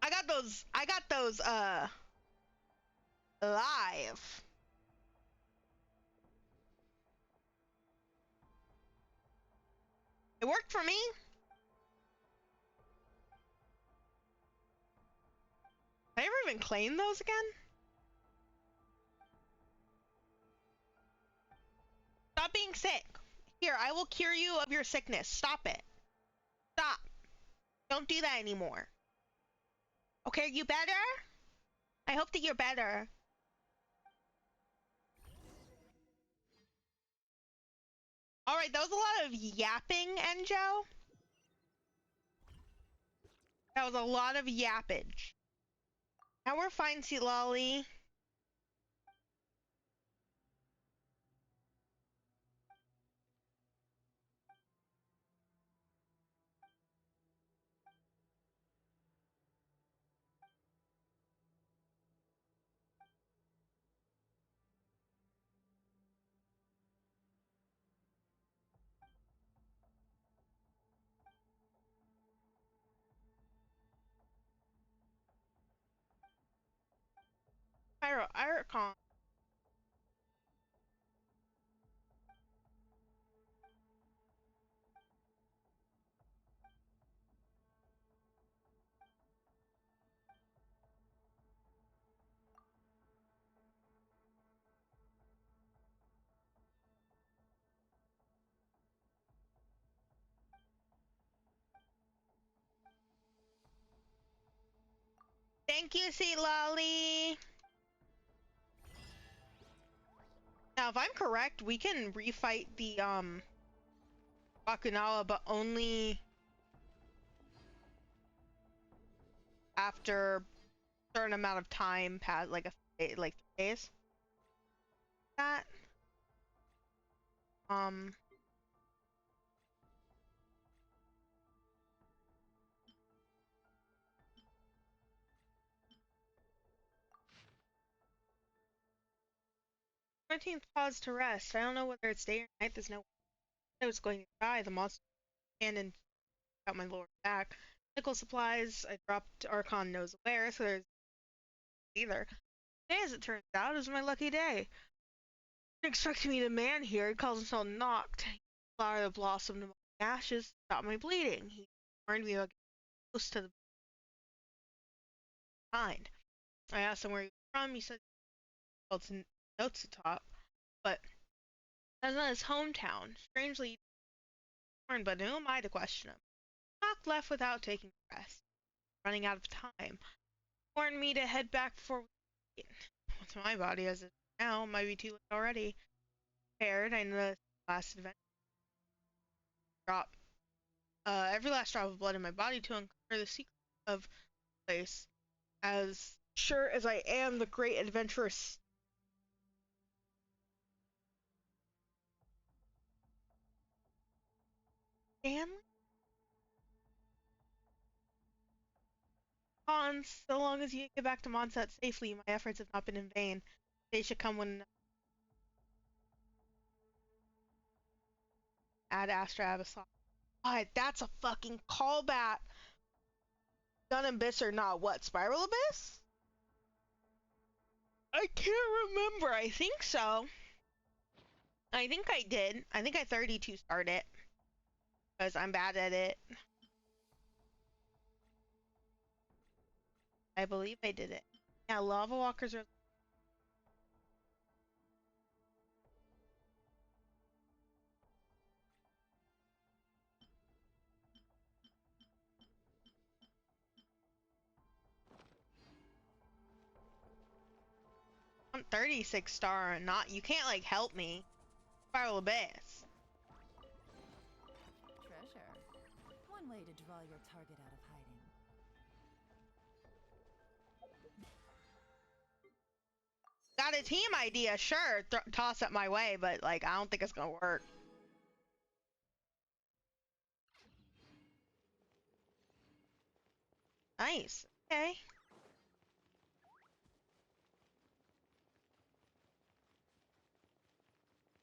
I got those, live. It worked for me. Did I ever even claim those again? Stop being sick. Here, I will cure you of your sickness. Stop it. Stop. Don't do that anymore. Okay, are you better? I hope that you're better. Alright, that was a lot of yapping, Enjo. That was a lot of yappage. Now we're fine, Sea Lolly. Pyro Icon. Thank you, Sea Lolly. Now, if I'm correct, we can refight the Bakunawa, but only after a certain amount of time pass, like like 3 days. That 14th pause to rest. I don't know whether it's day or night. There's no. I was going to die. The monster hand and got my lower back. Medical supplies. I dropped Archon knows where, so there's either. Today, as it turns out, is my lucky day. Didn't expect me to man here. He calls himself Knocked. He flower that blossomed among the ashes. Stopped my bleeding. He warned me about getting close to the kind. I asked him where he was from. He said notes at the top, but that's not his hometown. Strangely, he warned, but who am I to question him? Knocked left without taking a rest. Running out of time. Warned me to head back before we what's my body as it now might be too late already. Prepared, I know the last adventure. Drop every last drop of blood in my body to uncover the secret of the place. As sure as I am the great adventurous Stanley? Hans, so long as you get back to Mondstadt safely, my efforts have not been in vain. They should come when Ad Astra Abyssal. God, that's a fucking callback. Gun Abyss or not, what, Spiral Abyss? I can't remember, I think so. I think I did. I think I 32 starred it. Because I'm bad at it. I believe I did it. Yeah, Lava Walkers are... I'm 36 star and not... You can't, like, help me. Spiral Abyss. Treasure. One way to draw your target out of hiding. Got a team idea, sure. Toss it my way, but, like, I don't think it's gonna work. Nice. Okay.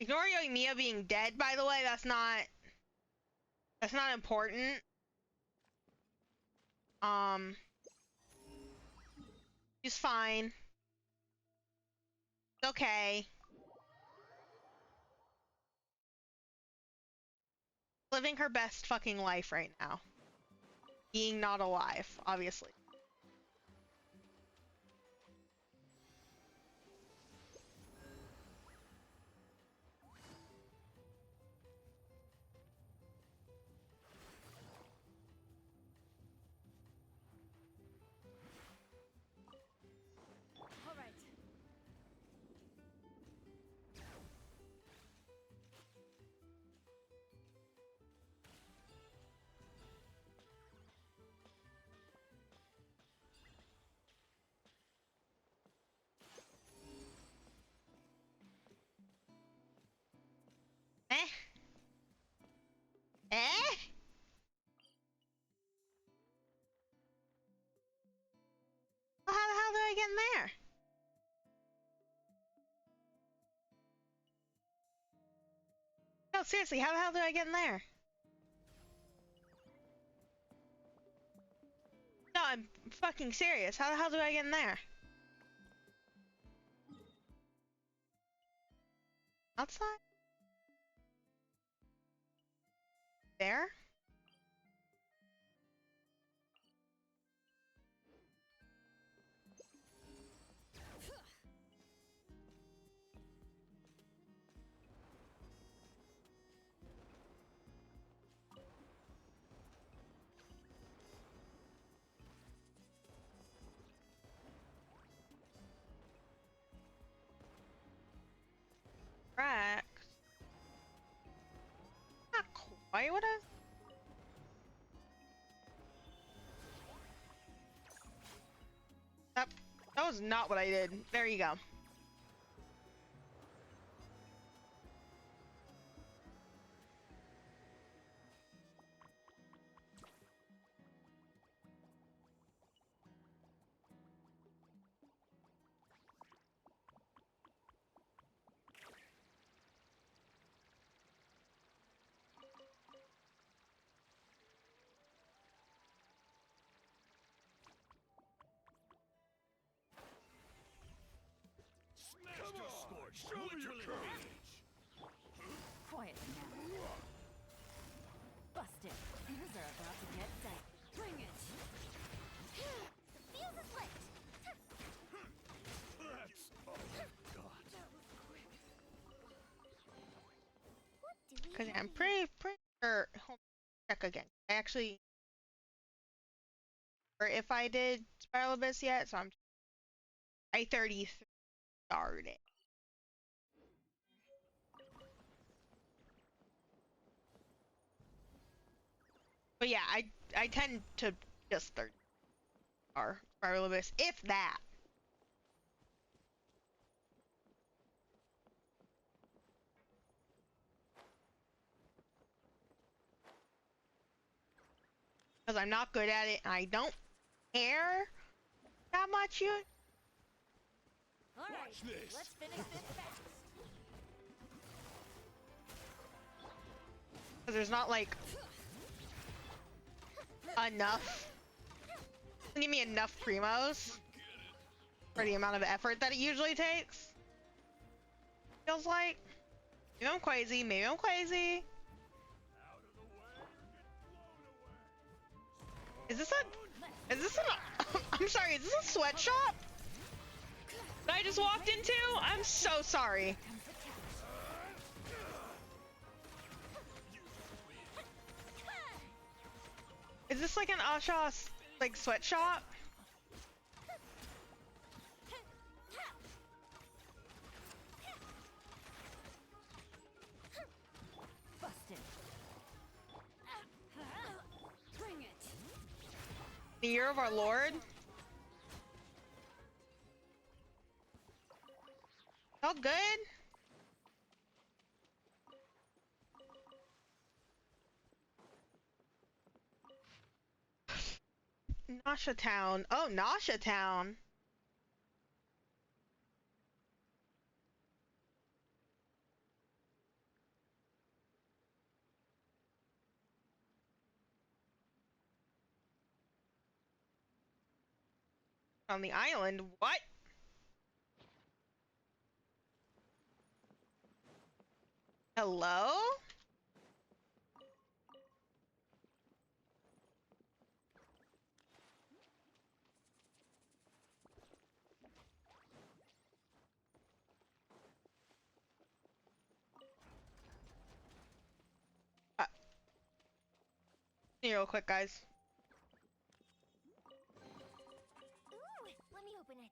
Ignore Yoimiya being dead, by the way. That's not important. She's fine. It's okay. Living her best fucking life right now. Being not alive, obviously. All right. Eh? Eh? Well, how the hell do I get in there? No, seriously, how the hell do I get in there? No, I'm fucking serious. How the hell do I get in there? Outside? There? Rex. Not quite what I. That was not what I did. There you go. Come on, Scorch! Show me your courage! Quiet now. Busted. Things are about to get tight. Bring it. The fuse is lit. That's... Oh, God. What do we Because have I'm here? pretty sure. Hold on, check again. I actually. Or if I did Spiral Abyss yet, so I 33 started. But yeah, I tend to just 30 star Spiral Abyss, if that. Because I'm not good at it and I don't care that much yet. All right, Watch this. let's finish this fast. Because there's not like enough. Doesn't give me enough primos for the amount of effort that it usually takes. Feels like. Maybe I'm crazy. Maybe I'm crazy. Is this a? Is this an? I'm sorry. Is this a sweatshop that I just walked into? I'm so sorry. Is this like an Asha like sweatshop? Busted. Bring it. The year of our Lord. All good. Nasha Town. Oh, Nasha Town. On the island. What? Hello? Real quick, guys. Ooh, let me open it.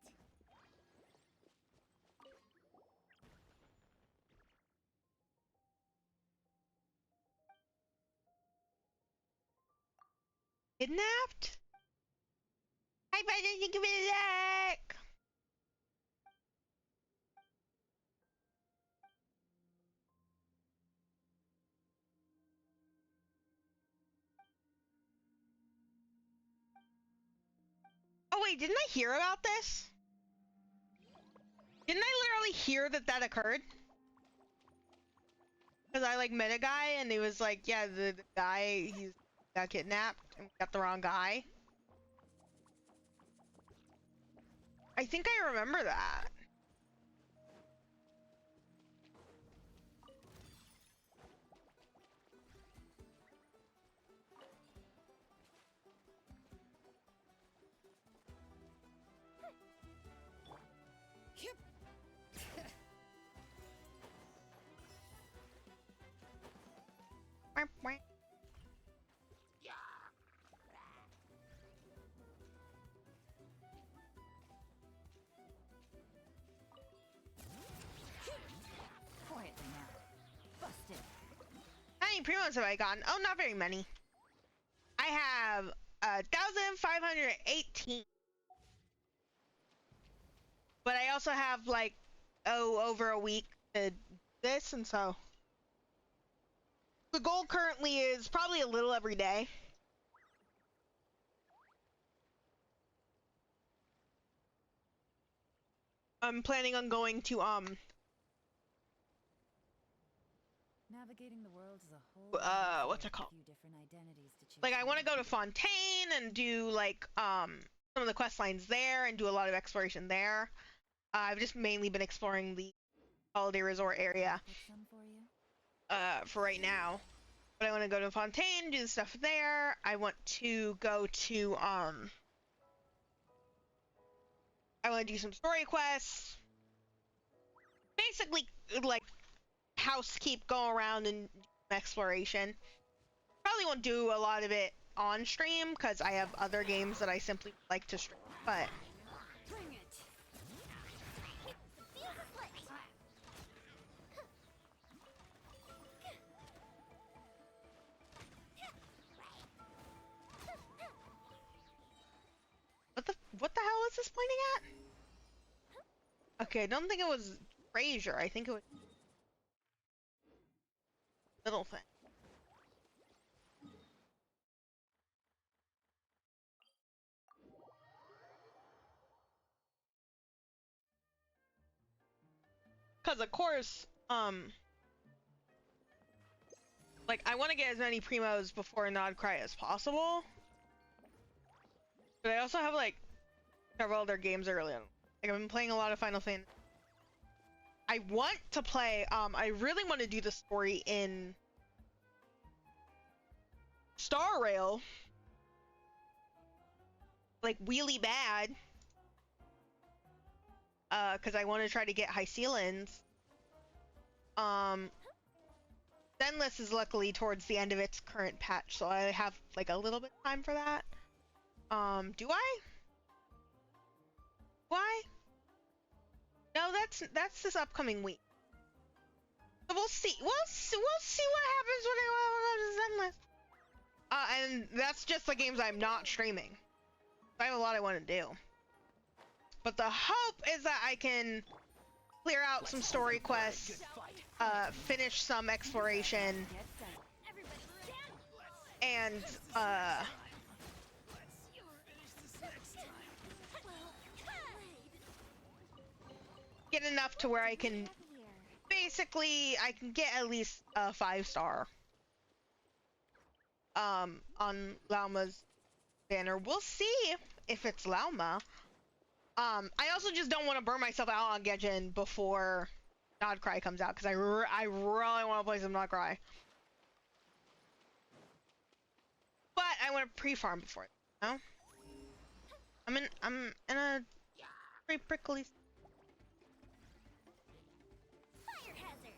Kidnapped? Hi, buddy, give me back. Oh wait, didn't I hear about this? Didn't I literally hear that that occurred? Because I like met a guy and he was like, yeah, the guy, he got kidnapped and we got the wrong guy. I think I remember that. Quietly now. Busted. How many Primos have I gotten? Oh, not very many. I have 1,518. But I also have like, over a week to this, and so the goal currently is probably a little every day. I'm planning on going to Navigating the world is a whole what's it called? few different identities to choose Like I want to from. go to Fontaine and do like some of the quest lines there and do a lot of exploration there. I've just mainly been exploring the holiday resort area Pick some for you? for right now. But I want to go to Fontaine, do the stuff there. I want to go to I want to do some story quests. Basically like housekeep, go around and do exploration. Probably won't do a lot of it on stream because I have other games that I simply like to stream, but Bring it. what the hell is this pointing at? Okay, I don't think it was Fraser. I think it was little thing. Because of course, like I want to get as many Primos before Krai as possible. But I also have like several other games early on. Like I've been playing a lot of Final Fantasy. I want to play, I really want to do the story in Star Rail. Like really bad. Cause I want to try to get Hycealans. Zenless is luckily towards the end of its current patch, so I have like a little bit of time for that. Do I? Why? No, that's this upcoming week. So we'll see. We'll see what happens when I Zenless. And that's just the games I'm not streaming. I have a lot I want to do. But the hope is that I can clear out some story quests, finish some exploration, and get enough to where I can get at least a 5-star on Lauma's banner. We'll see if it's Lauma. I also just don't want to burn myself out on Genshin before Krai comes out, because I really want to play some Krai. But I want to pre-farm before it, you know? I'm in a pretty prickly. Fire hazard.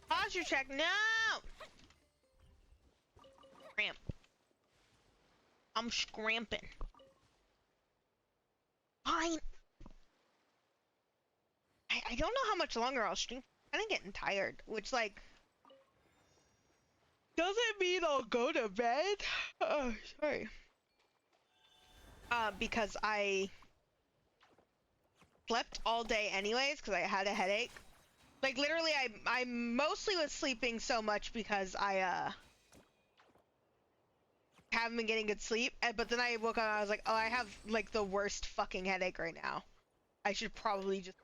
Posture check, no! Scramp. I'm scramping. Fine. I don't know how much longer I'll stream. I'm kinda getting tired, which like doesn't mean I'll go to bed. Oh, sorry. Because I slept all day anyways because I had a headache. Like literally I mostly was sleeping so much because I haven't been getting good sleep, but then I woke up and I was like, oh, I have like the worst fucking headache right now. I should probably just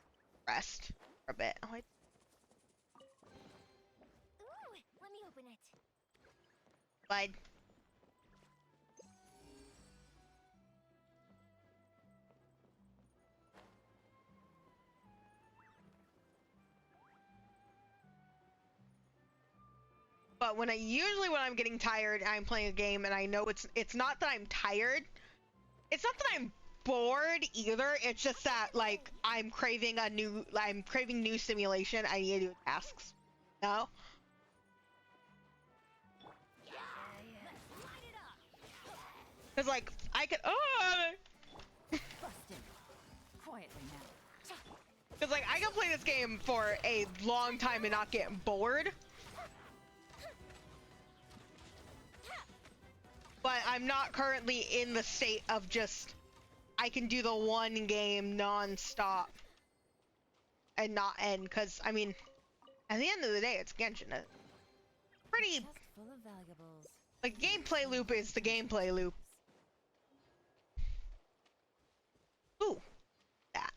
rest for a bit. Oh, Ooh, let me open it. Bud. But when I'm getting tired, I'm playing a game and I know it's not that I'm tired. It's not that I'm bored either. It's just that like I'm craving new stimulation. I need to do tasks. No. Cause like I could Busted. Quietly now. Cause like I can play this game for a long time and not get bored. But I'm not currently in the state of just I can do the one game non-stop and not end, cause I mean at the end of the day it's Genshin. Pretty Chest full of valuables. like gameplay loop is the gameplay loop. Ooh, that.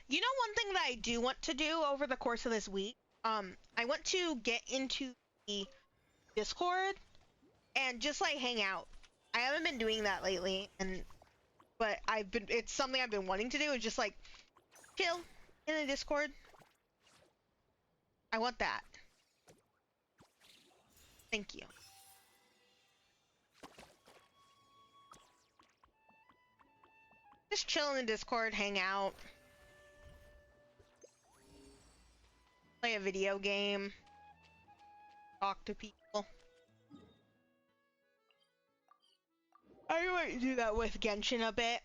You know, one thing that I do want to do over the course of this week, I want to get into the Discord and just like hang out. I haven't been doing that lately, but it's something I've been wanting to do, is just like chill in the Discord. I want that. Thank you. Just chill in the Discord, hang out. Play a video game. Talk to people. I might do that with Genshin a bit.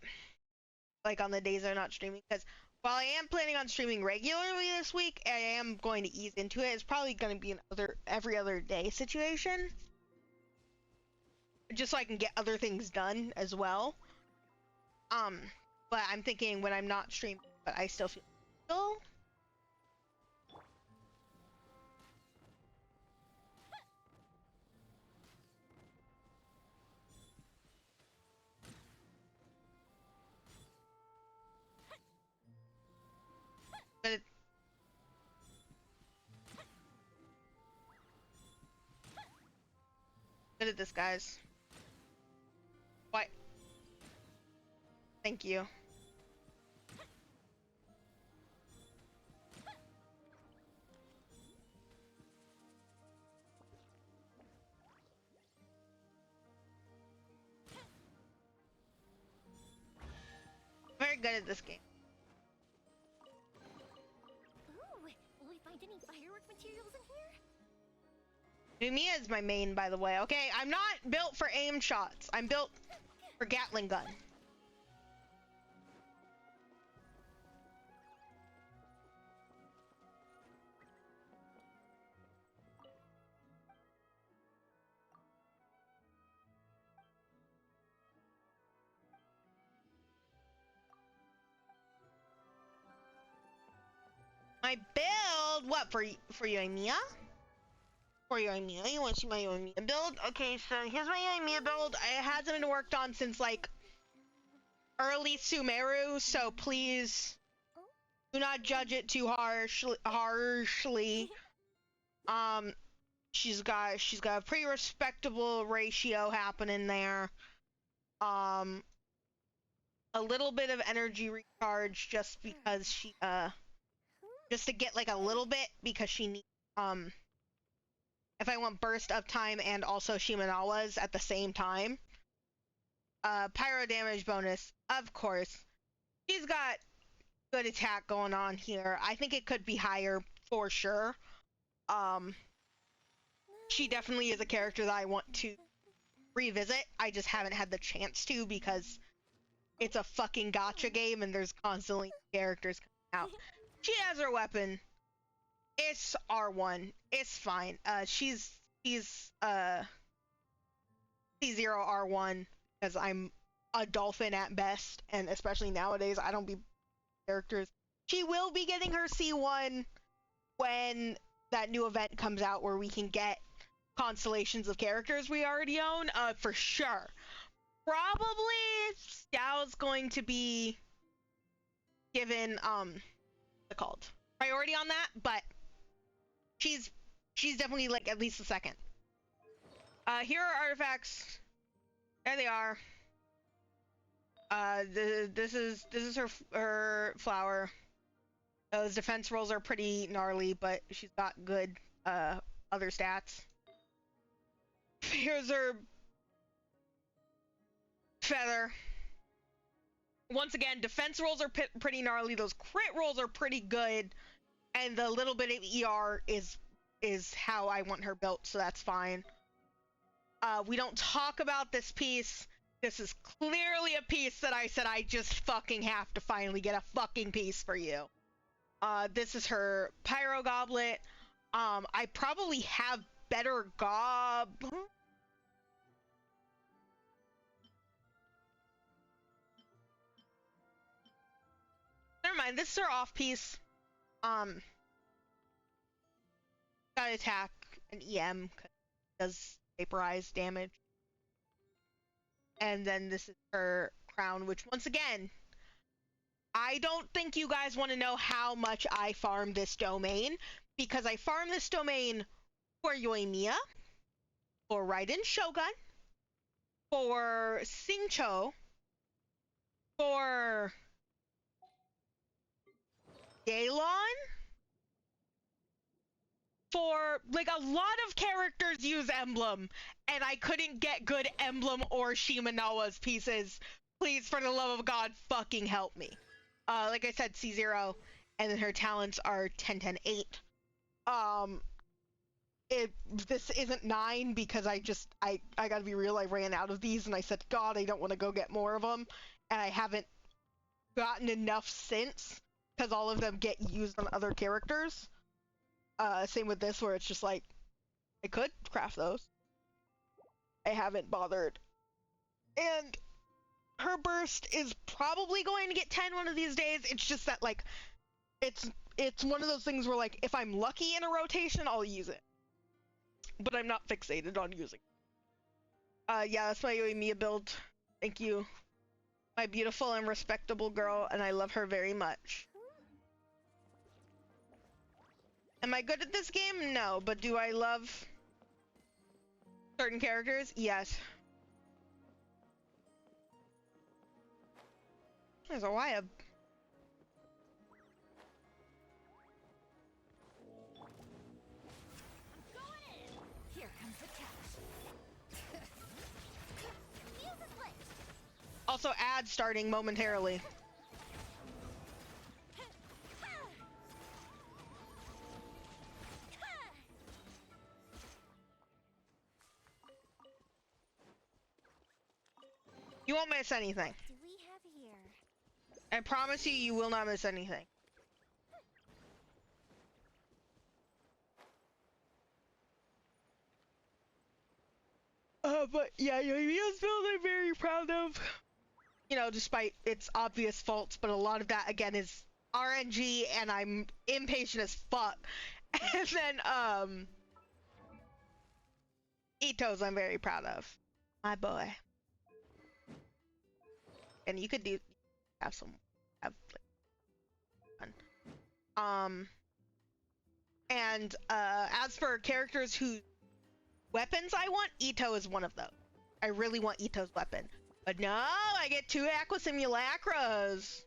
Like on the days I'm not streaming. Because while I am planning on streaming regularly this week, I am going to ease into it. It's probably going to be an every other day situation. Just so I can get other things done as well. But I'm thinking when I'm not streaming, but I still feel chill. But good at this, guys. What? Thank you. Very good at this game. Ooh, will we find any firework materials in here? Lumia is my main, by the way. Okay, I'm not built for aim shots. I'm built for Gatling gun. My build? What, for you, Amiya? For you, Amiya? You want to see my Amiya build? Okay, so here's my Amiya build. It hasn't been worked on since, like, early Sumeru, so please do not judge it too harshly. She's got a pretty respectable ratio happening there. A little bit of energy recharge just because she, just to get like a little bit, because she needs, if I want burst of time and also Shimenawa's at the same time. Pyro damage bonus, of course. She's got good attack going on here. I think it could be higher for sure. She definitely is a character that I want to revisit. I just haven't had the chance to because it's a fucking gacha game and there's constantly characters coming out. She has her weapon. It's R1. It's fine. She's C0 R1 because I'm a dolphin at best, and especially nowadays I don't be characters. She will be getting her C1 when that new event comes out where we can get constellations of characters we already own, for sure. Probably Xiao's going to be given what's it called? Priority on that, but she's definitely like at least a second. Here are artifacts. There they are. This is her flower. Those defense rolls are pretty gnarly, but she's got good other stats. Here's her feather. Once again, defense rolls are pretty gnarly. Those crit rolls are pretty good. And the little bit of ER is how I want her built, so that's fine. We don't talk about this piece. This is clearly a piece that I said I just fucking have to finally get a fucking piece for you. This is her Pyro Goblet. I probably have better Never mind, this is her off piece. Got attack and EM, does vaporize damage. And then this is her crown, which once again, I don't think you guys want to know how much I farm this domain, because I farm this domain for Yoimiya, for Raiden Shogun, for Xingqiu, for Yelan, for like a lot of characters use emblem, and I couldn't get good emblem or Shimenawa's pieces. Please, for the love of God, fucking help me. Like I said, C0, and then her talents are 10, 10, 8. This isn't 9 because I gotta be real, I ran out of these and I said, God, I don't want to go get more of them, and I haven't gotten enough since, because all of them get used on other characters. Same with this, where it's just like, I could craft those. I haven't bothered. And her burst is probably going to get 10 one of these days. It's just that, like, it's one of those things where, like, if I'm lucky in a rotation, I'll use it. But I'm not fixated on using it. Yeah, that's my Yoimiya build. Thank you. My beautiful and respectable girl, and I love her very much. Am I good at this game? No, but do I love certain characters? Yes. There's a Wyab. Here comes the cash. Music lit. Also, ad starting momentarily. You won't miss anything. What do we have here? I promise you, you will not miss anything. But yeah, Yoimiya's build I'm very proud of. You know, despite its obvious faults, but a lot of that, again, is RNG, and I'm impatient as fuck. And then, Ito's I'm very proud of. My boy. And you could have fun. And as for characters whose weapons I want, Ito is one of those. I really want Ito's weapon. But no, I get 2 Aqua Simulacras.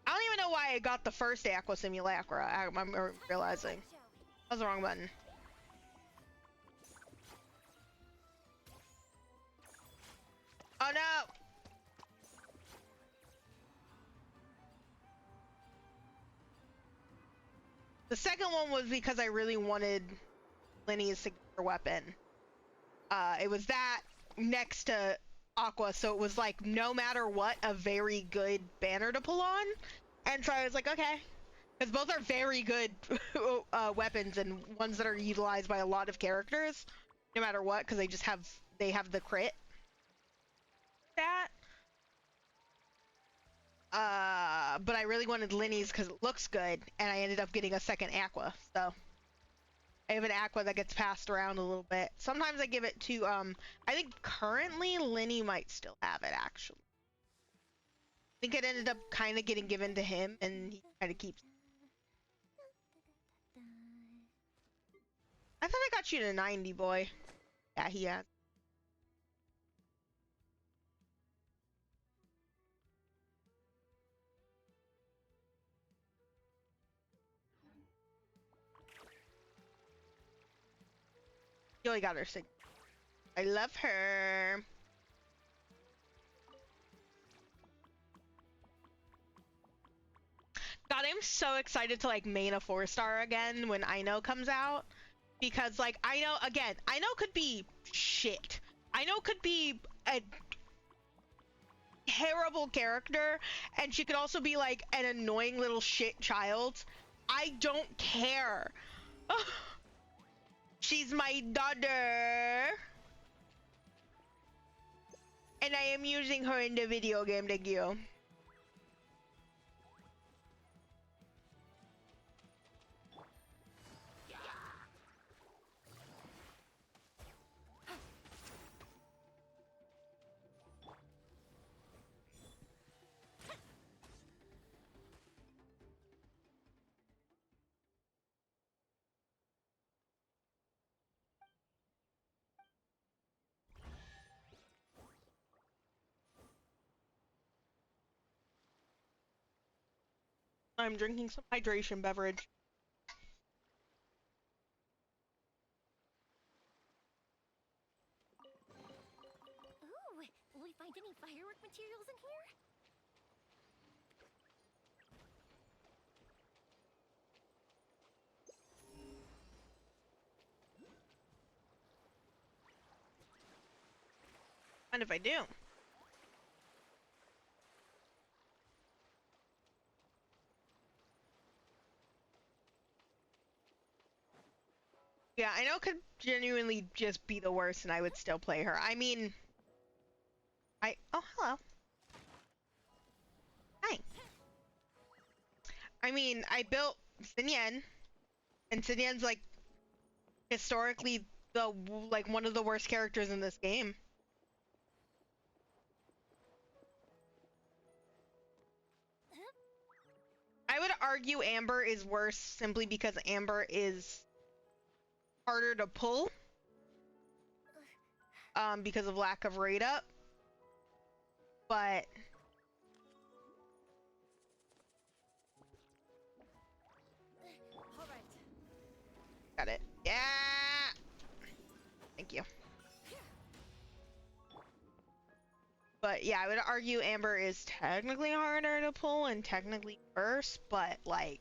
I don't even know why I got the first Aqua Simulacra. I'm realizing. That was the wrong button. Oh no! The second one was because I really wanted Lenny's signature weapon. It was that next to Aqua, so it was like, no matter what, a very good banner to pull on. And so I was like, okay. Because both are very good weapons, and ones that are utilized by a lot of characters, no matter what, because they have the crit. That. But I really wanted Lenny's because it looks good, and I ended up getting a second Aqua, so. I have an Aqua that gets passed around a little bit. Sometimes I give it to, I think currently Lenny might still have it, actually. I think it ended up kind of getting given to him, and he kind of keeps. I thought I got you to 90, boy. Yeah, he has. You only got her signature. I love her. God, I'm so excited to like main a 4-star again when Ino comes out. Because like Ino could be shit. Ino could be a terrible character, and she could also be like an annoying little shit child. I don't care. She's my daughter. And I am using her in the video game, thank you. I'm drinking some hydration beverage. Ooh, will we find any firework materials in here? And if I do. Yeah, I know could genuinely just be the worst and I would still play her. I mean, oh, hello. Hi. I mean, I built Xinyan, and Xinyan's like historically the like one of the worst characters in this game. I would argue Amber is worse simply because Amber is harder to pull because of lack of rate up, but All right. got it. Yeah, thank you. But yeah, I would argue Amber is technically harder to pull and technically worse, but like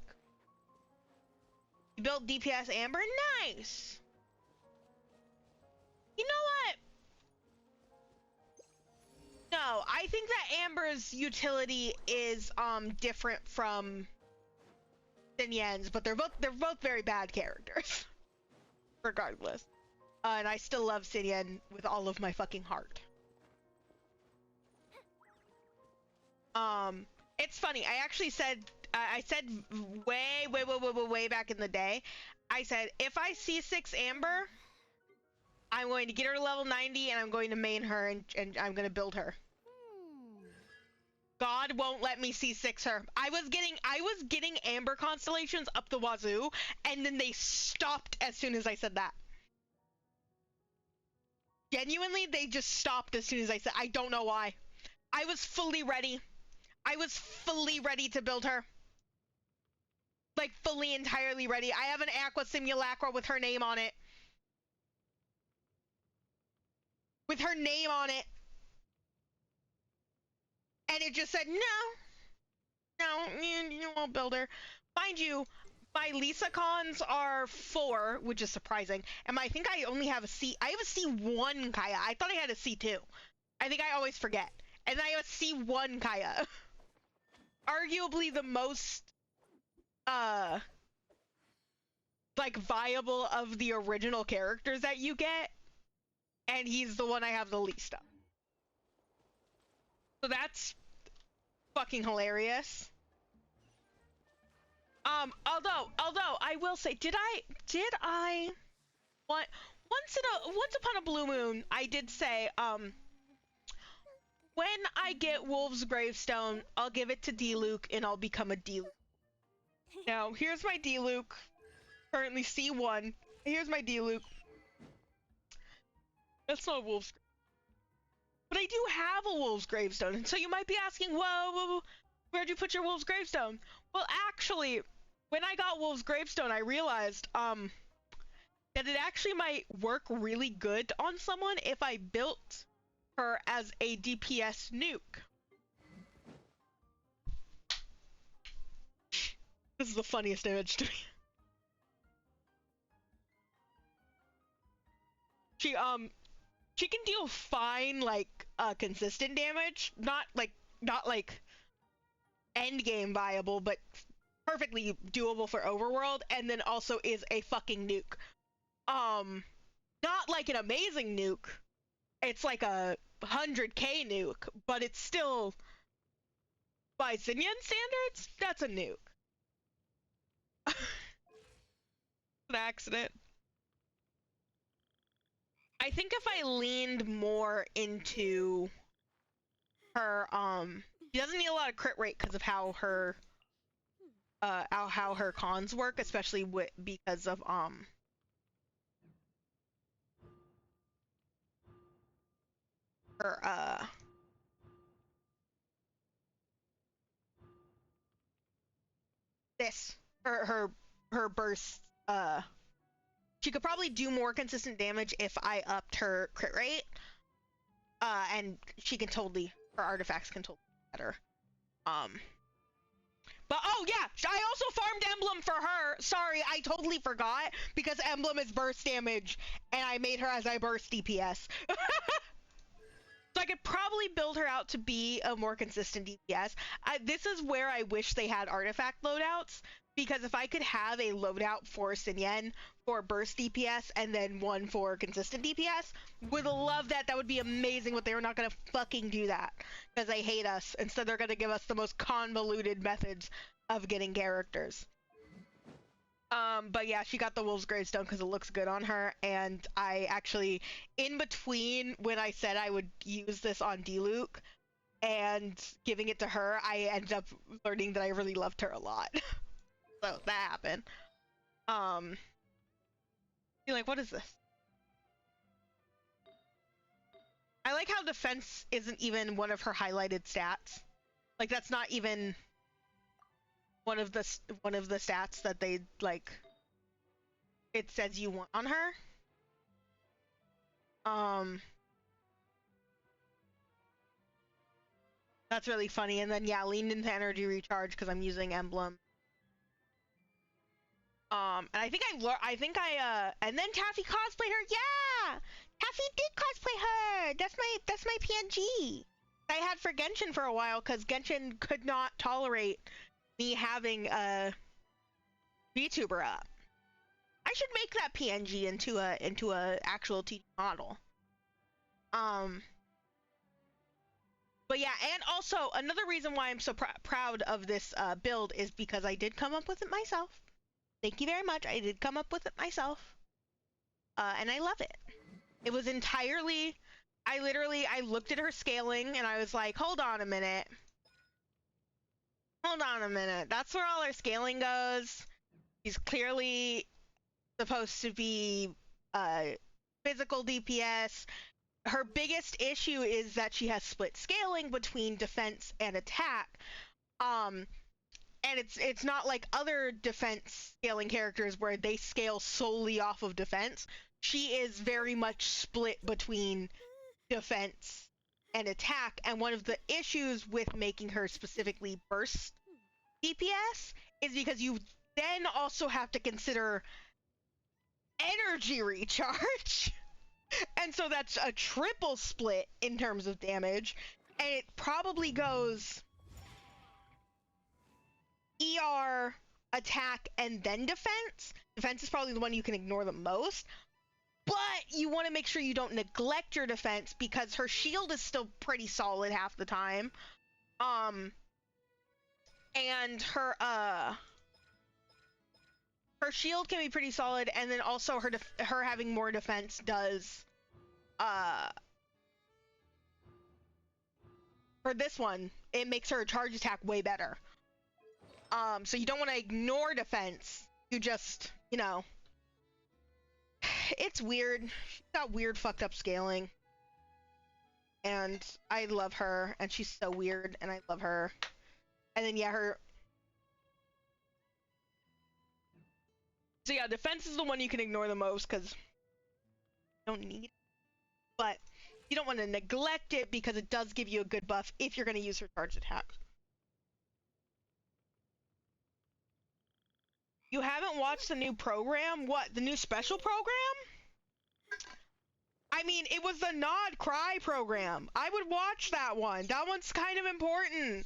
you built DPS Amber, nice. You know what? No, I think that Amber's utility is different from Xinyan's, but they're both very bad characters. Regardless. And I still love Xinyan with all of my fucking heart. It's funny. I actually said I said way back in the day. I said if I C6 Amber, I'm going to get her to level 90 and I'm going to main her and I'm going to build her. God won't let me C6 her. I was getting Amber constellations up the wazoo, and then they stopped as soon as I said that. Genuinely, they just stopped as soon as I said. I don't know why. I was fully ready. I was fully ready to build her. Like, fully, entirely ready. I have an Aqua Simulacra with her name on it. With her name on it. And it just said, no, you won't build her. Mind you, my Lisa cons are 4, which is surprising. And I think I only have a C. I have a C1 Kaya. I thought I had a C2. I think I always forget. And I have a C1 Kaya. Arguably the most, like, viable of the original characters that you get. And he's the one I have the least of. So that's fucking hilarious. Although I will say, did I once upon a blue moon, I did say, when I get Wolf's Gravestone, I'll give it to D-Luke and I'll become a D-Luke. Now, here's my D-Luke, currently C1. Here's my D-Luke. That's not a Wolf's Gravestone. But I do have a Wolf's Gravestone, and so you might be asking, whoa, where'd you put your Wolf's Gravestone? Well, actually, when I got Wolf's Gravestone, I realized, that it actually might work really good on someone if I built her as a DPS nuke. This is the funniest image to me. She can deal fine, like, consistent damage. Not like end game viable, but perfectly doable for overworld, and then also is a fucking nuke. Not like an amazing nuke. It's like a 100k nuke, but it's still, by Xinyan standards, that's a nuke. An accident. I think if I leaned more into her, she doesn't need a lot of crit rate because of how her cons work, especially because of her her burst. She could probably do more consistent damage if I upped her crit rate, and she can totally, her artifacts can totally be better. But oh yeah, I also farmed Emblem for her. Sorry, I totally forgot, because Emblem is burst damage, and I made her as I burst DPS. So I could probably build her out to be a more consistent DPS. This is where I wish they had artifact loadouts, because if I could have a loadout for Xinyan for burst DPS and then one for consistent DPS, would love that. That would be amazing, but they were not going to fucking do that because they hate us. Instead, they're going to give us the most convoluted methods of getting characters. But yeah, she got the Wolf's Gravestone because it looks good on her, and I actually, in between when I said I would use this on D-Luke and giving it to her, I ended up learning that I really loved her a lot. So that happened. You're like, what is this? I like how defense isn't even one of her highlighted stats. Like, that's not even one of the stats that they, like, it says you want on her. That's really funny. And then yeah, leaned into energy recharge because I'm using Emblem. And I think and then Taffy cosplayed her. Yeah, Taffy did cosplay her. That's my PNG. I had for Genshin for a while because Genshin could not tolerate me having a VTuber up. I should make that PNG into a actual TD model. But yeah, and also another reason why I'm so proud of this build is because I did come up with it myself. Thank you very much. I did come up with it myself. And I love it. It was entirely, I looked at her scaling and I was like, hold on a minute. Hold on a minute. That's where all her scaling goes. She's clearly supposed to be physical DPS. Her biggest issue is that she has split scaling between defense and attack. And it's not like other defense scaling characters where they scale solely off of defense. She is very much split between defense and attack, and one of the issues with making her specifically burst DPS is because you then also have to consider energy recharge. And so that's a triple split in terms of damage, and it probably goes ER, attack, and then defense. Defense is probably the one you can ignore the most, but you want to make sure you don't neglect your defense because her shield is still pretty solid half the time. And her shield can be pretty solid, and then also her having more defense does for this one, it makes her charge attack way better. So you don't want to ignore defense. You just, you know, it's weird. She's got weird fucked up scaling. And I love her, and she's so weird, and I love her. And then yeah, So yeah, defense is the one you can ignore the most because you don't need it. But you don't want to neglect it because it does give you a good buff if you're going to use her charged attacks. You haven't watched the new program? What, the new special program? I mean, it was the Nod Krai program. I would watch that one. That one's kind of important.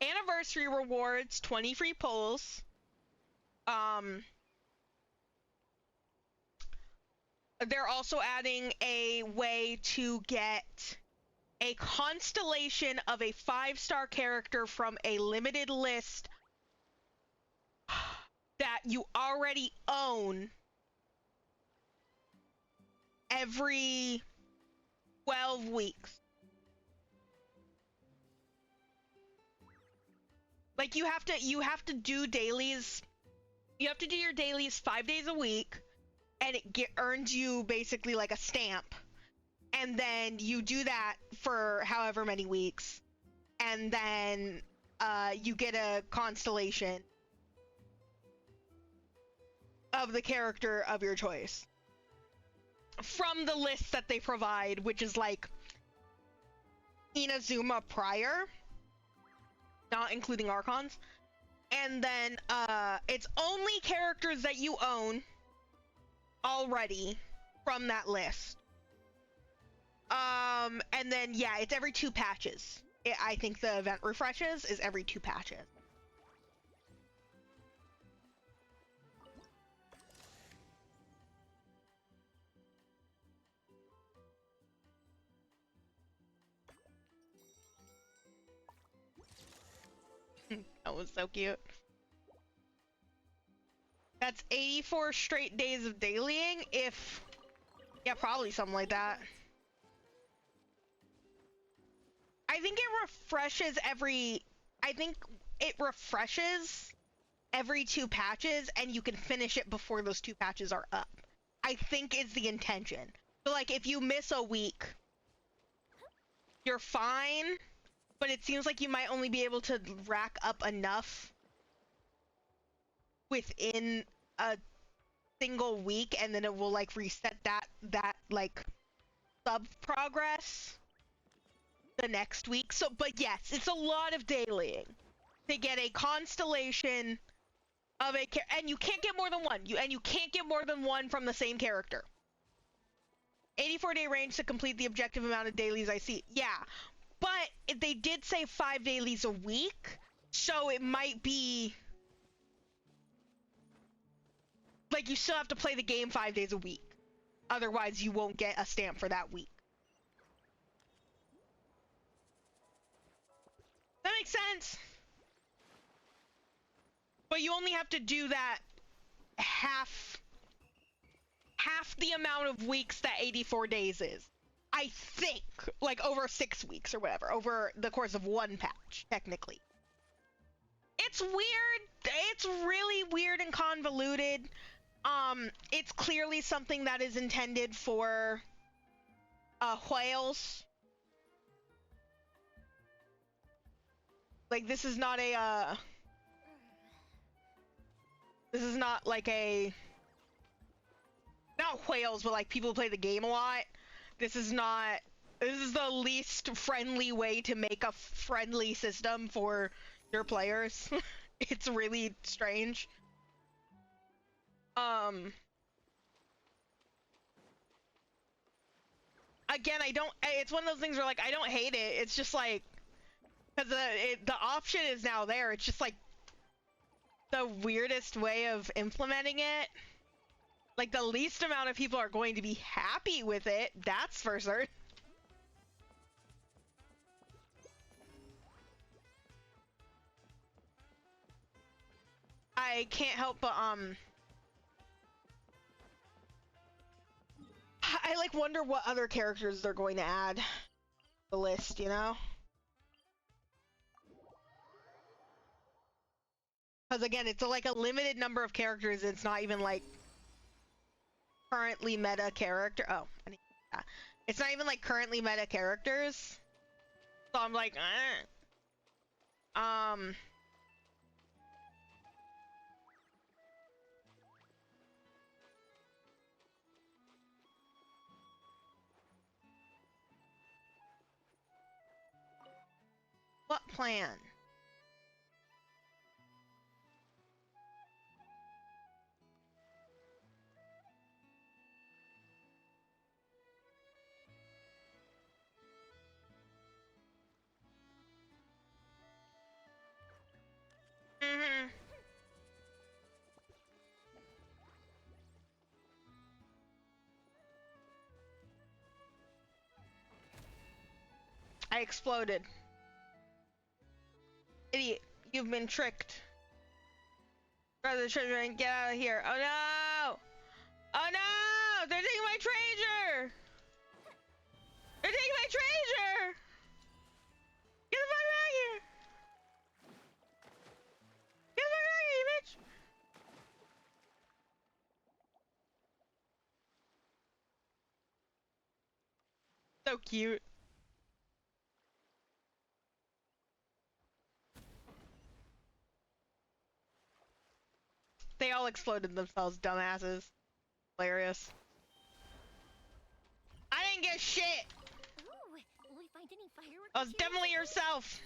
Anniversary rewards, 20 free pulls. They're also adding a way to get a constellation of a 5-star character from a limited list that you already own every 12 weeks. Like you have to do dailies. You have to do your dailies 5 days a week, and it earns you basically like a stamp. And then you do that for however many weeks, and then you get a constellation of the character of your choice from the list that they provide, which is like Inazuma prior, not including Archons. And then it's only characters that you own already from that list. And then yeah, it's every 2 patches. I think the event refreshes is every 2 patches. That was so cute. That's 84 straight days of dailying, if... Yeah, probably something like that. I think it refreshes every... I think it refreshes every 2 patches, and you can finish it before those 2 patches are up. I think is the intention. So, like, if you miss a week, you're fine, but it seems like you might only be able to rack up enough within a single week, and then it will like reset that like sub progress the next week. So, but yes, it's a lot of dailying to get a constellation of a and you can't get more than one. You can't get more than one from the same character. 84-day range to complete the objective amount of dailies I see. Yeah, but they did say 5 dailies a week, so it might be like you still have to play the game 5 days a week. Otherwise, you won't get a stamp for that week. That makes sense. But you only have to do that half the amount of weeks that 84 days is. I think, like over 6 weeks or whatever, over the course of 1 patch, technically. It's weird. It's really weird and convoluted. It's clearly something that is intended for whales. Like, this is not a this is not like a, not whales, but like people who play the game a lot. This is the least friendly way to make a friendly system for your players. It's really strange. Again, it's one of those things where like I don't hate it. It's just like, because the option is now there. It's just like the weirdest way of implementing it. Like, the least amount of people are going to be happy with it, that's for certain. I can't help but I like wonder what other characters they're going to add to the list, you know? Because again, it's like a limited number of characters. It's not even like currently meta character. Oh, it's not even like currently meta characters. So I'm like, Um. What plan? Mm-hmm. I exploded. Idiot, you've been tricked. Brother, the treasure, get out of here. Oh no! Oh no! They're taking my treasure! They're taking my treasure! Get the fuck back here! Get the fuck back here, you bitch! So cute. They all exploded themselves, dumbasses. Hilarious. I didn't get shit! Ooh, will we find any fireworks? That was definitely yourself.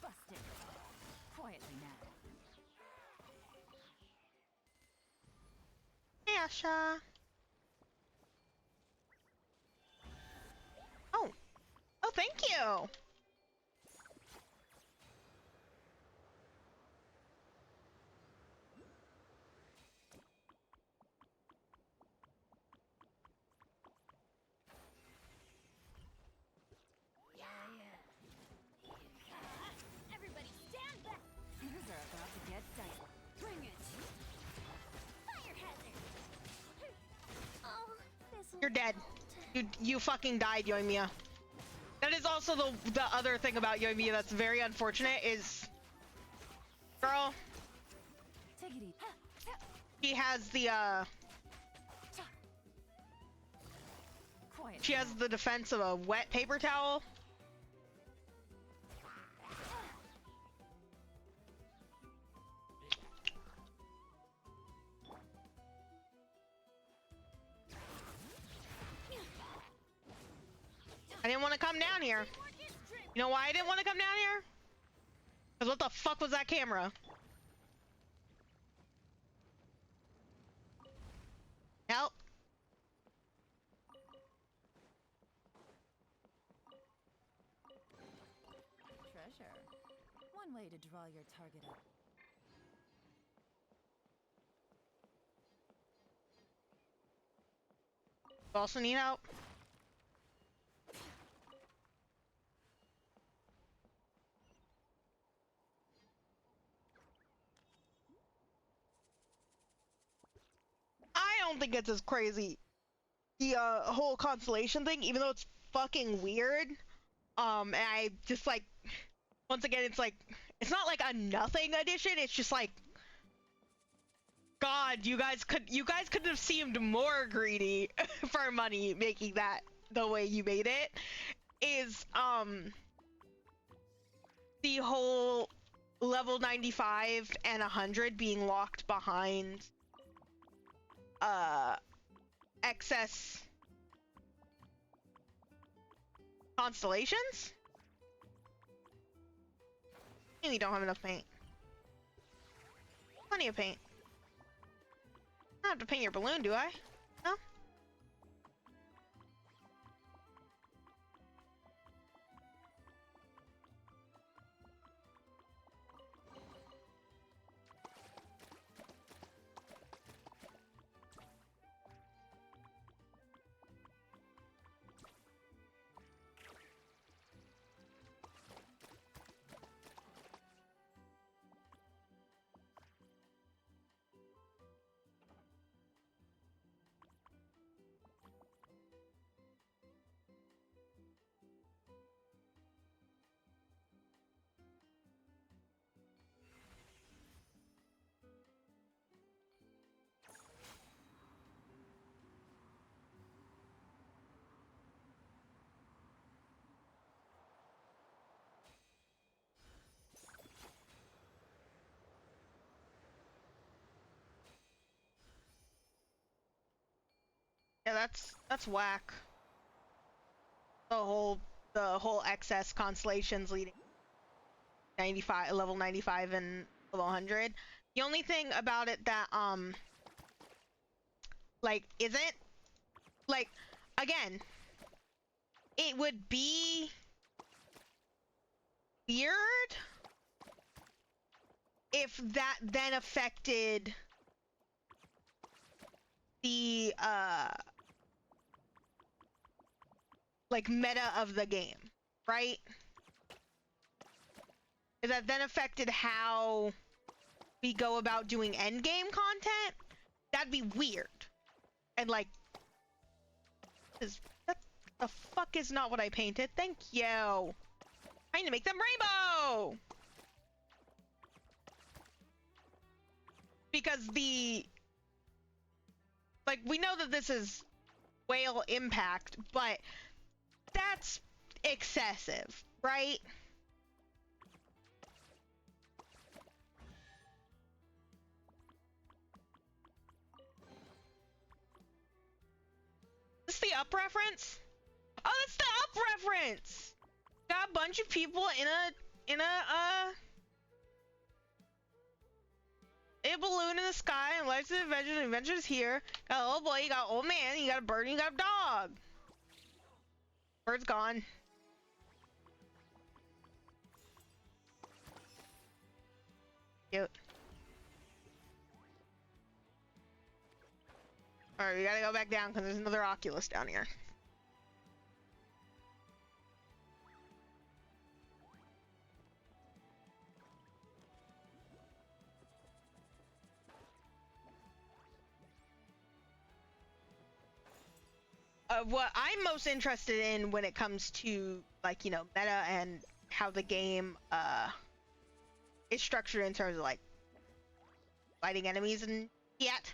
Busted. Quietly now. Hey, Asha. Oh. Oh, thank you. Everybody stand back! Things are about to get dicey. Bring it! Fire hazard! Oh, this You're dead. You fucking died, Yoimiya. That is also the other thing about Yoimiya that's very unfortunate is, girl, Take it easy. she has the Quiet. she has the defense of a wet paper towel. I didn't want to come down here. You know why I didn't want to come down here? Because what the fuck was that camera? Help. Treasure. One way to draw your target up. You also need help. I don't think it's as crazy. The whole constellation thing, even though it's fucking weird. And I just like, once again, it's like, it's not like a nothing addition. It's just like, God, you guys could have seemed more greedy for money making that the way you made it. Is the whole level 95 and 100 being locked behind excess constellations? We don't have enough paint. Plenty of paint. I don't have to paint your balloon, do I? No? Yeah, that's whack. The whole excess constellations leading 95 level 95 and level 100. The only thing about it that like isn't like again, it would be weird if that then affected the like meta of the game, right? If that then affected how we go about doing end game content, that'd be weird. And like, that the fuck is not what I painted. Thank you. I need to make them rainbow. Because like, we know that this is whale impact, but that's excessive, right? Is this the up reference? Oh, that's the up reference! Got a bunch of people in a balloon in the sky, and Life's an Adventure, Adventure's here. Got a little boy, you got an old man, you got a bird, and you got a dog. Bird's gone. Cute. Alright, we gotta go back down because there's another Oculus down here. What I'm most interested in when it comes to, like, you know, meta and how the game is structured in terms of like fighting enemies and yet,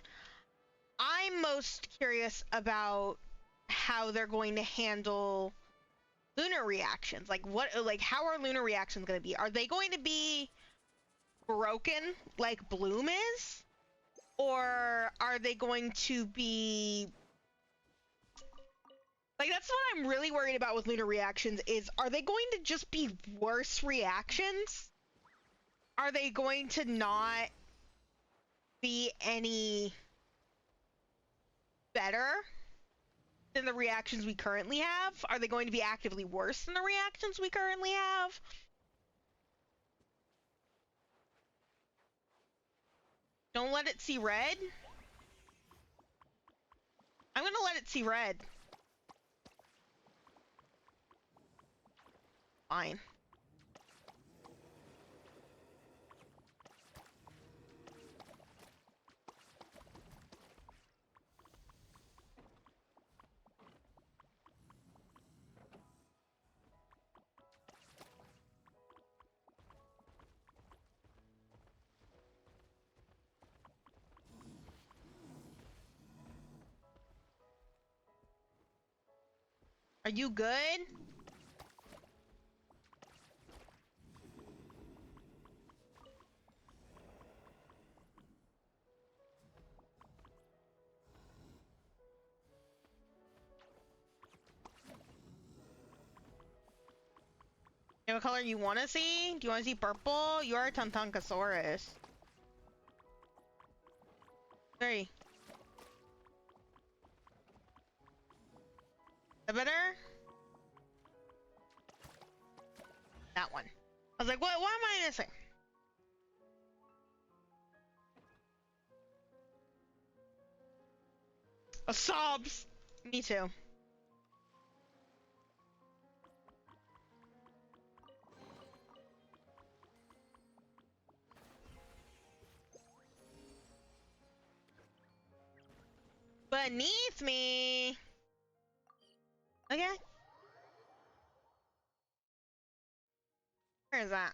I'm most curious about how they're going to handle lunar reactions. Like, how are lunar reactions going to be? Are they going to be broken like Bloom is? Or are they going to be... Like, that's what I'm really worried about with lunar reactions is, are they going to just be worse reactions? Are they going to not be any better than the reactions we currently have? Are they going to be actively worse than the reactions we currently have? Don't let it see red? I'm gonna let it see red. Fine. Are you good? You have a color you want to see? Do you want to see purple? You are a Tuntunkasaurus. 3. The better? That one. I was like, what am I missing? Oh, sobs! Me too. Beneath me! Okay. Where is that?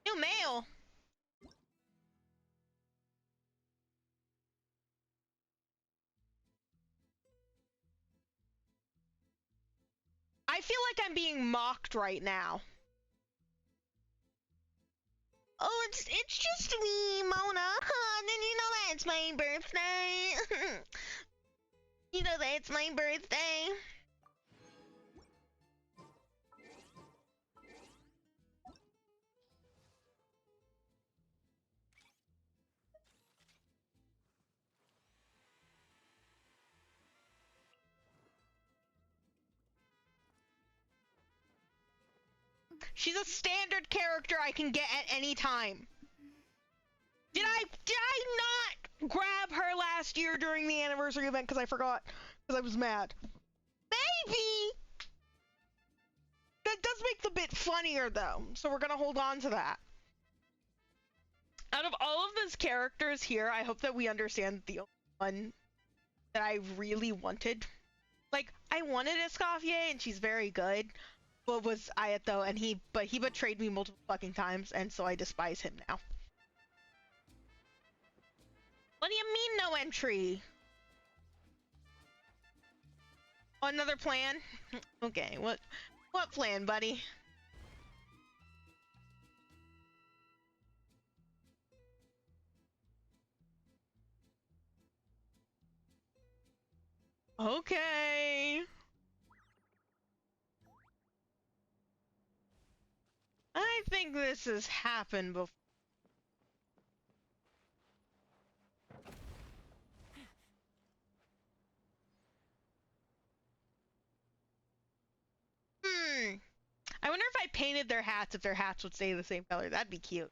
New mail! I feel like I'm being mocked right now. Oh, it's just me, Mona. Did you know that it's my birthday? You know that it's my birthday. She's a standard character I can get at any time. Did I not grab her last year during the anniversary event because I forgot? Because I was mad. Maybe! That does make the bit funnier though, so we're gonna hold on to that. Out of all of those characters here, I hope that we understand the only one that I really wanted. Like, I wanted Escoffier and she's very good. But was Ayato, and he betrayed me multiple fucking times, and so I despise him now. What do you mean no entry? Oh, another plan? Okay, what plan, buddy? Okay. I think this has happened before. I wonder if I painted their hats, if their hats would stay the same color. That'd be cute.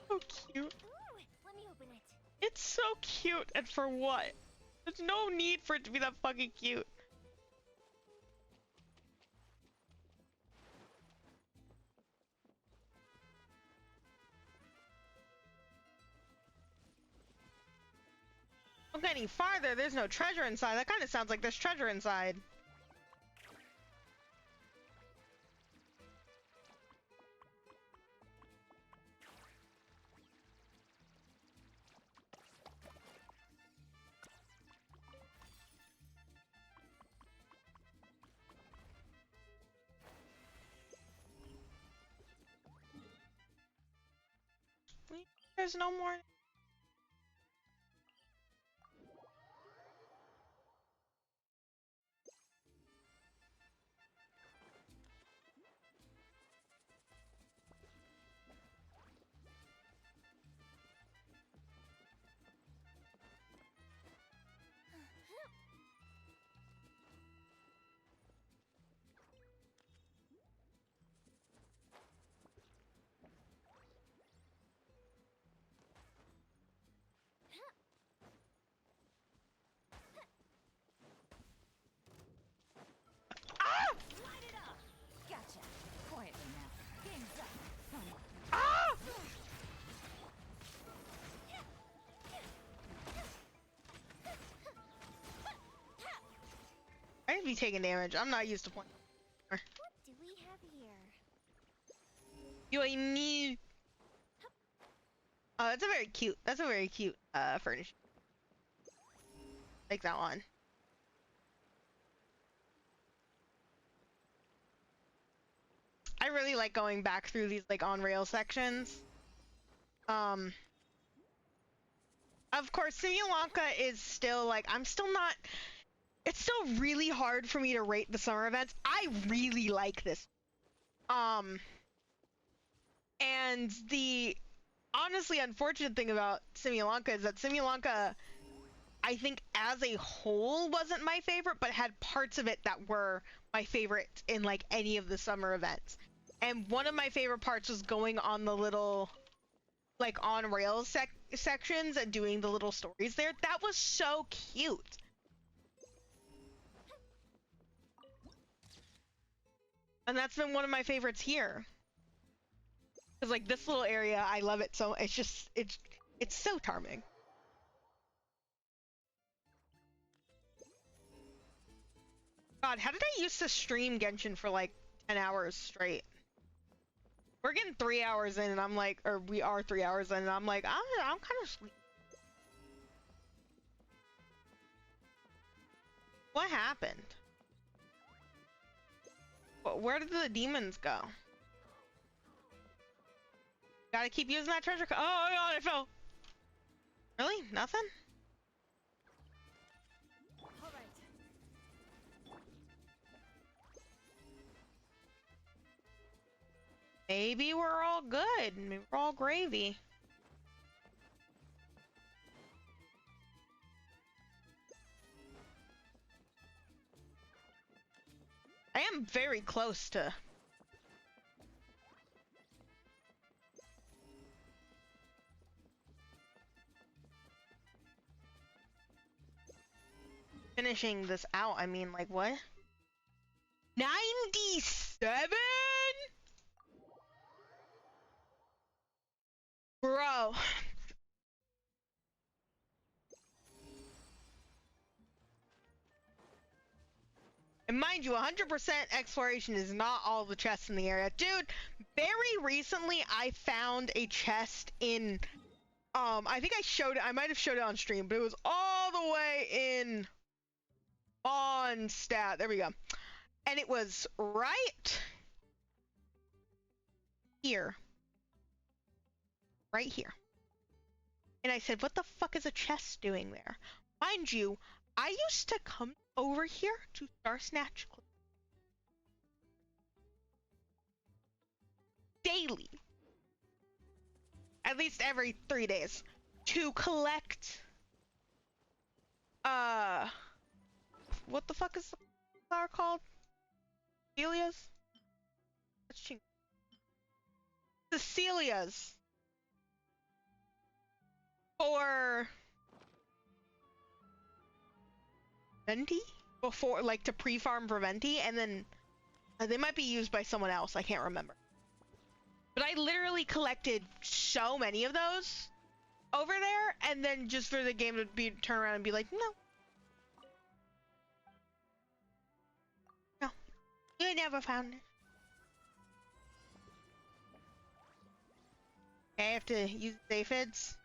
So cute. Ooh, let me open it. It's so cute, and for what? There's no need for it to be that fucking cute. Don't get any farther, there's no treasure inside. That kind of sounds like there's treasure inside. There's no more. I be taking damage. I'm not used to playing. What do we have here? You need. Oh, that's a very cute. That's a very cute furniture. Like that one. I really like going back through these like on rail sections. Of course, Simulanka is still like I'm still not. It's still really hard for me to rate the summer events. I really like this. And the honestly unfortunate thing about Simulanka is that Simulanka, I think as a whole, wasn't my favorite, but had parts of it that were my favorite in like any of the summer events. And one of my favorite parts was going on the little like on rails sections and doing the little stories there. That was so cute. And that's been one of my favorites here. Cause like this little area, I love it so. It's just it's so charming. God, how did I used to stream Genshin for like 10 hours straight? We're getting 3 hours in and I'm like, or we are 3 hours in and I'm like, I'm kind of sleepy. What happened? Where did the demons go? Gotta keep using that treasure. Oh my god, I fell. Really? Nothing? All right. Maybe we're all good. Maybe we're all gravy. I am very close to... finishing this out. I mean, like, what? 97? Bro. And mind you, 100% exploration is not all the chests in the area. Dude, very recently I found a chest in... I think I showed it. I might have showed it on stream, but it was all the way in... on stat. There we go. And it was right... here. Right here. And I said, what the fuck is a chest doing there? Mind you, I used to come over here to Star Snatch daily. At least every 3 days. To collect... what the fuck is the flower called? Cecilia's? Cecilia's. Or Venti? Before, like, to pre-farm for Venti, and then they might be used by someone else, I can't remember. But I literally collected so many of those over there, and then just for the game to be turn around and be like, no. No. You never found it. I have to use aphids.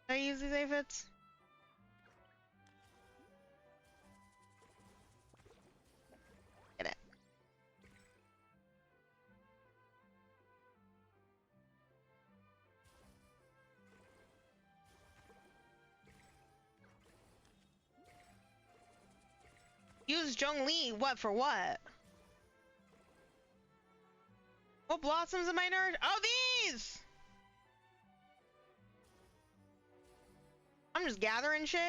Can I use these aphids? Get it. Use Zhongli. What for what? What blossoms am I nerd? Oh, these! I'm just gathering shit.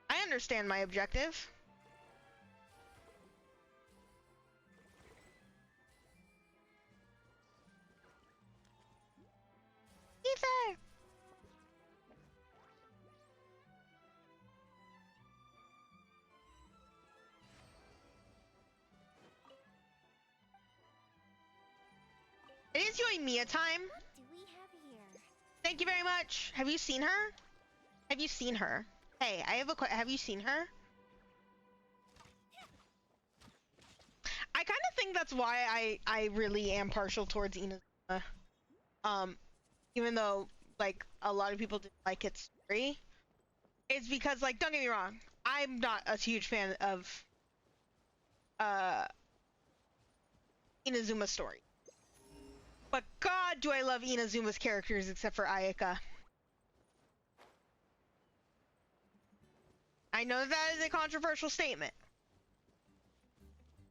I understand my objective. Ether! It is Yoimiya time. What do we have here? Thank you very much. Have you seen her? Have you seen her? Hey, I have a have you seen her? I kind of think that's why I really am partial towards Inazuma. Even though, like, a lot of people didn't like its story. It's because, like, don't get me wrong, I'm not a huge fan of Inazuma's story. But god, do I love Inazuma's characters except for Ayaka. I know that is a controversial statement.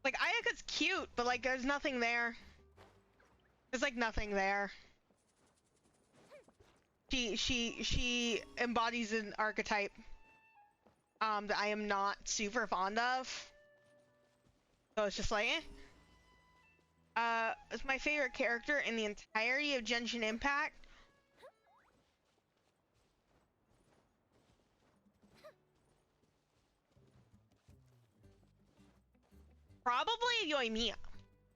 Like, Ayaka's cute, but, like, there's nothing there. There's, like, nothing there. She embodies an archetype that I am not super fond of. So it's just like, eh. It's my favorite character in the entirety of Genshin Impact. Probably Yoimiya.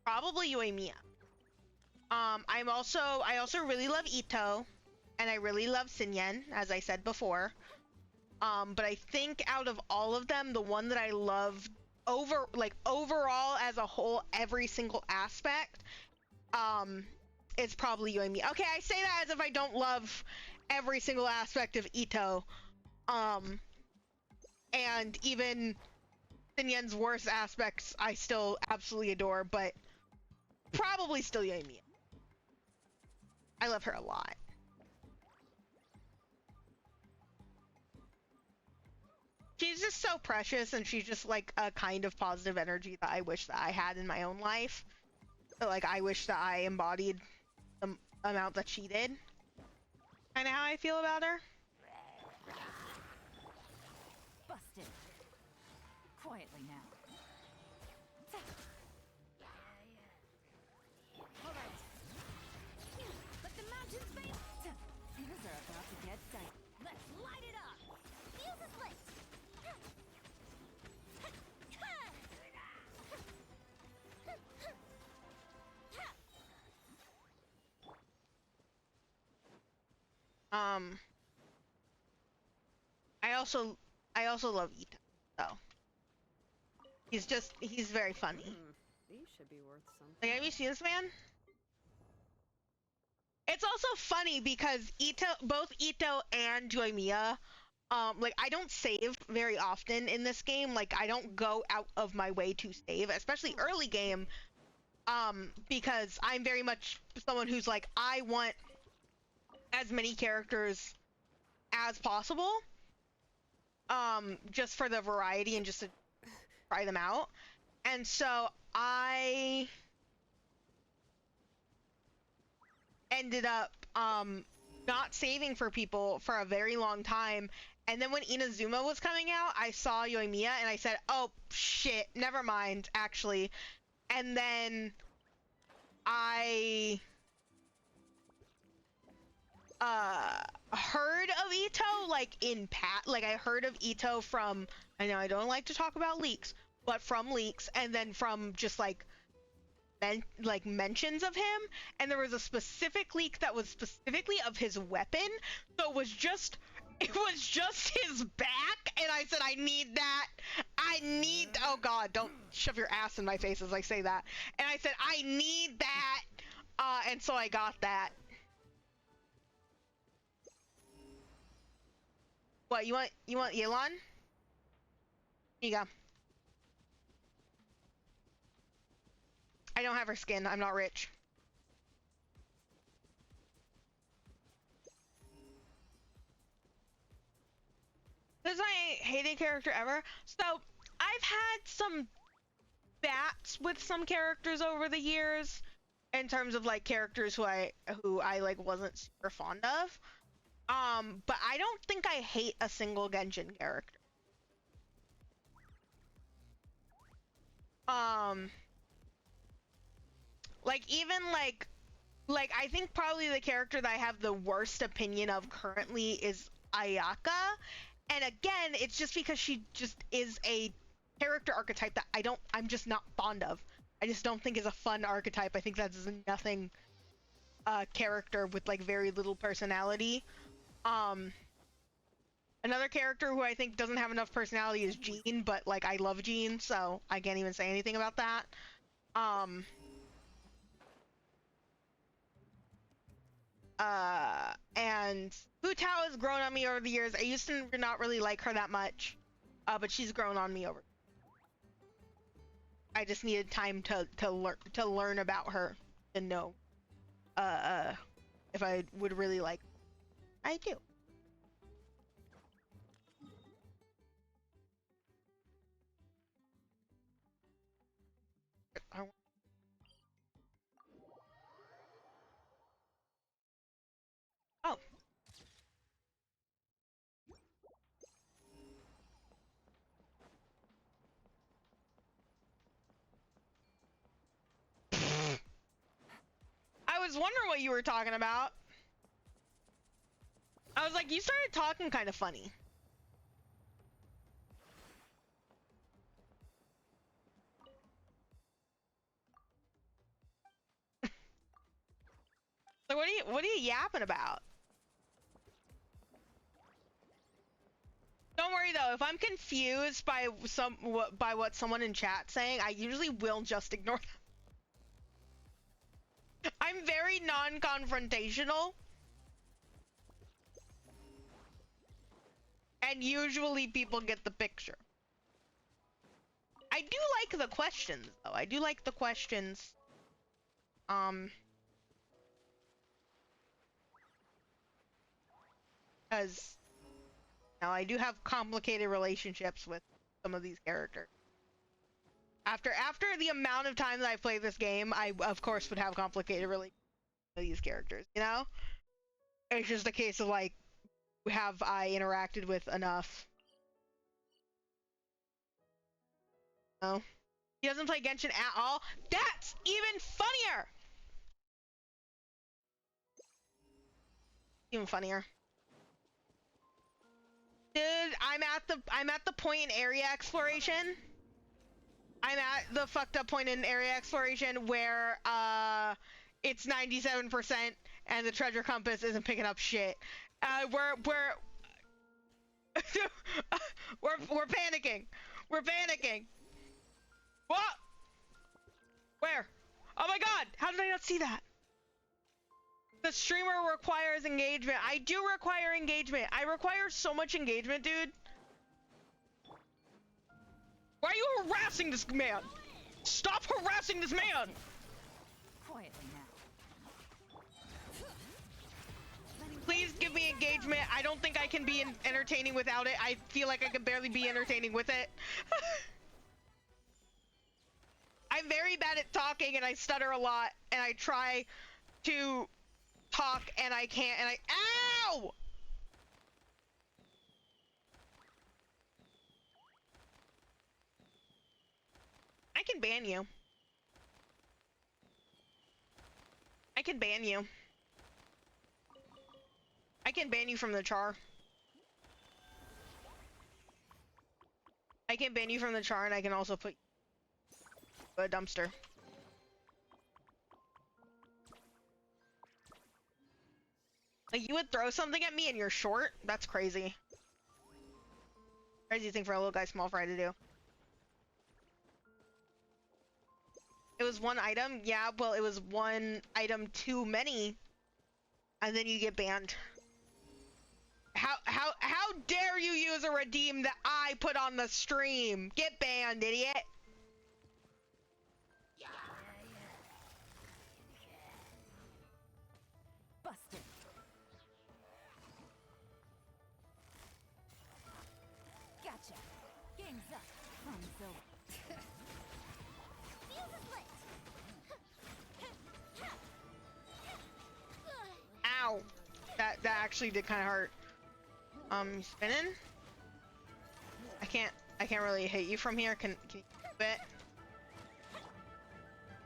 Probably Yoimiya. I also really love Ito, and I really love Sinyen, as I said before. But I think out of all of them, the one that I love overall as a whole, every single aspect, is probably you and me. Okay, I say that as if I don't love every single aspect of Ito. And even Sinyen's worst aspects I still absolutely adore, but probably still Yoimiya. I love her a lot. She's just so precious, and she's just like a kind of positive energy that I wish that I had in my own life. Like, I wish that I embodied the amount that she did. Kinda how I feel about her. Busted. Quietly now. All right. Let the mountains face. Things are about to get dicey. Let's light it up. Fuse is lit. I also love Ito, though. He's very funny. These should be worth something. Like, have you seen this man? It's also funny because both Ito and Joimiya, like, I don't save very often in this game. Like, I don't go out of my way to save, especially early game, because I'm very much someone who's like, I want as many characters as possible, just for the variety and just to try them out. And so I ended up not saving for people for a very long time, and then when Inazuma was coming out, I saw Yoimiya and I said, oh shit, never mind, actually. And then I heard of Ito, like, I heard of Ito from, I know I don't like to talk about leaks, but from leaks, and then from just like mentions of him, and there was a specific leak that was specifically of his weapon, so it was just his back, and I said, I need, oh god, don't shove your ass in my face as I say that, and I said, I need that, and so I got that. What, you want Yelan? Here you go. I don't have her skin, I'm not rich. This is my hated character ever. So, I've had some bats with some characters over the years, in terms of like characters who I like wasn't super fond of. But I don't think I hate a single Genshin character. Like, even like I think probably the character that I have the worst opinion of currently is Ayaka. And again, it's just because she just is a character archetype that I'm just not fond of. I just don't think is a fun archetype. I think that's nothing character with like very little personality. Another character who I think doesn't have enough personality is Jean, but like I love Jean, so I can't even say anything about that. And Hu Tao has grown on me over the years. I used to not really like her that much, but she's grown on me over. I just needed time to learn about her to know if I would really like her. I do. Oh. I was wondering what you were talking about. I was like, you started talking kind of funny. what are you yapping about? Don't worry though, if I'm confused by what someone in chat's saying, I usually will just ignore them. I'm very non-confrontational. And usually people get the picture. I do like the questions though. I do like the questions. Because now I do have complicated relationships with some of these characters. After the amount of time that I've played this game, I of course would have complicated relationships with these characters, you know? It's just a case of like, have I interacted with enough? No. He doesn't play Genshin at all? That's even funnier! Even funnier. Dude, I'm at the point in area exploration. I'm at the fucked up point in area exploration where it's 97% and the treasure compass isn't picking up shit. We're panicking. We're panicking. What? Where? Oh my god! How did I not see that? The streamer requires engagement. I do require engagement. I require so much engagement, dude. Why are you harassing this man? Stop harassing this man! Quietly now. Please give me engagement. I don't think I can be entertaining without it. I feel like I can barely be entertaining with it. I'm very bad at talking and I stutter a lot and I try to talk and I can't and ow! I can ban you. I can ban you. I can ban you from the char. I can ban you from the char and I can also put you in a dumpster. Like, you would throw something at me and you're short? That's crazy. Crazy thing for a little guy small fry to do. It was one item? Yeah, well, it was one item too many. And then you get banned. How dare you use a redeem that I put on the stream? Get banned, idiot. Busted. Gotcha. Game's up. Fun's over. Fuse is lit. Ow. That actually did kind of hurt. Spinning? I can't really hit you from here. Can you do it?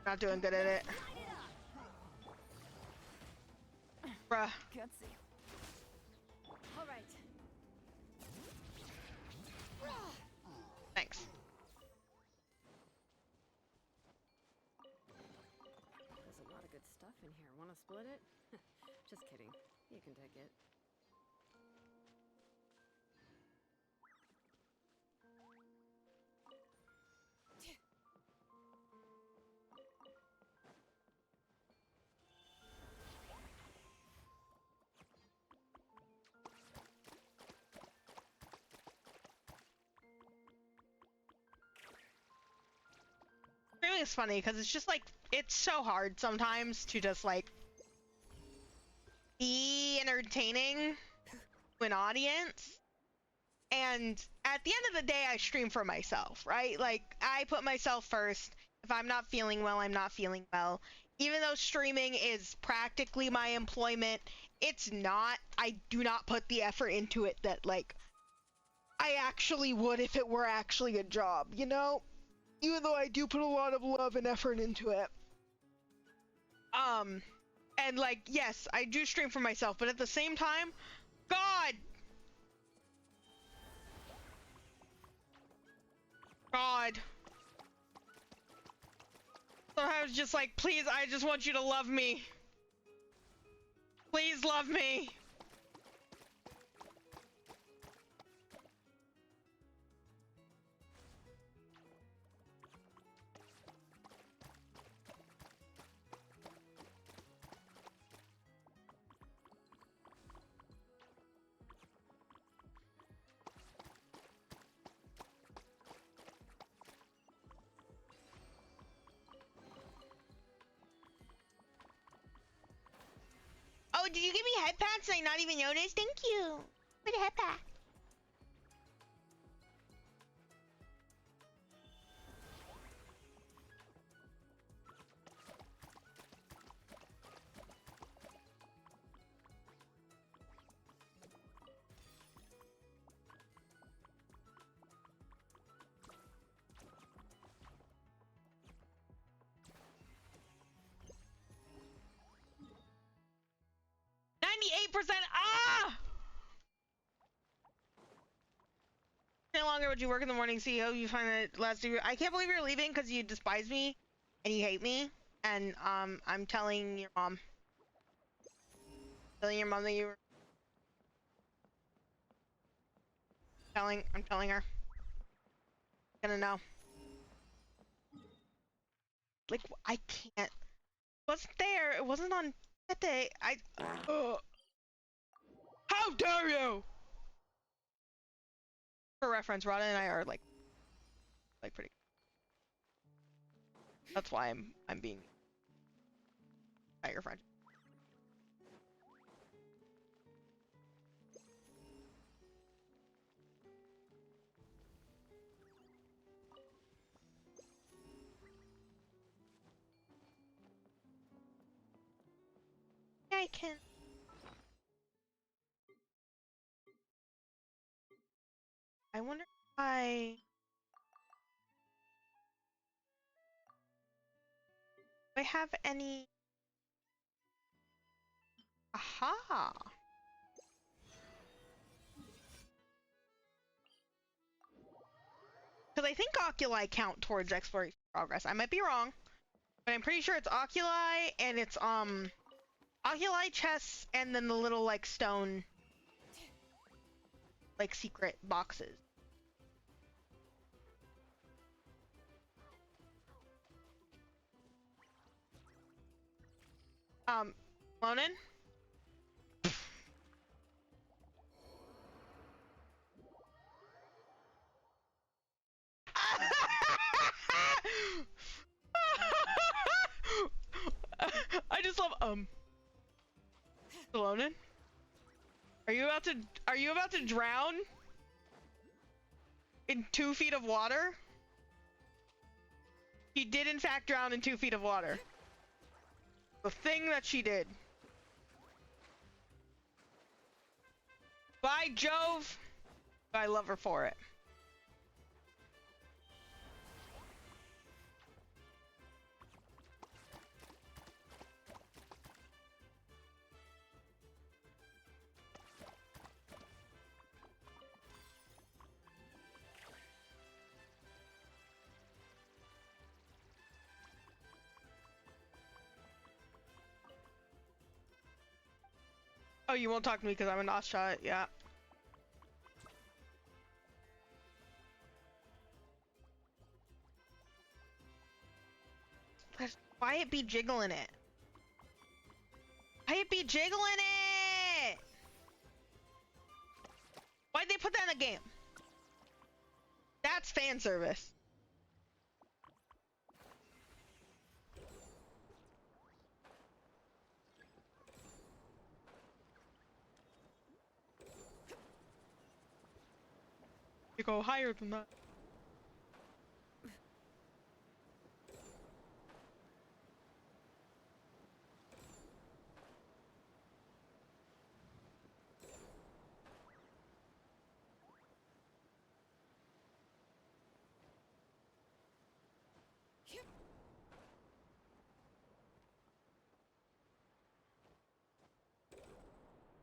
Not doing good at it. Bruh. Gutsy. All right. Thanks. There's a lot of good stuff in here. Want to split it? Just kidding. You can take it. Streaming is funny because it's just like, it's so hard sometimes to just like be entertaining to an audience. And at the end of the day, I stream for myself, right? Like, I put myself first. If I'm not feeling well, I'm not feeling well. Even though streaming is practically my employment, it's not. I do not put the effort into it that, like, I actually would if it were actually a job, you know? Even though I do put a lot of love and effort into it. And like, yes, I do stream for myself, but at the same time, God! Sometimes just like, please, I just want you to love me. Please love me. Oh, did you give me head pats and I not even noticed? Thank you for the head pat. %. Ah! No longer would you work in the morning, CEO. You find that last year. I can't believe you're leaving because you despise me and you hate me. And I'm telling your mom. Telling your mom that you were. I'm telling her. Gonna know. Like I can't. It wasn't there. It wasn't on that day. How dare you! For reference, Rada and I are like pretty. That's why I'm being at your friend. I can. I wonder if do I have any. Aha! Because I think oculi count towards exploration progress. I might be wrong, but I'm pretty sure it's oculi and it's oculi chests and then the little like stone like secret boxes. Lonin? I just love Lonin? Are you about to drown in 2 feet of water? He did in fact drown in 2 feet of water. The thing that she did. By Jove! I love her for it. Oh, you won't talk to me because I'm a Nos shot, yeah. Why it be jiggling it? Why it be jiggling it? Why'd they put that in the game? That's fan service. You go higher than that.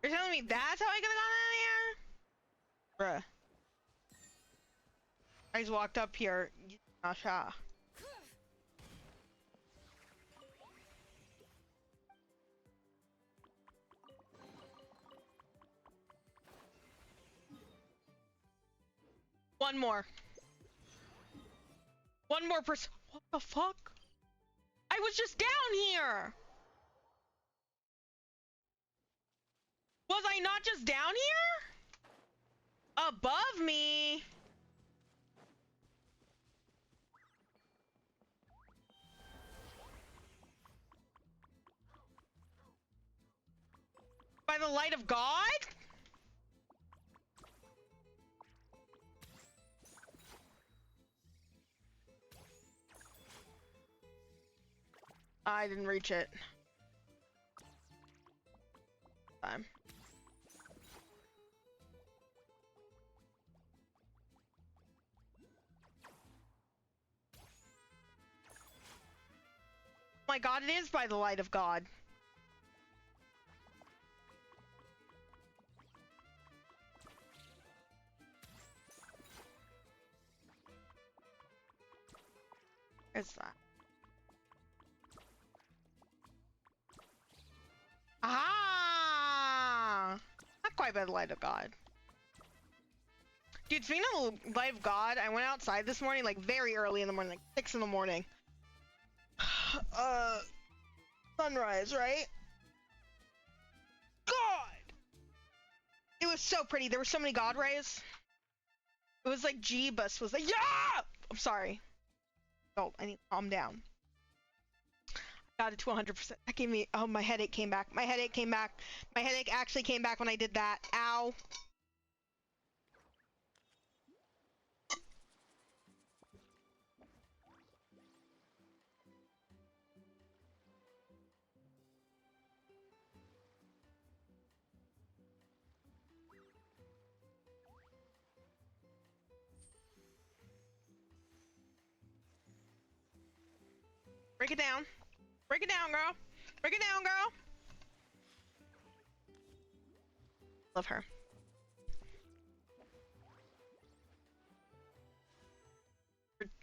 You're telling me that's how I could've gotten out of here? Bruh. I just walked up here. Asha. one more. One more person. What the fuck? I was just down here. Was I not just down here? Above me. By the light of God? I didn't reach it. Time. Oh my God, it is by the light of God. Where's that? Ah! Not quite by the light of God. Dude, speaking of the light of God, I went outside this morning, like very early in the morning, like 6 in the morning. Sunrise, right? God! It was so pretty. There were so many God rays. It was like Jeebus was like, yeah! I'm sorry. Oh, I need to calm down. Got it to 100%. That gave me, oh, my headache came back. My headache came back. My headache actually came back when I did that. Ow. Break it down. Break it down, girl. Break it down, girl. Love her.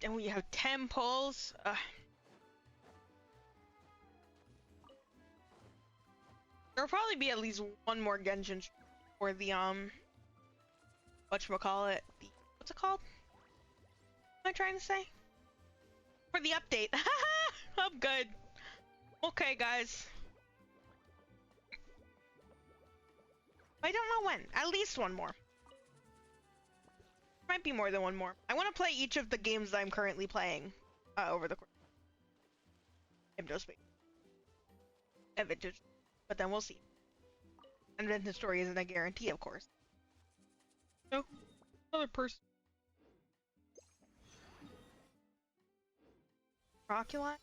And we have 10 pulls. There'll probably be at least one more Genshin for the whatchamacallit, what's it called? What am I trying to say? For the update. I'm good. Okay, guys. I don't know when. At least one more. Might be more than one more. I want to play each of the games that I'm currently playing over the course. I'm just waiting. Vintage. But then we'll see. And Vintage Story isn't a guarantee, of course. No. Other person. Roculi?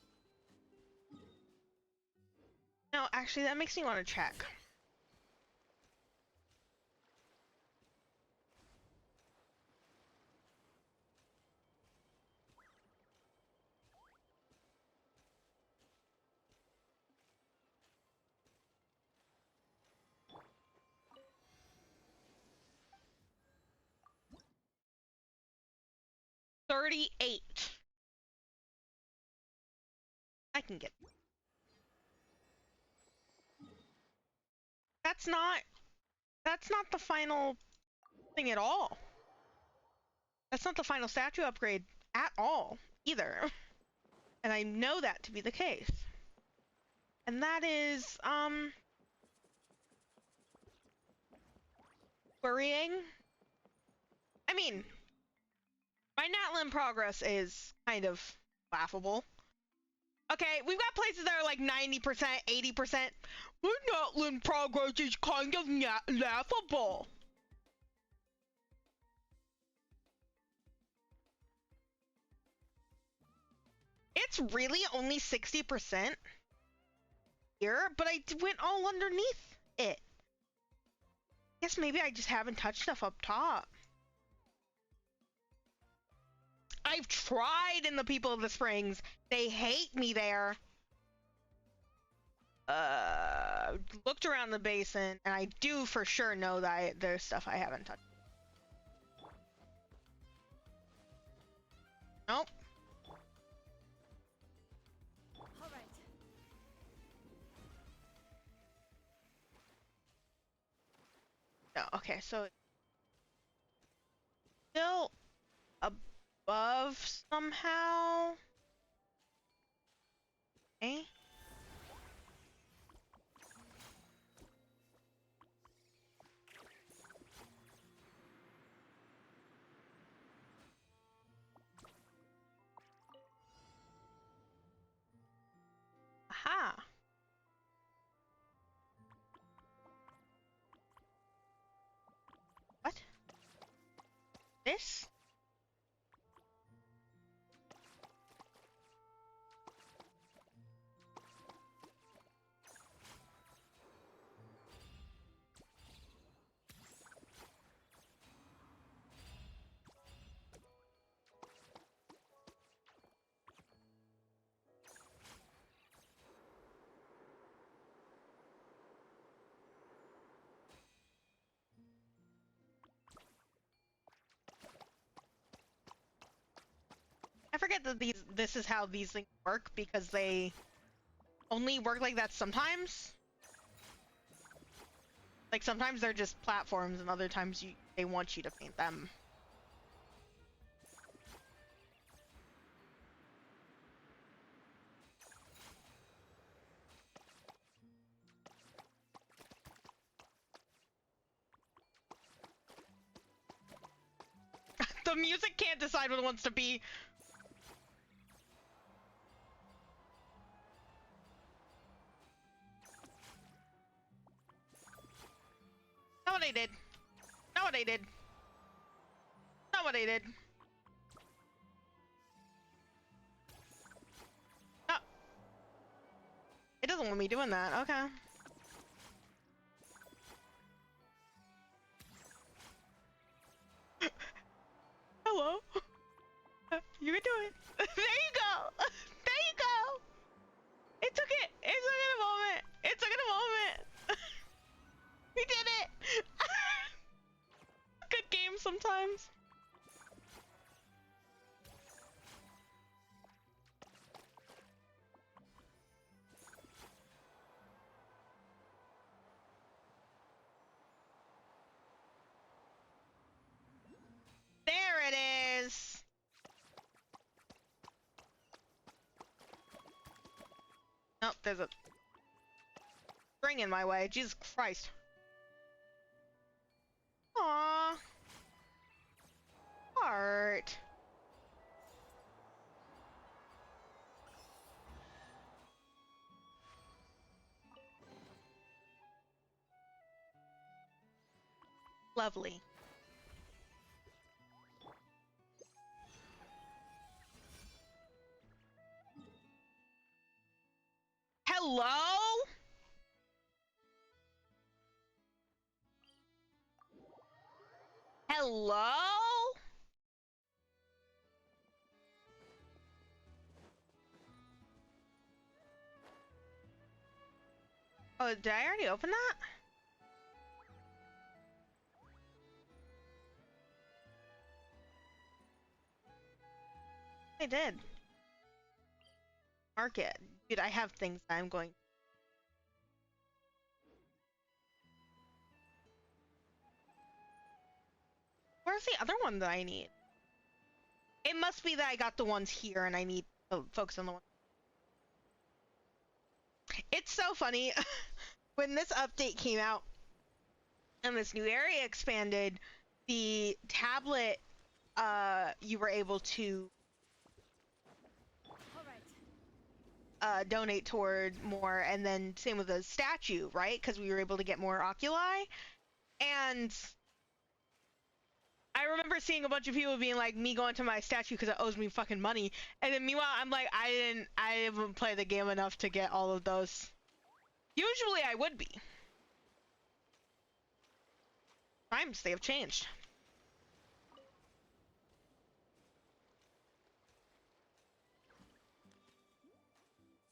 No, actually, that makes me want to check. $38. I can get. That's not the final thing at all. That's not the final statue upgrade at all, either. And I know that to be the case. And that is, worrying. I mean, my Natlin progress is kind of laughable. Okay, we've got places that are like 90%, 80%. My Natlin progress is kind of laughable. It's really only 60% here, but I went all underneath it. Guess maybe I just haven't touched stuff up top. I've tried in the People of the Springs. They hate me there. Looked around the basin, and I do for sure know that there's stuff I haven't touched. Nope. All right. No, okay, so still above somehow. Okay. Aha. What? This? I forget that this is how these things work because they only work like that sometimes. Like sometimes they're just platforms and other times they want you to paint them. The music can't decide what it wants to be. Not what I did. Not what I did. Not what I did. No. It doesn't want me doing that. Okay. Hello. You can do it. There you go. There you go. It took it. It took it a moment. It took it a moment. We did it. Good game sometimes. There it is. Nope, there's a string in my way. Jesus Christ. Aww. Heart. Lovely. Hello? Hello? Oh, did I already open that? I did. Market. Dude, I have things that I'm going. Where's the other one that I need? It must be that I got the ones here and I need to focus on the one. It's so funny. When this update came out and this new area expanded, the tablet, you were able to donate toward more, and then same with the statue, right? Because we were able to get more oculi. And I remember seeing a bunch of people being like, me going to my statue because it owes me fucking money. And then meanwhile, I'm like, I haven't played the game enough to get all of those. Usually I would be. Times, they have changed.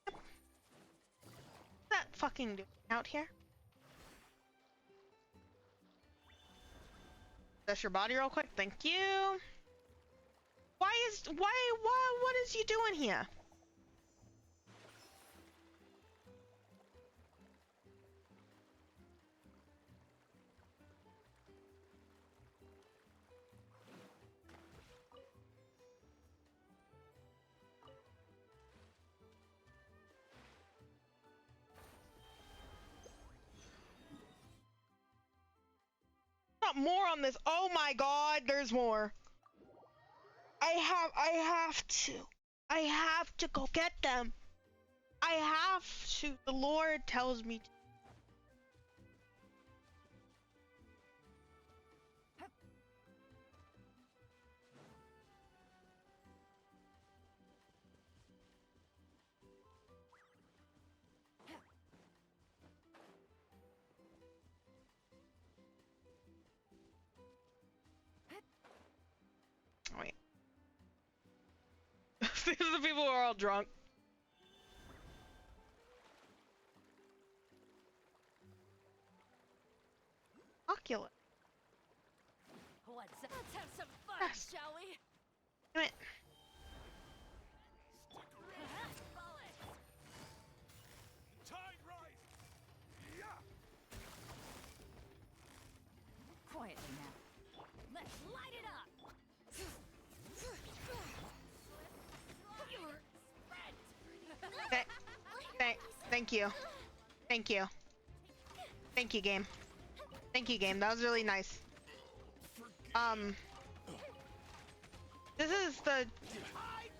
What's that fucking doing out here? That's your body real quick, thank you. What is you doing here? got more on this. Oh my god, there's more. I have to go get them. I have to. The Lord tells me to. Oh, wait. These are the people who are all drunk. Oculus. What's up? Let's have some fun, Yes. shall we? Damn it. Tide rise. Yeah. Quietly now. Let's light it up. Thank you. Thank you. Thank you, game. Thank you, game. That was really nice. This is the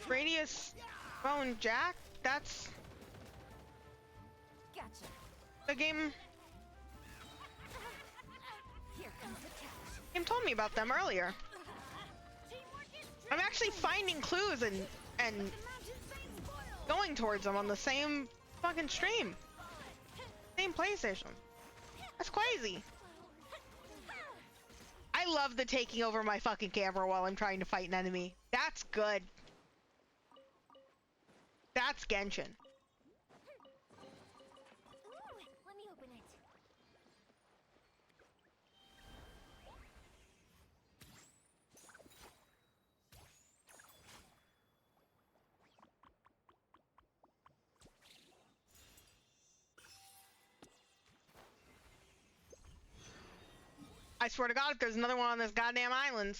radius phone jack. That's Gotcha. the game. Here comes the catch. Game told me about them earlier. I'm actually finding clues and going towards them on the same fucking stream. Same PlayStation. That's crazy. I love the taking over my fucking camera while I'm trying to fight an enemy. That's good. That's Genshin. Ooh, let me open it. I swear to God, if there's another one on this goddamn island.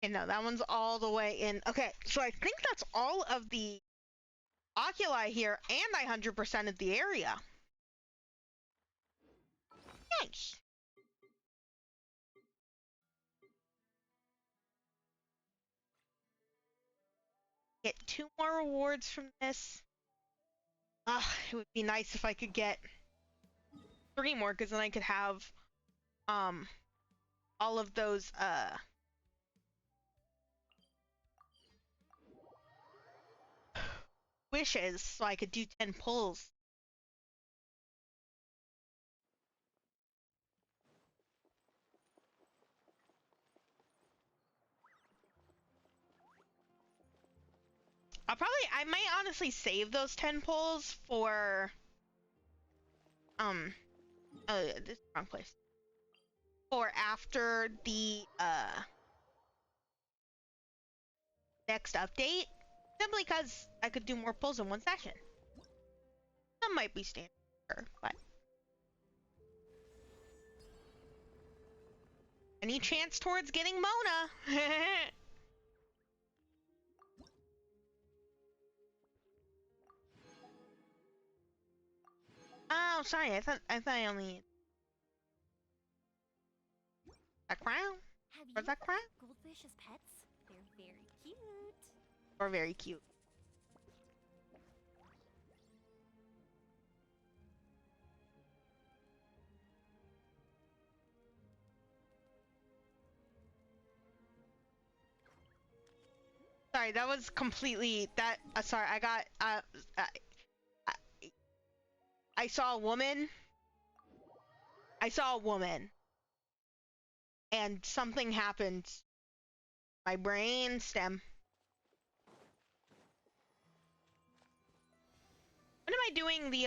Okay, no, that one's all the way in. Okay, so I think that's all of the oculi here, and I 100%ed the area. Nice. Get 2 more rewards from this. It would be nice if I could get 3 more, because then I could have all of those wishes, so I could do 10 pulls. I might honestly save those 10 pulls for this is the wrong place. For after the next update, simply because I could do more pulls in one session. Some might be standard, but any chance towards getting Mona? Oh, sorry. I thought I only a crown. Have Where's that crown? goldfish as pets? They're very cute. Or very cute. Sorry, that was completely that. Sorry, I got. I saw a woman. I saw a woman. And something happened. My brain stem. When am I doing the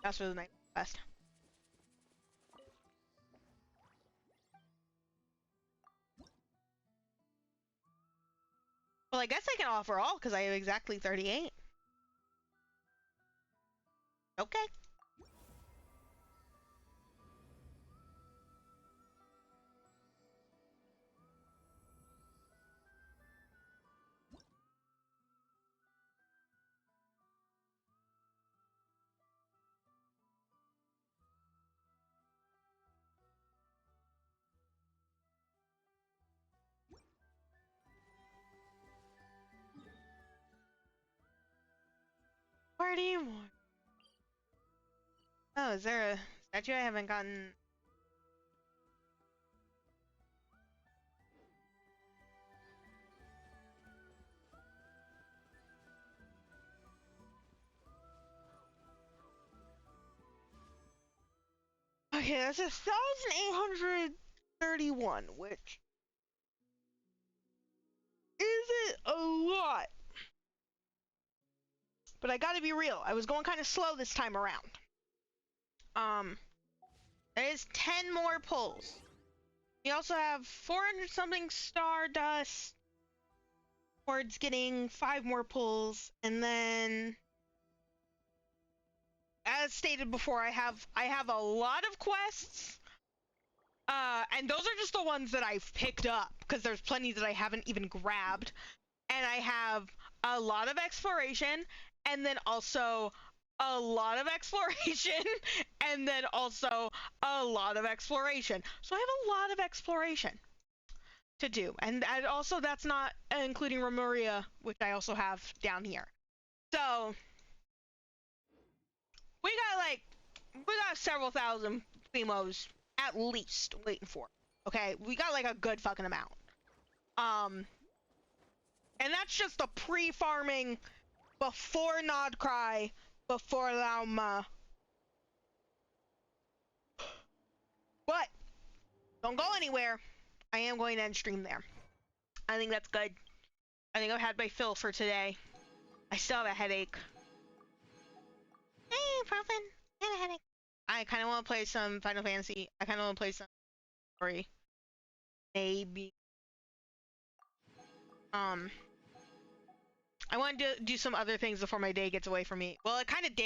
Master of the Night quest? Well, I guess I can offer all because I have exactly 38. Okay. 30 more. Oh, is there a statue I haven't gotten? Okay, that's 1,831, which isn't a lot. But I gotta be real, I was going kind of slow this time around. That is 10 more pulls. We also have 400 something Stardust towards getting 5 more pulls, and then, as stated before, I have a lot of quests, and those are just the ones that I've picked up, because there's plenty that I haven't even grabbed, and I have a lot of exploration, and then also a lot of exploration, and then also a lot of exploration. So I have a lot of exploration to do, and also that's not including Remuria, which I also have down here. So we got several thousand Primos at least waiting for. Okay, we got like a good fucking amount. And that's just the pre-farming before Nod Krai, before Lauma. But don't go anywhere. I am going to end stream there. I think that's good. I think I've had my fill for today. I still have a headache. Hey, Puffin. I have a headache. I kind of want to play some Final Fantasy. I kind of want to play some story. Maybe. I want to do some other things before my day gets away from me. Well, I kind of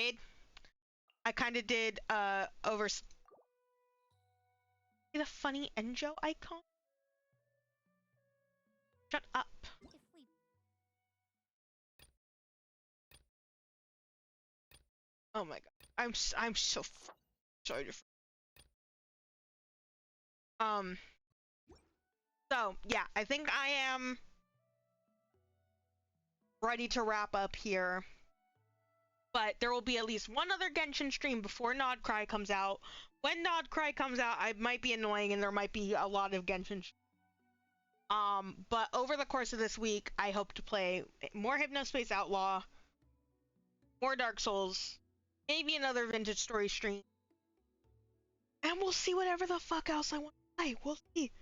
did. Over... See the funny Enjo icon? Shut up. Oh my god. I'm so sorry to... So, yeah, I think I am ready to wrap up here. But there will be at least one other Genshin stream before Nod Krai comes out. When Nod Krai comes out, I might be annoying and there might be a lot of Genshin. But over the course of this week, I hope to play more Hypnospace Outlaw, more Dark Souls, maybe another Vintage Story stream. And we'll see whatever the fuck else I want to play. We'll see.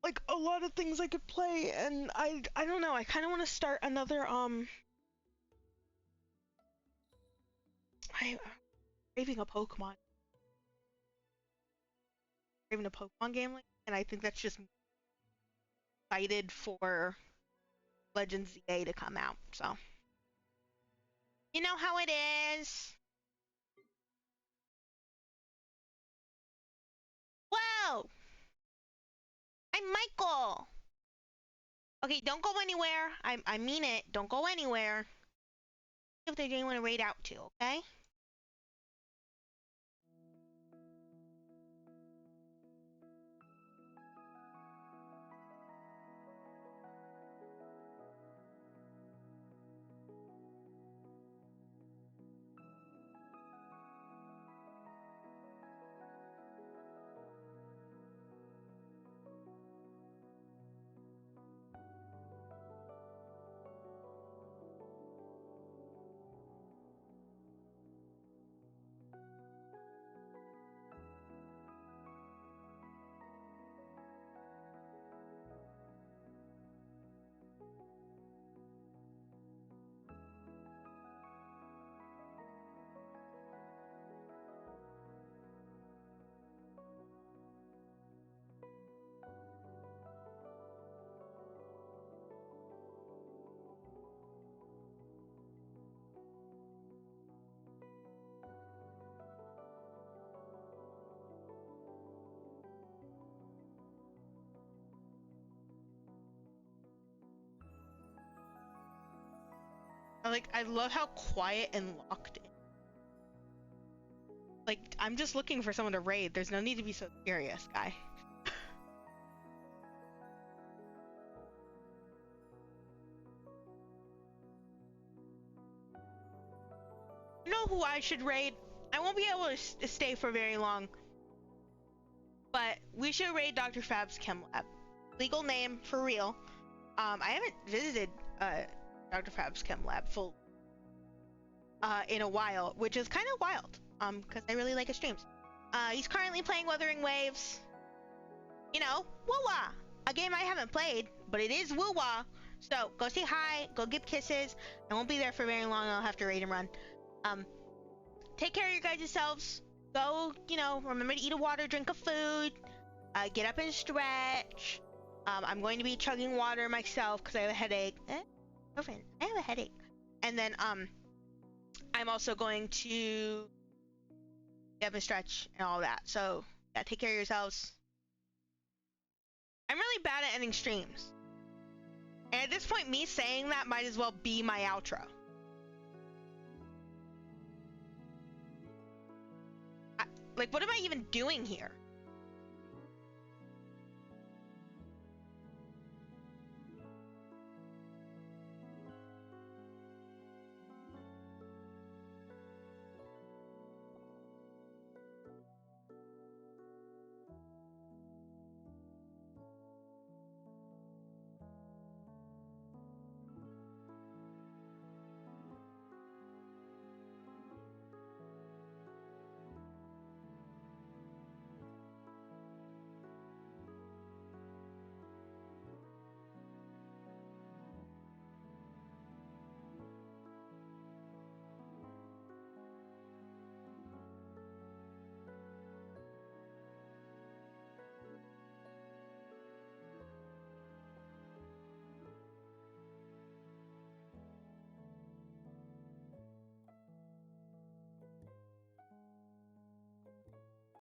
Like, a lot of things I could play, and I don't know, I kind of want to start another, I'm craving a Pokemon. Craving a Pokemon game, and I think that's just excited for Legends ZA to come out, so. You know how it is. Whoa! I'm Michael! Okay, don't go anywhere. I mean it. Don't go anywhere. If there's anyone to raid out to, okay? I love how quiet and locked in. Like, I'm just looking for someone to raid. There's no need to be so serious, guy. who I should raid. I won't be able to stay for very long, but we should raid Dr. Fab's Chem Lab. Legal name for real. I haven't visited Dr. Fab's Chem Lab full in a while, which is kind of wild. Because I really like his streams. He's currently playing Wuthering Waves. You know, woo-wah! A game I haven't played, but it is woo-wah. So go say hi, go give kisses. I won't be there for very long. I'll have to raid and run. Take care of your guys' selves. Go, you know, remember to eat a water, drink a food. Get up and stretch. I'm going to be chugging water myself because I have a headache. Girlfriend, I have a headache. And then I'm also going to get up and stretch and all that. So yeah, take care of yourselves. I'm really bad at ending streams. And at this point, me saying that might as well be my outro. Like, what am I even doing here?